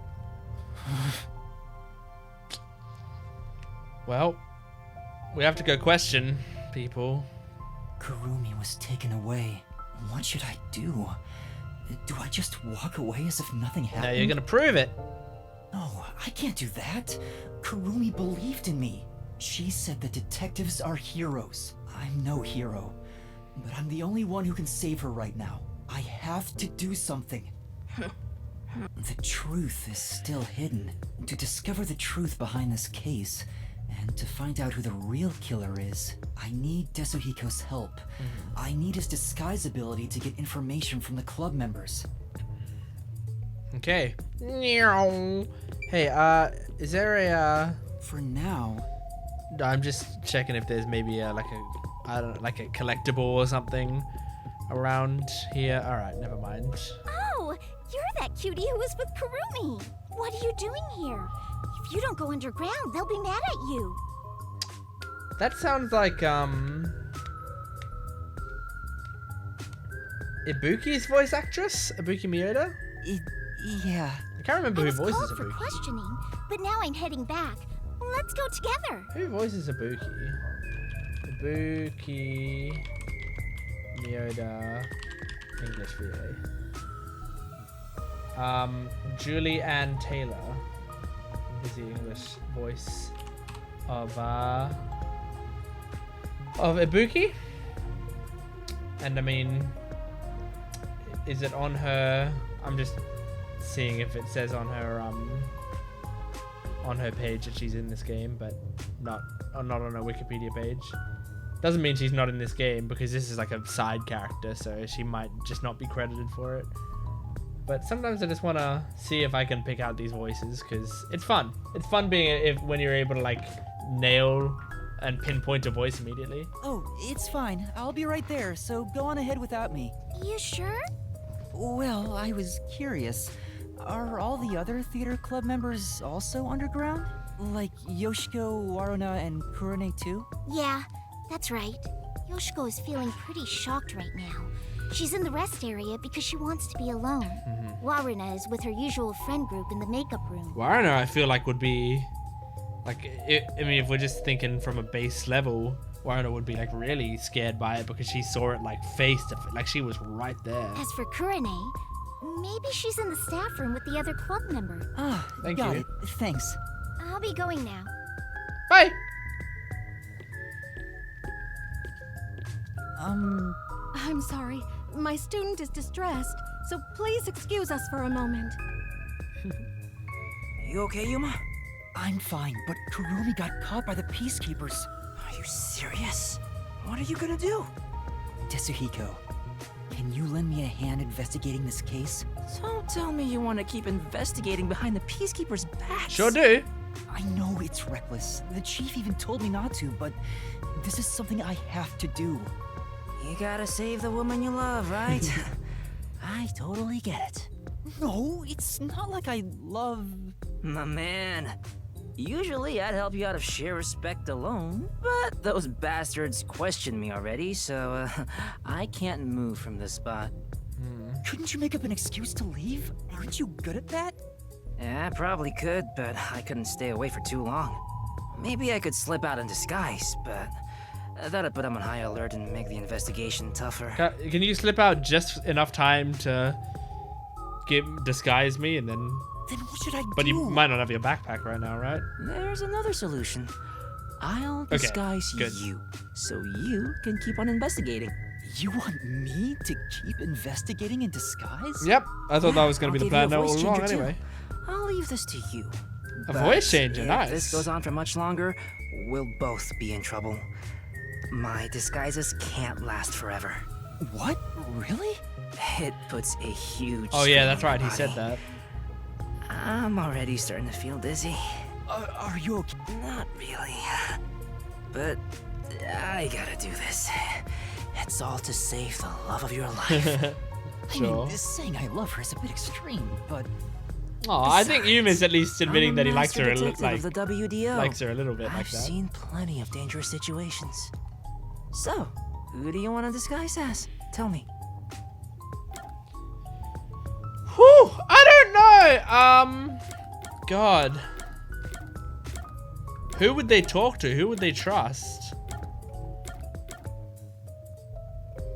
Speaker 1: Well, we have to go question people.
Speaker 3: Kurumi was taken away. What should I do? Do I just walk away as if nothing happened?
Speaker 1: Now you're gonna prove it.
Speaker 3: No, I can't do that. Kurumi believed in me. She said that detectives are heroes. I'm no hero, but I'm the only one who can save her right now. I have to do something. The truth is still hidden. To discover the truth behind this case, and to find out who the real killer is, I need Desuhiko's help. I need his disguise ability to get information from the club members.
Speaker 1: Okay. Hey, is there a,
Speaker 3: For now...
Speaker 1: I'm just checking if there's maybe I don't know, like a collectible or something around here. Alright, never mind.
Speaker 2: Oh, you're that cutie who was with Kurumi. What are you doing here? If you don't go underground, they'll be mad at you.
Speaker 1: That sounds like, Ibuki's voice actress? Ibuki Miyoda?
Speaker 3: Yeah.
Speaker 1: I can't remember
Speaker 2: I
Speaker 1: who
Speaker 2: was
Speaker 1: voices
Speaker 2: called for
Speaker 1: Ibuki.
Speaker 2: questioning, but now I'm heading back. Let's go together.
Speaker 1: Who voices Ibuki? Ibuki Miyoda English VA. Julie Ann Taylor is the English voice of Ibuki. And I mean, is it on her? I'm just seeing if it says on her page that she's in this game, but not on her Wikipedia page. Doesn't mean she's not in this game, because this is like a side character, so she might just not be credited for it. But sometimes I just want to see if I can pick out these voices, because it's fun. It's fun being when you're able to like nail and pinpoint a voice immediately.
Speaker 4: Oh, it's fine. I'll be right there, so go on ahead without me.
Speaker 2: You sure?
Speaker 4: Well, I was curious. Are all the other theater club members also underground? Like Yoshiko, Waruna, and Kurone too?
Speaker 2: Yeah, that's right. Yoshiko is feeling pretty shocked right now. She's in the rest area because she wants to be alone. Waruna is with her usual friend group in the makeup room.
Speaker 1: Waruna, I feel like would be like, I mean, if we're just thinking from a base level, Waruna would be like really scared by it because she saw it like face to face, like she was right there.
Speaker 2: As for Kurone, maybe she's in the staff room with the other club members.
Speaker 4: Ah,
Speaker 1: Thank
Speaker 4: got
Speaker 1: you.
Speaker 4: it. Thanks.
Speaker 2: I'll be going now.
Speaker 1: Bye!
Speaker 11: I'm sorry. My student is distressed, so please excuse us for a moment.
Speaker 8: You okay, Yuma?
Speaker 3: I'm fine, but Kurumi got caught by the Peacekeepers.
Speaker 8: Are you serious? What are you gonna do?
Speaker 3: Desuhiko, can you lend me a hand investigating this case?
Speaker 8: Don't tell me you want to keep investigating behind the Peacekeepers' backs.
Speaker 1: Sure do.
Speaker 3: I know it's reckless. The chief even told me not to, but this is something I have to do.
Speaker 8: You gotta save the woman you love, right? I totally get it.
Speaker 4: No, it's not like I love...
Speaker 8: My man. Usually I'd help you out of sheer respect alone, but those bastards questioned me already, so I can't move from this spot.
Speaker 4: Couldn't you make up an excuse to leave? Aren't you good at that?
Speaker 8: Yeah, I probably could, but I couldn't stay away for too long. Maybe I could slip out in disguise, but that'd put them on high alert and make the investigation tougher.
Speaker 1: Can you slip out just enough time to disguise me and then...
Speaker 4: Then what should I do?
Speaker 1: But you might not have your backpack right now, right?
Speaker 8: There's another solution. I'll disguise you, so you can keep on investigating.
Speaker 4: You want me to keep investigating in disguise?
Speaker 1: Yep, I thought that was going to be the plan all along anyway.
Speaker 8: I'll leave this to you.
Speaker 1: A voice changer, nice.
Speaker 8: If this goes on for much longer, we'll both be in trouble. My disguises can't last forever.
Speaker 4: What? Really?
Speaker 8: It puts a huge...
Speaker 1: Oh yeah, that's right, he said that.
Speaker 8: I'm already starting to feel dizzy.
Speaker 4: Are you okay?
Speaker 8: Not really. But I gotta do this. It's all to save the love of your life.
Speaker 1: Sure.
Speaker 4: I mean, saying I love her is a bit extreme, but...
Speaker 1: Oh, I think Yuma's at least admitting that he likes her,
Speaker 8: like, the WDO.
Speaker 1: Likes her a little bit
Speaker 8: I've
Speaker 1: like that.
Speaker 8: seen plenty of dangerous situations. So, who do you want to disguise as? Tell me.
Speaker 1: Whew, I don't know. God. Who would they talk to? Who would they trust?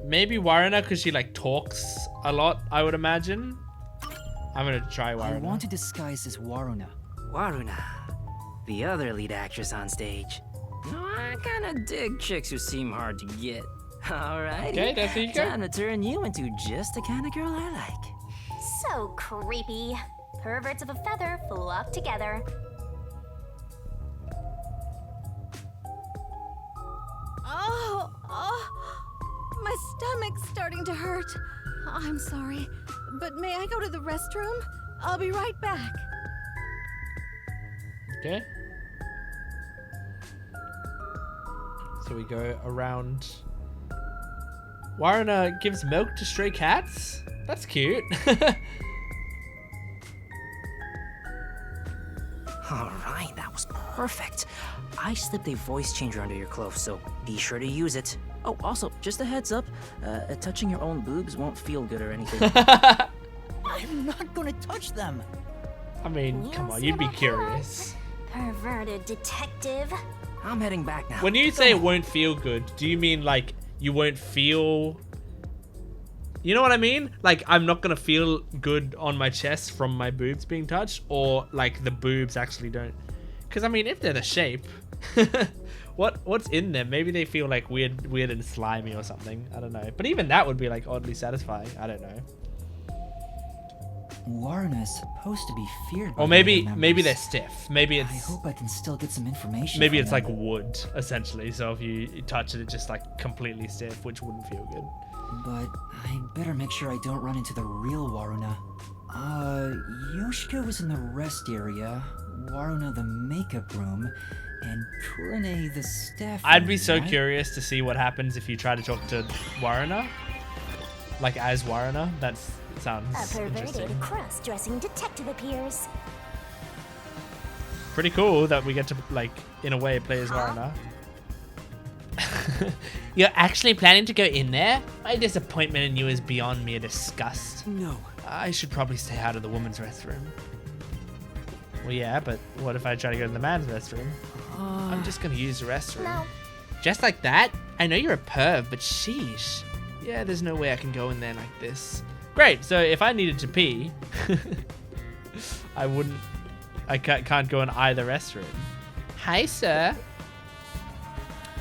Speaker 1: Maybe Waruna, because she like talks a lot, I would imagine. I'm gonna try Waruna.
Speaker 4: I want to disguise as Waruna.
Speaker 8: Waruna, the other lead actress on stage. I kinda dig chicks who seem hard to get. Alright.
Speaker 1: Okay, Desuhiko.
Speaker 8: Time to turn you into just the kind of girl I like.
Speaker 10: So creepy. Perverts of a feather flock together.
Speaker 11: My stomach's starting to hurt. I'm sorry, but may I go to the restroom? I'll be right back.
Speaker 1: Okay. So we go around. Waruna gives milk to stray cats? That's cute.
Speaker 8: Alright, that was perfect. I slipped a voice changer under your clothes, so be sure to use it. Oh, also, just a heads up, touching your own boobs won't feel good or anything.
Speaker 4: I'm not gonna touch them.
Speaker 1: I mean, come on, you'd be curious.
Speaker 10: Perverted detective.
Speaker 8: I'm heading back now.
Speaker 1: When you say it won't feel good, do you mean like you won't feel... You know what I mean? Like, I'm not gonna feel good on my chest from my boobs being touched, or like the boobs actually don't. Because I mean, if they're the shape, what's in them? Maybe they feel like weird and slimy or something. I don't know. But even that would be like oddly satisfying. I don't know.
Speaker 3: Waruna is supposed to be feared.
Speaker 1: Or maybe they're stiff. Maybe it's...
Speaker 3: I hope I can still get some information.
Speaker 1: Maybe it's like wood, essentially. So if you touch it, it's just like completely stiff, which wouldn't feel good.
Speaker 3: But I better make sure I don't run into the real Waruna. Yoshiko was in the rest area, Waruna the makeup room, and Kurumi the staff room.
Speaker 1: I'd be so curious to see what happens if you try to talk to Waruna. Like as Waruna. That sounds
Speaker 10: A perverted
Speaker 1: interesting.
Speaker 10: cross-dressing detective appears.
Speaker 1: Pretty cool that we get to, like, in a way, play as Waruna. You're actually planning to go in there? My disappointment in you is beyond mere disgust.
Speaker 4: No.
Speaker 1: I should probably stay out of the women's restroom. Well, yeah, but what if I try to go to the man's restroom? I'm just gonna use the restroom.
Speaker 10: No.
Speaker 1: Just like that? I know you're a perv, but sheesh. Yeah, there's no way I can go in there like this. Great, so if I needed to pee, I can't go in either restroom. Hi, sir.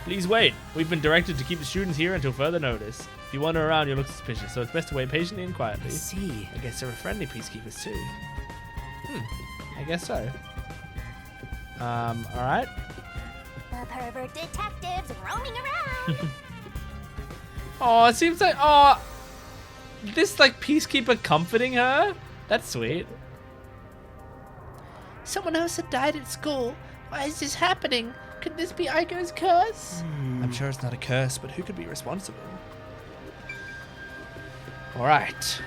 Speaker 1: Please wait. We've been directed to keep the students here until further notice. If you wander around, you'll look suspicious, so it's best to wait patiently and quietly.
Speaker 3: I see.
Speaker 1: I guess there are friendly peacekeepers too. I guess so. Alright.
Speaker 10: The pervert detectives roaming around.
Speaker 1: Oh, it seems like, oh, this like peacekeeper comforting her? That's sweet. Someone else had died at school. Why is this happening? Could this be Aiko's curse? I'm sure it's not a curse, but who could be responsible? All right.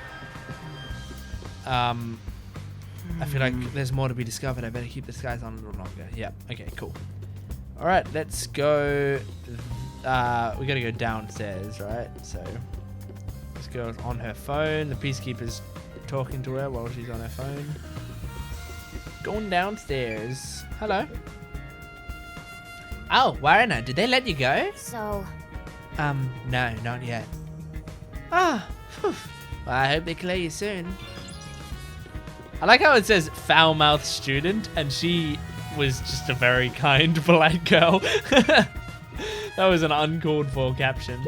Speaker 1: I feel like there's more to be discovered. I better keep this guys on a little longer. Yeah. Okay. Cool. All right. Let's go. We gotta go downstairs, right? So this girl's on her phone. The peacekeeper's talking to her while she's on her phone. Going downstairs. Hello. Oh, Warren, did they let you go?
Speaker 6: So...
Speaker 1: No, not yet. Ah, well, I hope they clear you soon. I like how it says foul-mouthed student, and she was just a very kind, polite girl. That was an uncalled for caption.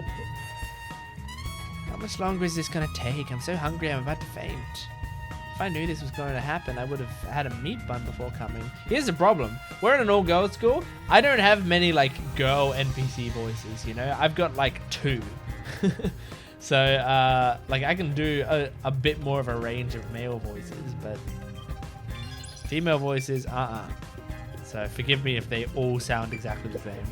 Speaker 1: How much longer is this gonna take? I'm so hungry, I'm about to faint. If I knew this was going to happen, I would have had a meat bun before coming. Here's the problem. We're in an all-girls school. I don't have many, like, girl NPC voices, you know? I've got, like, 2. So, like, I can do a bit more of a range of male voices, but female voices, So, forgive me if they all sound exactly the same.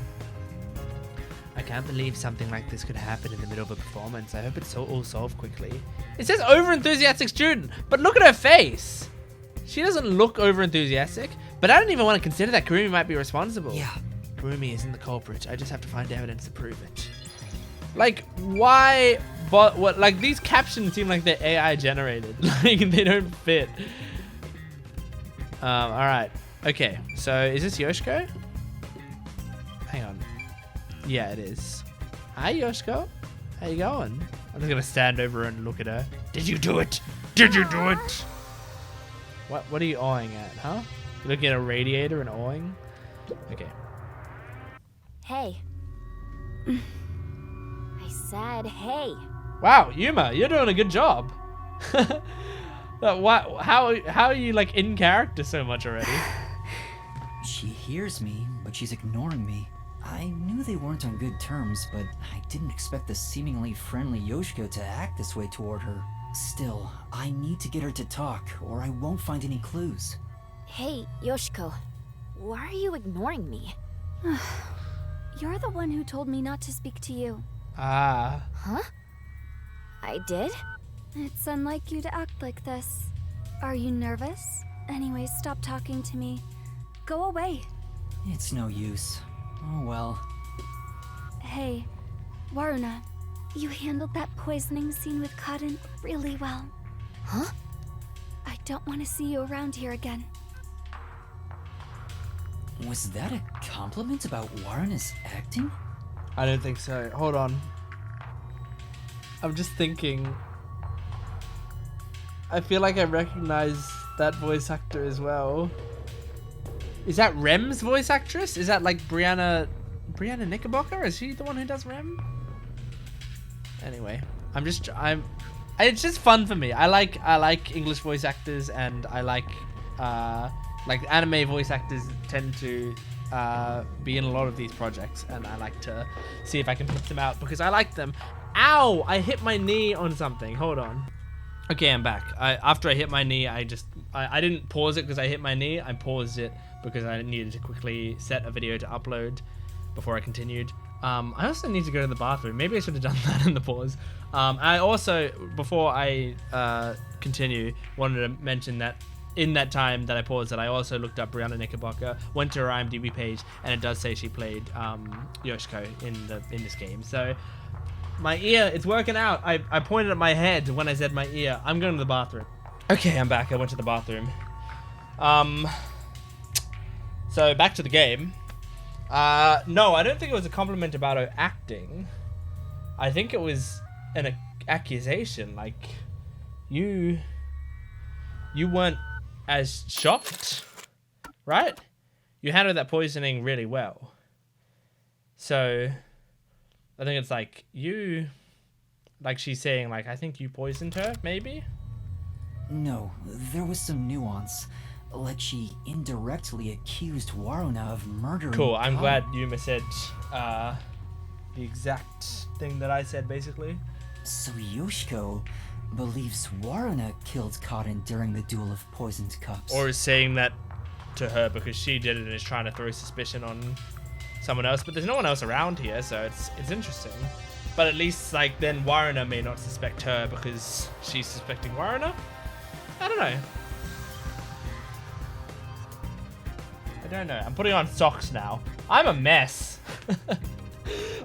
Speaker 1: I can't believe something like this could happen in the middle of a performance. I hope it's all solved quickly. It says over-enthusiastic student, but look at her face. She doesn't look over-enthusiastic, but I don't even want to consider that Kurumi might be responsible.
Speaker 3: Yeah.
Speaker 1: Kurumi isn't the culprit. I just have to find evidence to prove it. Like, why? But what? Like, these captions seem like they're AI generated. Like, they don't fit. All right. Okay. So, is this Yoshiko? Hang on. Yeah, it is. Hi, Yoshiko. How you going? I'm just gonna stand over and look at her. Did you do it? Did you do it? What are you awing at, huh? You looking at a radiator and awing? Okay.
Speaker 6: Hey. I said hey.
Speaker 1: Wow, Yuma, you're doing a good job. How are you like in character so much already?
Speaker 3: She hears me, but she's ignoring me. I knew they weren't on good terms, but I didn't expect the seemingly friendly Yoshiko to act this way toward her. Still, I need to get her to talk, or I won't find any clues.
Speaker 6: Hey, Yoshiko. Why are you ignoring me?
Speaker 2: You're the one who told me not to speak to you.
Speaker 1: Ah.
Speaker 6: Huh? I did?
Speaker 2: It's unlike you to act like this. Are you nervous? Anyway, stop talking to me. Go away.
Speaker 3: It's no use. Oh well.
Speaker 2: Hey, Waruna, you handled that poisoning scene with Cotton really well.
Speaker 6: Huh?
Speaker 2: I don't want to see you around here again.
Speaker 3: Was that a compliment about Waruna's acting?
Speaker 1: I don't think so. Hold on. I'm just thinking. I feel like I recognize that voice actor as well. Is that Rem's voice actress? Is that like Brianna Knickerbocker? Is she the one who does Rem? Anyway, it's just fun for me. I like English voice actors, and I like anime voice actors tend to be in a lot of these projects, and I like to see if I can pick them out because I like them. Ow! I hit my knee on something. Hold on. Okay, I'm back. After I hit my knee, I didn't pause it because I hit my knee. I paused it because I needed to quickly set a video to upload before I continued. I also need to go to the bathroom. Maybe I should have done that in the pause. I also, before I continue, wanted to mention that in that time that I paused that I also looked up Brianna Knickerbocker, went to her IMDb page, and it does say she played Yoshiko in this game. So my ear, it's working out. I pointed at my head when I said my ear. I'm going to the bathroom. Okay, I'm back. I went to the bathroom. So back to the game. No, I don't think it was a compliment about her acting. I think it was an accusation. Like, you weren't as shocked, right? You handled that poisoning really well. So I think it's like she's saying, like, I think you poisoned her, maybe?
Speaker 3: No, there was some nuance. Like she indirectly accused Waruna of murdering.
Speaker 1: Cool, I'm glad Yuma said the exact thing that I said, basically.
Speaker 3: So Yoshiko believes Waruna killed Cotton during the duel of poisoned cups.
Speaker 1: Or is saying that to her because she did it and is trying to throw suspicion on someone else. But there's no one else around here, so it's interesting. But at least, like, then Waruna may not suspect her because she's suspecting Waruna? I don't know. I don't know. I'm putting on socks now. I'm a mess.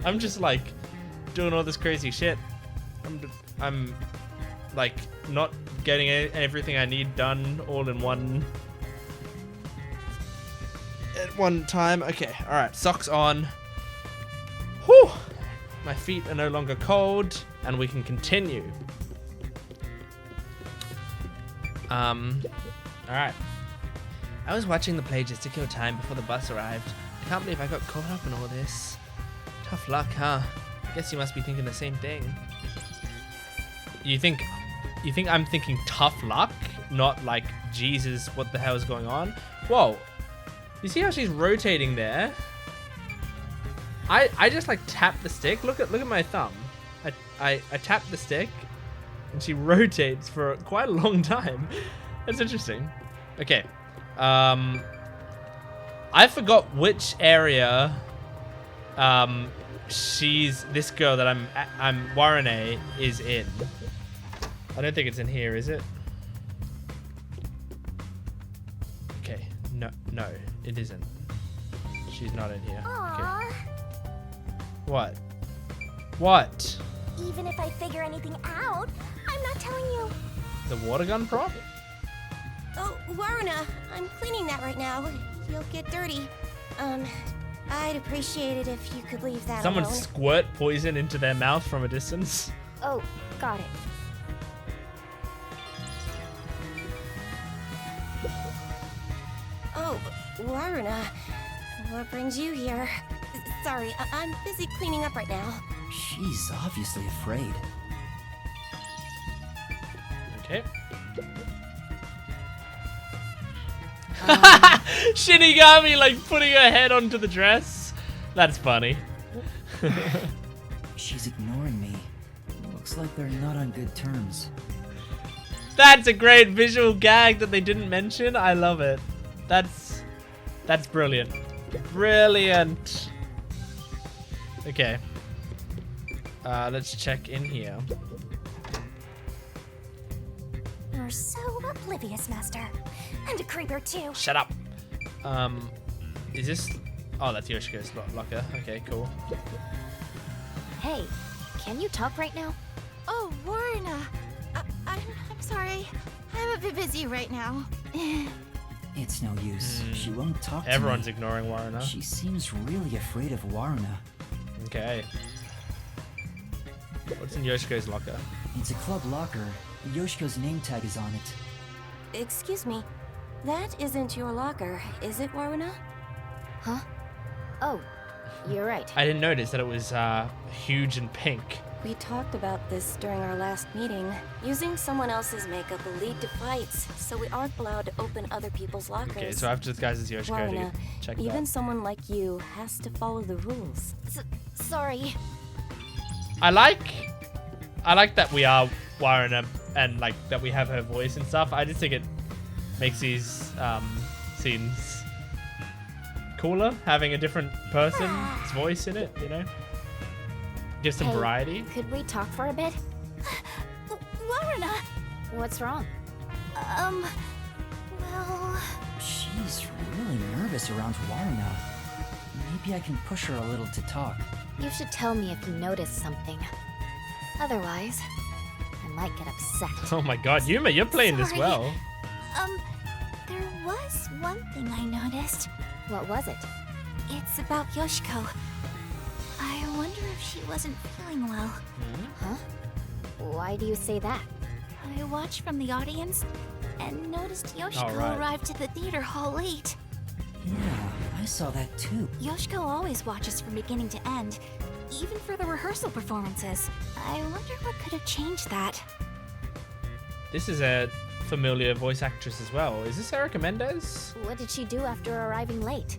Speaker 1: I'm just, like, doing all this crazy shit. I'm like, not getting everything I need done all in one... at one time. Okay, alright. Socks on. Whew! My feet are no longer cold, and we can continue. Alright. I was watching the play just to kill time before the bus arrived. I can't believe I got caught up in all this. Tough luck, huh? I guess you must be thinking the same thing. You think I'm thinking tough luck? Not like, Jesus, what the hell is going on? Whoa. You see how she's rotating there? I just like tap the stick. Look at my thumb. I tap the stick and she rotates for quite a long time. That's interesting. Okay. I forgot which area this girl that I'm Warune is in. I don't think it's in here, is it? Okay. No, it isn't. She's not in here.
Speaker 10: Aww.
Speaker 1: Okay. What? What?
Speaker 10: Even if I figure anything out, I'm not telling you.
Speaker 1: The water gun prop?
Speaker 6: Oh, Waruna, I'm cleaning that right now. You'll get dirty. I'd appreciate it if you could leave that
Speaker 1: Someone
Speaker 6: alone.
Speaker 1: squirt poison into their mouth from a distance.
Speaker 6: Oh, got it. Oh, Waruna, what brings you here? Sorry, I'm busy cleaning up right now.
Speaker 3: She's obviously afraid.
Speaker 1: Okay. Shinigami like putting her head onto the dress. That's funny.
Speaker 3: She's ignoring me. Looks like they're not on good terms.
Speaker 1: That's a great visual gag that they didn't mention. I love it. That's brilliant. Brilliant. Okay. Let's check in here.
Speaker 10: You're so oblivious, Master. And a creeper, too.
Speaker 1: Shut up. Is this... Oh, that's Yoshiko's locker. Okay, cool.
Speaker 6: Hey, can you talk right now?
Speaker 11: Oh, Waruna. I'm sorry. I'm a bit busy right now.
Speaker 3: It's no use. She won't talk to me.
Speaker 1: Everyone's ignoring Waruna.
Speaker 3: She seems really afraid of Waruna.
Speaker 1: Okay. What's in Yoshiko's locker?
Speaker 3: It's a club locker. Yoshiko's name tag is on it.
Speaker 6: Excuse me. That isn't your locker, is it, Waruna? Huh? Oh, you're right.
Speaker 1: I didn't notice that it was huge and pink.
Speaker 6: We talked about this during our last meeting. Using someone else's makeup will lead to fights, so we aren't allowed to open other people's lockers.
Speaker 1: Okay, so I have to disguise as Yoshiko
Speaker 6: Waruna,
Speaker 1: to check that.
Speaker 6: even someone like you has to follow the rules.
Speaker 10: Sorry.
Speaker 1: I like that we are Waruna and like that we have her voice and stuff. I just think it makes these scenes cooler, having a different person's voice in it, you know? Give some variety.
Speaker 6: Could we talk for a bit?
Speaker 10: Waruna!
Speaker 6: What's wrong?
Speaker 10: Well...
Speaker 3: She's really nervous around Waruna. Maybe I can push her a little to talk.
Speaker 6: You should tell me if you notice something. Otherwise, I might get upset.
Speaker 1: Oh my god, Yuma, you're playing this well.
Speaker 10: There was one thing I noticed.
Speaker 6: What was it?
Speaker 10: It's about Yoshiko. I wonder if she wasn't feeling well.
Speaker 6: Huh? Why do you say that?
Speaker 10: I watched from the audience and noticed Yoshiko
Speaker 1: right.
Speaker 10: arrived to the theater hall late.
Speaker 3: Yeah, I saw that too.
Speaker 10: Yoshiko always watches from beginning to end, even for the rehearsal performances. I wonder what could have changed that.
Speaker 1: This is a familiar voice actress as well. Is this Erica Mendez?
Speaker 6: What did she do after arriving late?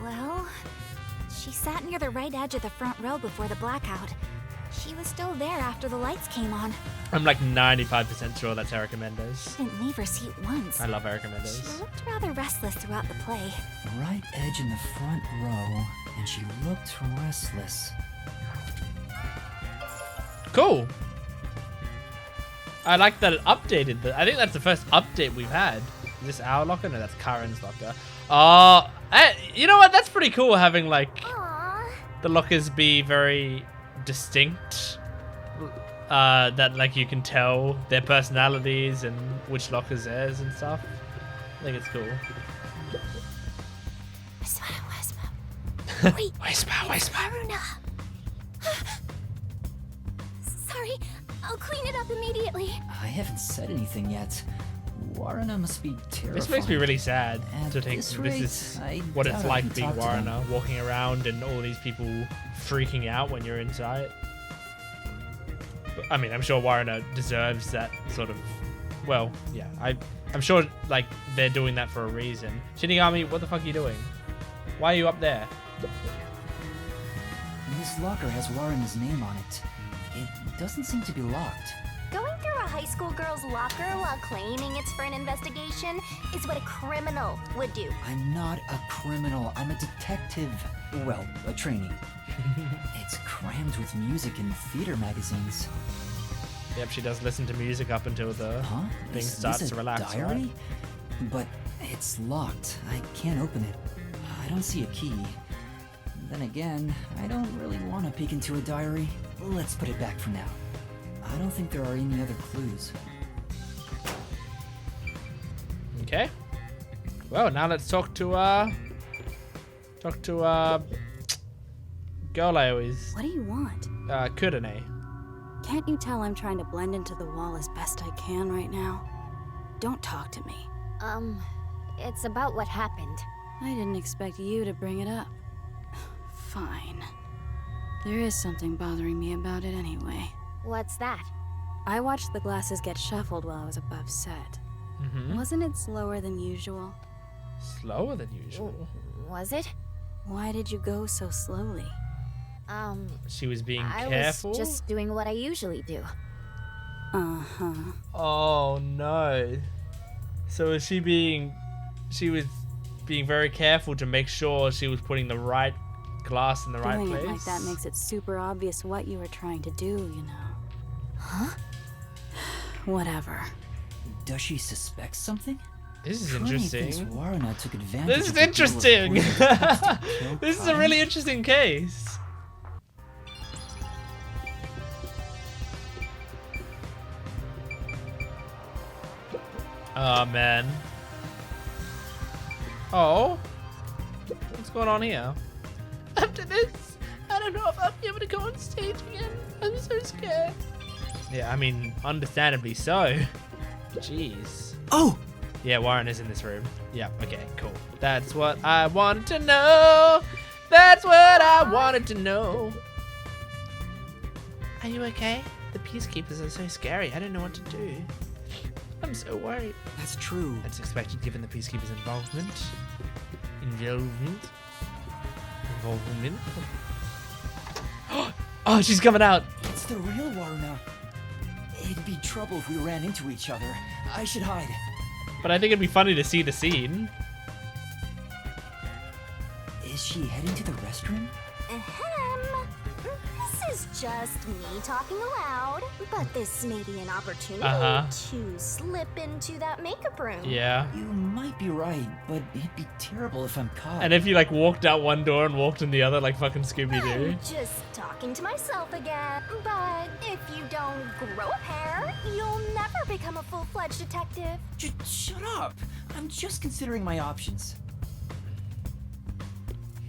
Speaker 10: Well, she sat near the right edge of the front row before the blackout. She was still there after the lights came on.
Speaker 1: I'm like 95% sure that's Erica Mendez.
Speaker 10: She didn't leave her seat once.
Speaker 1: I love Erica Mendez.
Speaker 10: She looked rather restless throughout the play.
Speaker 3: Right edge in the front row, and she looked restless.
Speaker 1: Cool. I like that it updated. I think that's the first update we've had. Is this our locker? No, that's Karen's locker. You know what? That's pretty cool having like the lockers be very distinct. That like you can tell their personalities and which locker's theirs and stuff. I think it's cool.
Speaker 2: Wait,
Speaker 1: whisper.
Speaker 2: Sorry, I'll clean it up immediately.
Speaker 3: I haven't said anything yet. Warana must be terrified.
Speaker 1: This makes me really sad to think
Speaker 3: this
Speaker 1: this is
Speaker 3: rate,
Speaker 1: what
Speaker 3: I
Speaker 1: it's
Speaker 3: doubt I
Speaker 1: like
Speaker 3: can
Speaker 1: being
Speaker 3: talk to them.
Speaker 1: Warana, walking around and all these people freaking out when you're inside. But, I mean, I'm sure Warana deserves that sort of. Well, yeah, I'm sure like they're doing that for a reason. Shinigami, what the fuck are you doing? Why are you up there?
Speaker 3: This locker has Warana's name on it. It doesn't seem to be locked.
Speaker 10: Going through a high school girl's locker while claiming it's for an investigation is what a criminal would do.
Speaker 3: I'm not a criminal. I'm a detective. Well, a trainee. It's crammed with music and theater magazines.
Speaker 1: Yep, she does listen to music up until the thing
Speaker 3: Is
Speaker 1: starts
Speaker 3: this
Speaker 1: to
Speaker 3: a
Speaker 1: relax.
Speaker 3: diary?
Speaker 1: Right?
Speaker 3: But it's locked. I can't open it. I don't see a key. Then again, I don't really want to peek into a diary. Let's put it back for now. I don't think there are any other clues.
Speaker 1: Okay. Well, now let's talk to girl I always
Speaker 11: What do you want?
Speaker 1: Kurumi.
Speaker 11: Can't you tell I'm trying to blend into the wall as best I can right now? Don't talk to me.
Speaker 6: It's about what happened.
Speaker 11: I didn't expect you to bring it up. Fine. There is something bothering me about it anyway.
Speaker 6: What's that?
Speaker 11: I watched the glasses get shuffled while I was above set. Wasn't it slower than usual?
Speaker 1: Slower than usual?
Speaker 6: Was it?
Speaker 11: Why did you go so slowly?
Speaker 1: She was being
Speaker 6: I
Speaker 1: careful?
Speaker 6: was just doing what I usually do.
Speaker 11: Uh-huh.
Speaker 1: Oh no. So was she was being very careful to make sure she was putting the right glass in the right
Speaker 11: Doing
Speaker 1: place?
Speaker 11: it like that makes it super obvious what you were trying to do, you know.
Speaker 6: Huh?
Speaker 11: Whatever.
Speaker 3: Does she suspect something?
Speaker 1: This is
Speaker 3: Kurumi
Speaker 1: interesting.
Speaker 3: thinks Warana took advantage
Speaker 1: This is
Speaker 3: of the deal of
Speaker 1: interesting.
Speaker 3: poison cups to kill
Speaker 1: This is a
Speaker 3: Kai.
Speaker 1: really interesting case. Oh man. Oh. What's going on here? After this, I don't know if I'll be able to go on stage again. I'm so scared. Yeah, I mean, understandably so. Jeez.
Speaker 3: Oh!
Speaker 1: Yeah, Warren is in this room. Yeah, okay, cool. That's what I wanted to know. That's what I wanted to know. Are you okay? The peacekeepers are so scary. I don't know what to do. I'm so worried.
Speaker 3: That's true.
Speaker 1: That's expected given the peacekeepers' involvement. Involvement. Oh, she's coming out.
Speaker 3: It's the real Warana. It'd be trouble if we ran into each other. I should hide.
Speaker 1: But I think it'd be funny to see the scene.
Speaker 3: Is she heading to the restroom?
Speaker 10: This is just me talking aloud, but this may be an opportunity to slip into that makeup room.
Speaker 1: Yeah.
Speaker 3: You might be right, but it'd be terrible if I'm caught.
Speaker 1: And if you like walked out one door and walked in the other like fucking Scooby-Doo.
Speaker 10: I'm just talking to myself again. But if you don't grow a pair, you'll never become a full-fledged detective.
Speaker 3: Shut up! I'm just considering my options.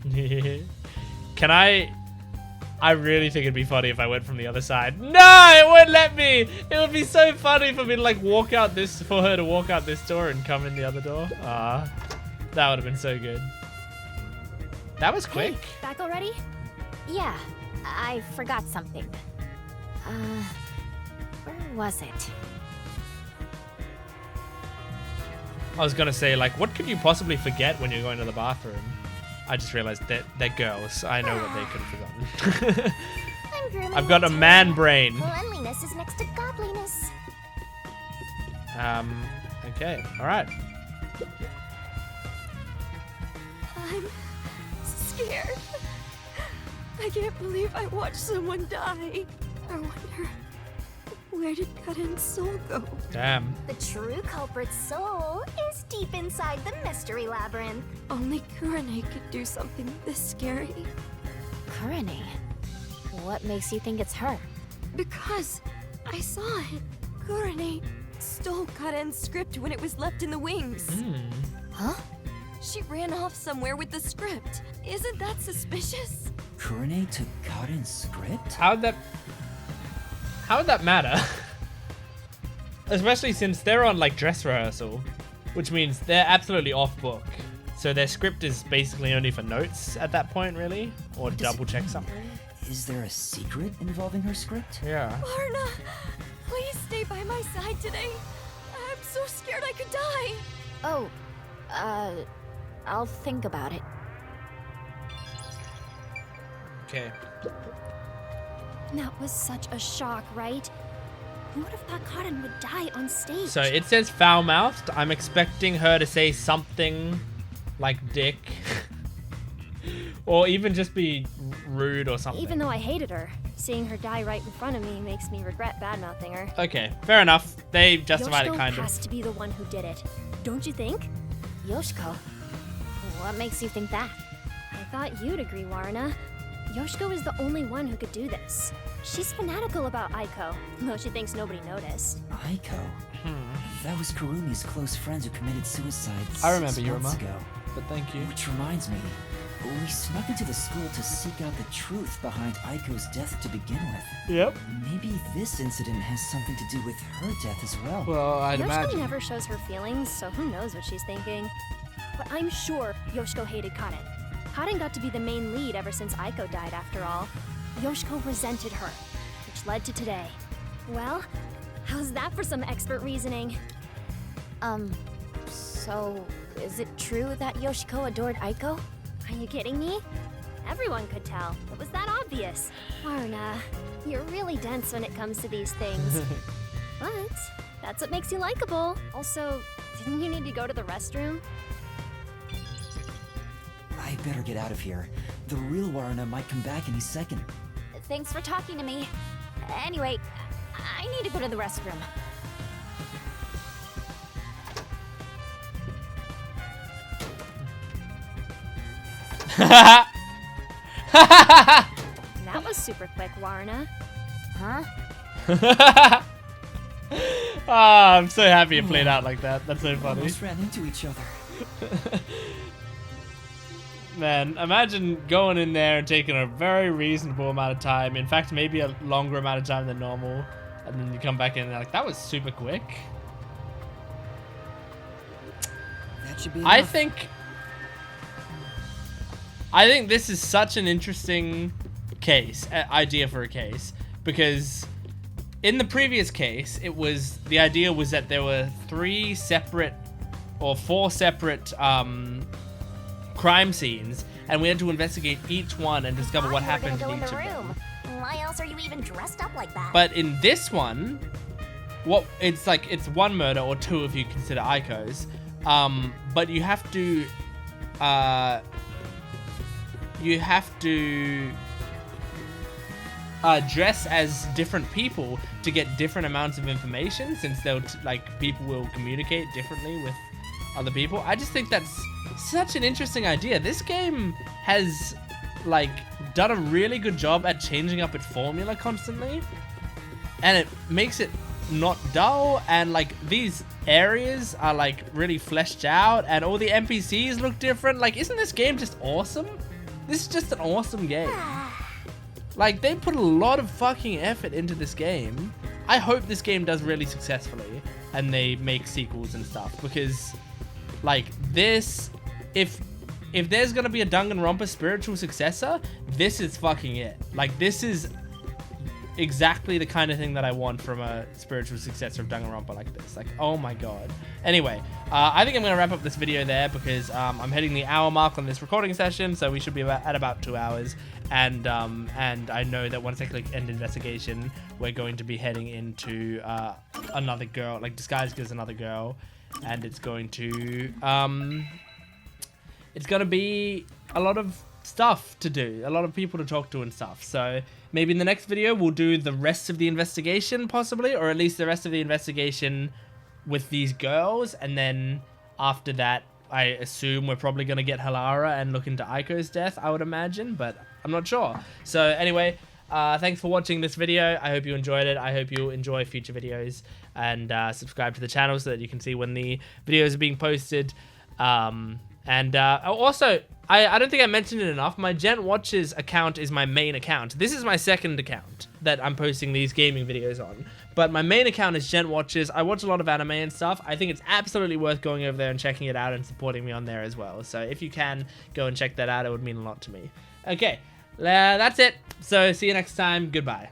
Speaker 1: Can I really think it'd be funny if I went from the other side. No, it won't let me. It would be so funny for me to like walk out this, for her to walk out this door and come in the other door. Ah, that would have been so good. That was quick.
Speaker 6: Hey, back already? Yeah, I forgot something. Where was it?
Speaker 1: I was gonna say, like, what could you possibly forget when you're going to the bathroom? I just realized that they're girls. I know what they could have forgotten. I've got a man brain.
Speaker 10: Cleanliness is next to godliness.
Speaker 1: Okay, all right.
Speaker 11: I'm scared. I can't believe I watched someone die.
Speaker 12: I wonder, where did Karen's soul go?
Speaker 1: Damn.
Speaker 10: The true culprit's soul is deep inside the mystery labyrinth.
Speaker 12: Only Kurumi could do something this scary.
Speaker 6: Kurumi? What makes you think it's her?
Speaker 12: Because I saw it. Kurumi stole Karen's script when it was left in the wings.
Speaker 6: Huh?
Speaker 12: She ran off somewhere with the script. Isn't that suspicious?
Speaker 3: Kurumi took Karen's script?
Speaker 1: How'd that matter? Especially since they're on like dress rehearsal, which means they're absolutely off book. So their script is basically only for notes at that point, really? Or double check something.
Speaker 3: Is there a secret involving her script?
Speaker 1: Yeah.
Speaker 12: Varna, please stay by my side today. I'm so scared I could die.
Speaker 6: Oh, I'll think about it.
Speaker 1: Okay.
Speaker 2: That was such a shock, right? Who would have thought Karen would die on stage?
Speaker 1: So it says foul-mouthed. I'm expecting her to say something like dick. Or even just be rude or something.
Speaker 2: Even though I hated her, seeing her die right in front of me makes me regret bad-mouthing her.
Speaker 1: Okay, fair enough. They justified it kind
Speaker 2: Yoshiko has to be the one who did it. Don't you think?
Speaker 6: Yoshiko? What makes you think that?
Speaker 2: I thought you'd agree, Warna. Yoshiko is the only one who could do this. She's fanatical about Aiko, though she thinks nobody noticed.
Speaker 3: Aiko? That was Kurumi's close friends who committed suicide
Speaker 1: I remember
Speaker 3: 6 months
Speaker 1: Yuruma,
Speaker 3: ago.
Speaker 1: but thank you.
Speaker 3: Which reminds me, we snuck into the school to seek out the truth behind Aiko's death to begin with.
Speaker 1: Yep.
Speaker 3: Maybe this incident has something to do with her death as well.
Speaker 1: Well, I'd
Speaker 2: Yoshiko
Speaker 1: imagine.
Speaker 2: never shows her feelings, so who knows what she's thinking. But I'm sure Yoshiko hated Karen. Karen got to be the main lead ever since Aiko died, after all. Yoshiko resented her, which led to today. Well, how's that for some expert reasoning?
Speaker 6: So is it true that Yoshiko adored Aiko?
Speaker 2: Are you kidding me? Everyone could tell. It was that obvious. Warna, you're really dense when it comes to these things. But that's what makes you likable. Also, didn't you need to go to the restroom?
Speaker 3: I better get out of here. The real Warna might come back any second.
Speaker 6: Thanks for talking to me. Anyway, I need to go to the restroom.
Speaker 2: That was super quick, Warna.
Speaker 6: Huh?
Speaker 1: I'm so happy it played out like that. That's so funny.
Speaker 3: Almost ran into each other.
Speaker 1: Man, imagine going in there and taking a very reasonable amount of time. In fact, maybe a longer amount of time than normal. And then you come back in and like, that was super quick.
Speaker 3: That should be
Speaker 1: I think this is such an interesting case, idea for a case, because in the previous case, the idea was that there were 4 separate crime scenes, and we had to investigate each one and discover what happened in each of them.
Speaker 10: Why else are you even dressed up like that?
Speaker 1: But in this one, it's one murder or 2 if you consider Aiko's. But you have to dress as different people to get different amounts of information, since people will communicate differently with other people. I just think that's such an interesting idea. This game has done a really good job at changing up its formula constantly, and it makes it not dull, and these areas are really fleshed out, and all the NPCs look different. Isn't this game just awesome? This is just an awesome game. They put a lot of fucking effort into this game. I hope this game does really successfully and they make sequels and stuff, because this, if there's gonna be a Danganronpa spiritual successor, this is fucking it. This is exactly the kind of thing that I want from a spiritual successor of Danganronpa like this. Oh my god. Anyway, I think I'm gonna wrap up this video there, because I'm hitting the hour mark on this recording session, so we should be at about 2 hours. And I know that once I click end investigation, we're going to be heading into another girl, disguised as another girl, and it's going to be a lot of stuff to do, a lot of people to talk to and stuff. So maybe in the next video we'll do the rest of the investigation possibly, or at least the rest of the investigation with these girls, and then after that I assume we're probably going to get Halara and look into Aiko's death, I would imagine, but I'm not sure. So anyway, thanks for watching this video. I hope you enjoyed it. I hope you enjoy future videos, and subscribe to the channel so that you can see when the videos are being posted. Also, I don't think I mentioned it enough, my Gent Watches account is my main account. This is my second account that I'm posting these gaming videos on, but my main account is Gent Watches. I watch a lot of anime and stuff. I think it's absolutely worth going over there and checking it out and supporting me on there as well. So if you can, go and check that out. It would mean a lot to me. Okay, that's it. So see you next time. Goodbye.